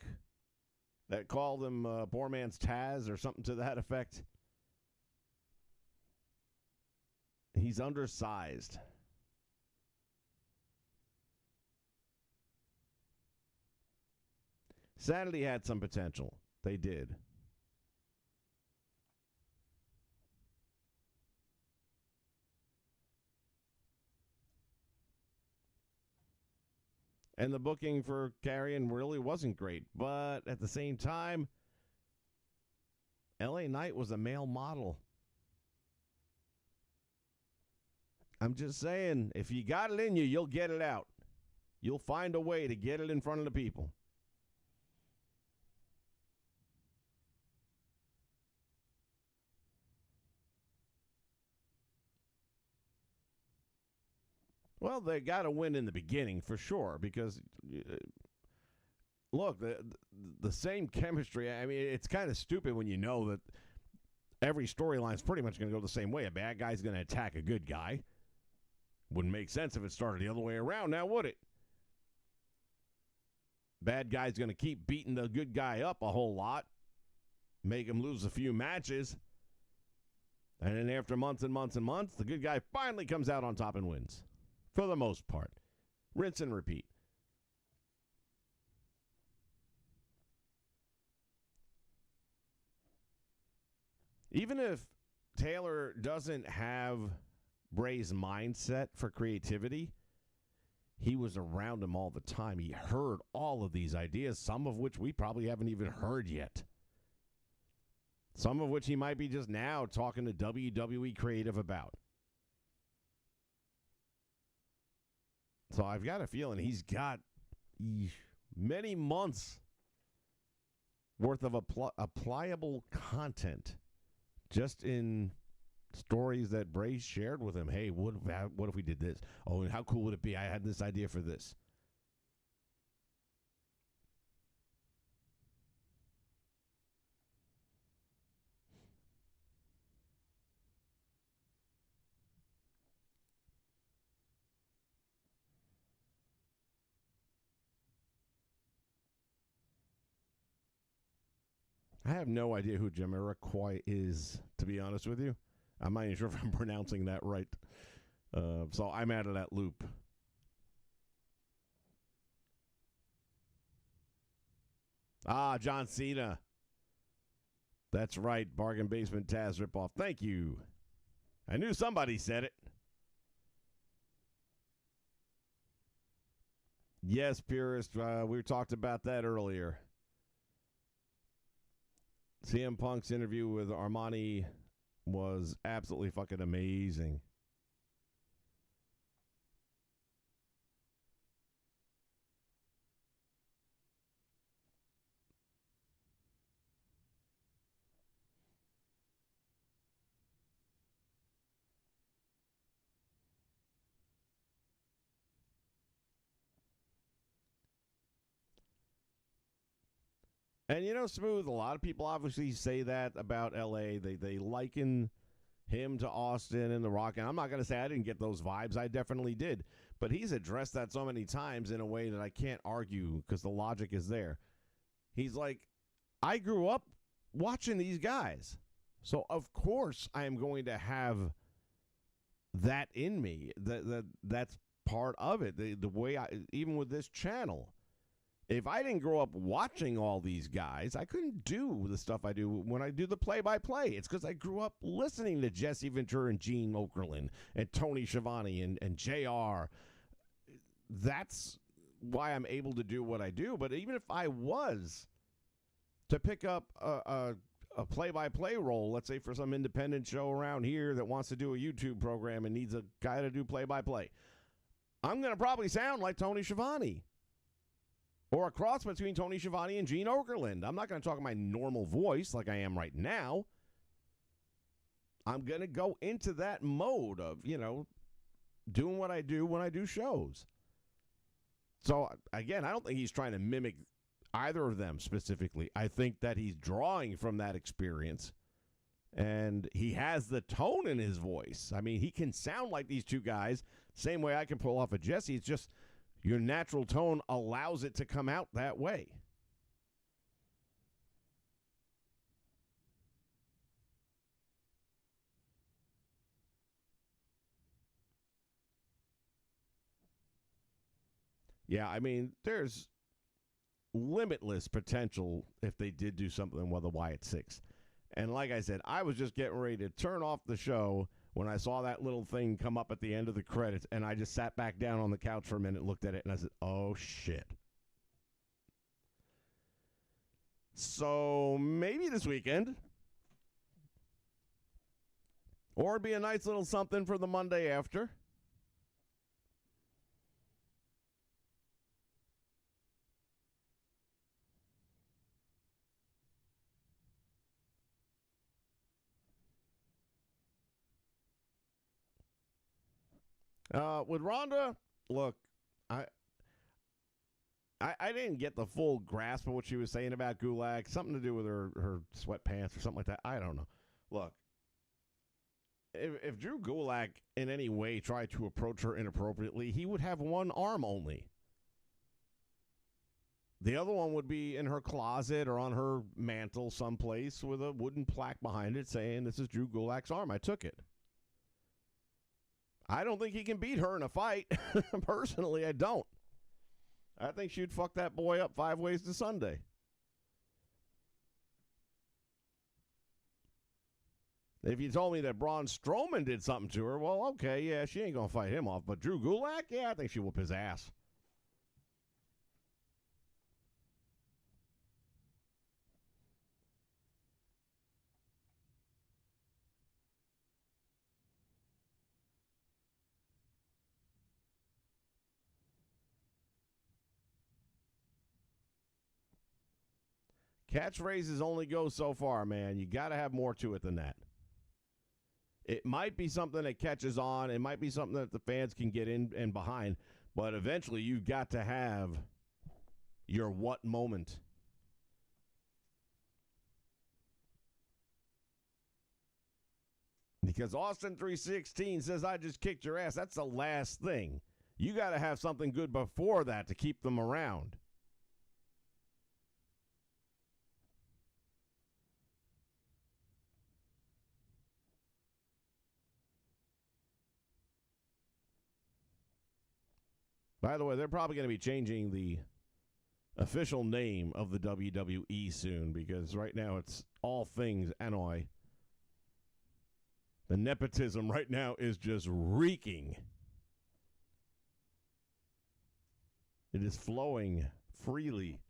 that called him poor man's Taz or something to that effect? He's undersized. Sanity had some potential. They did. And the booking for Karrion really wasn't great. But at the same time, LA Knight was a male model. I'm just saying, if you got it in you, you'll get it out. You'll find a way to get it in front of the people. Well, they got to win in the beginning for sure because, look, the same chemistry. I mean, it's kind of stupid when you know that every storyline is pretty much going to go the same way. A bad guy's going to attack a good guy. Wouldn't make sense if it started the other way around, now would it? Bad guy's going to keep beating the good guy up a whole lot, make him lose a few matches, and then after months and months and months, the good guy finally comes out on top and wins. For the most part. Rinse and repeat. Even if Taylor doesn't have Bray's mindset for creativity, he was around him all the time. He heard all of these ideas, some of which we probably haven't even heard yet. Some of which he might be just now talking to WWE creative about. So I've got a feeling he's got many months worth of applicable content just in stories that Bray shared with him. Hey, what if we did this? Oh, and how cool would it be? I had this idea for this. I have no idea who Jamiroquai is, to be honest with you. I'm not even sure if I'm pronouncing that right. So I'm out of that loop. Ah, John Cena. That's right. Bargain Basement Taz ripoff. Thank you. I knew somebody said it. Yes, Purist. We talked about that earlier. CM Punk's interview with Armani was absolutely fucking amazing. And Smooth, a lot of people obviously say that about LA. They liken him to Austin and The Rock. And I'm not going to say I didn't get those vibes. I definitely did. But he's addressed that so many times in a way that I can't argue because the logic is there. He's like, I grew up watching these guys. So, of course, I am going to have that in me. That's part of it. The way even with this channel, if I didn't grow up watching all these guys, I couldn't do the stuff I do when I do the play-by-play. It's because I grew up listening to Jesse Ventura and Gene Okerlund and Tony Schiavone and JR. That's why I'm able to do what I do. But even if I was to pick up a play-by-play role, let's say for some independent show around here that wants to do a YouTube program and needs a guy to do play-by-play, I'm going to probably sound like Tony Schiavone. Or a cross between Tony Schiavone and Gene Okerlund. I'm not going to talk in my normal voice like I am right now. I'm going to go into that mode of, doing what I do when I do shows. So, again, I don't think he's trying to mimic either of them specifically. I think that he's drawing from that experience. And he has the tone in his voice. I mean, he can sound like these two guys, same way I can pull off a Jesse. It's just your natural tone allows it to come out that way. Yeah, I mean, there's limitless potential if they did do something with the Wyatt Six. And like I said, I was just getting ready to turn off the show when I saw that little thing come up at the end of the credits, and I just sat back down on the couch for a minute, looked at it, and I said, oh, shit. So maybe this weekend, or it'd be a nice little something for the Monday after. With Rhonda, look, I didn't get the full grasp of what she was saying about Gulag. Something to do with her sweatpants or something like that. I don't know. Look, if Drew Gulak in any way tried to approach her inappropriately, he would have one arm only. The other one would be in her closet or on her mantle someplace with a wooden plaque behind it saying, this is Drew Gulak's arm. I took it. I don't think he can beat her in a fight. Personally, I don't. I think she'd fuck that boy up 5 ways to Sunday. If you told me that Braun Strowman did something to her, well, okay, yeah, she ain't going to fight him off. But Drew Gulak, yeah, I think she'll whoop his ass. Catchphrases only go so far, man. You got to have more to it than that. It might be something that catches on. It might be something that the fans can get in and behind. But eventually, you've got to have your what moment. Because Austin 316 says, I just kicked your ass. That's the last thing. You got to have something good before that to keep them around. By the way, they're probably going to be changing the official name of the WWE soon because right now it's all things Anoy. The nepotism right now is just reeking. It is flowing freely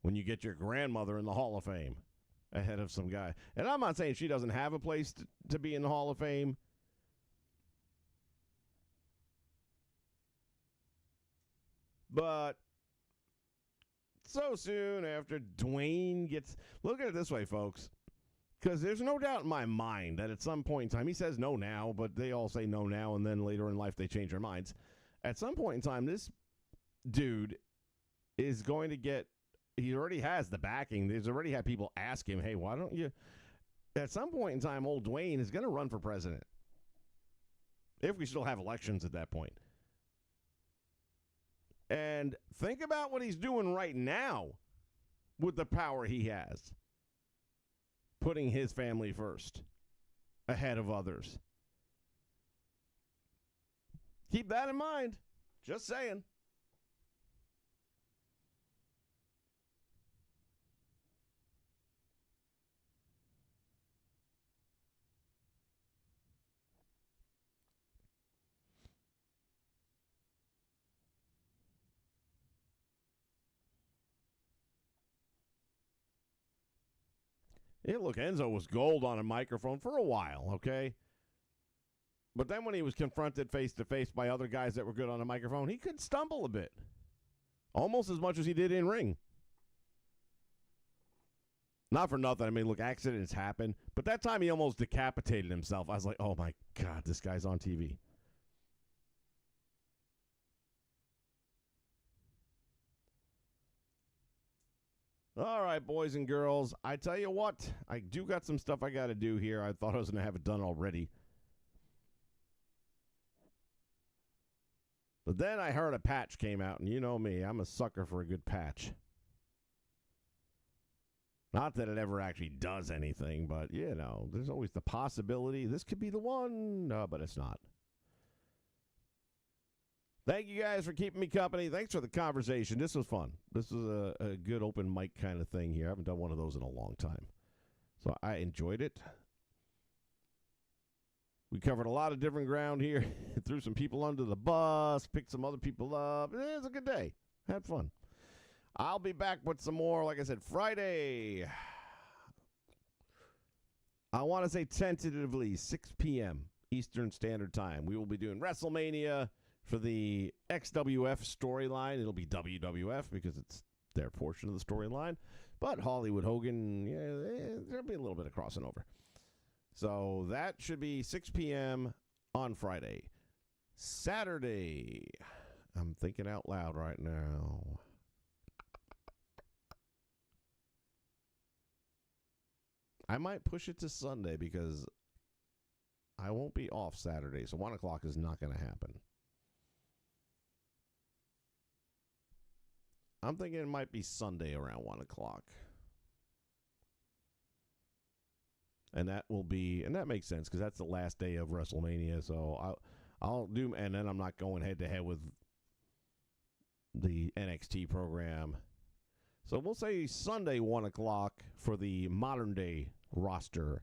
when you get your grandmother in the Hall of Fame. ahead of some guy. And I'm not saying she doesn't have a place to be in the Hall of Fame. But so soon after Dwayne gets... Look at it this way, folks. Because there's no doubt in my mind that at some point in time, he says no now, but they all say no now, and then later in life they change their minds. At some point in time, this dude is going to get... He already has the backing. There's already had people ask him, hey, why don't you... At some point in time, old Dwayne is going to run for president. If we still have elections at that point. And think about what he's doing right now with the power he has. Putting his family first, ahead of others. Keep that in mind. Just saying. Yeah, look, Enzo was gold on a microphone for a while, okay? But then when he was confronted face-to-face by other guys that were good on a microphone, he could stumble a bit. Almost as much as he did in ring. Not for nothing. I mean, look, accidents happen. But that time he almost decapitated himself. I was like, oh, my God, this guy's on TV. All right, boys and girls. I tell you what, I do got some stuff I got to do here. I thought I was going to have it done already. But then I heard a patch came out, and you know me, I'm a sucker for a good patch. Not that it ever actually does anything, but, you know, there's always the possibility this could be the one. No, but it's not. Thank you guys for keeping me company. Thanks for the conversation. This was fun. This was a good open mic kind of thing here. I haven't done one of those in a long time. So I enjoyed it. We covered a lot of different ground here. Threw some people under the bus. Picked some other people up. It was a good day. Had fun. I'll be back with some more, like I said, Friday. I want to say tentatively 6 p.m. Eastern Standard Time. We will be doing WrestleMania for the XWF storyline. It'll be WWF because it's their portion of the storyline. But Hollywood Hogan, yeah, there'll be a little bit of crossing over. So that should be 6 p.m. on Friday. Saturday. I'm thinking out loud right now. I might push it to Sunday because I won't be off Saturday. So 1 o'clock is not going to happen. I'm thinking it might be Sunday around 1 o'clock. And that will be, and that makes sense because that's the last day of WrestleMania. So I'll do, and then I'm not going head to head with the NXT program. So we'll say Sunday 1 o'clock for the modern day roster.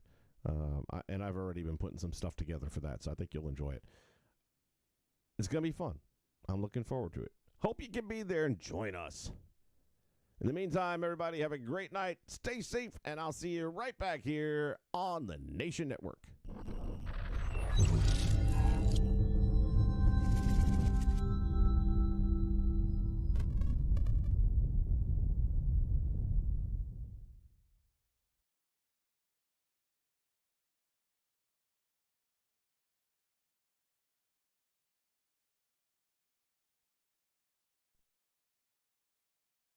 And I've already been putting some stuff together for that, so I think you'll enjoy it. It's going to be fun. I'm looking forward to it. Hope you can be there and join us. In the meantime, everybody have a great night. Stay safe, and I'll see you right back here on the Nation Network.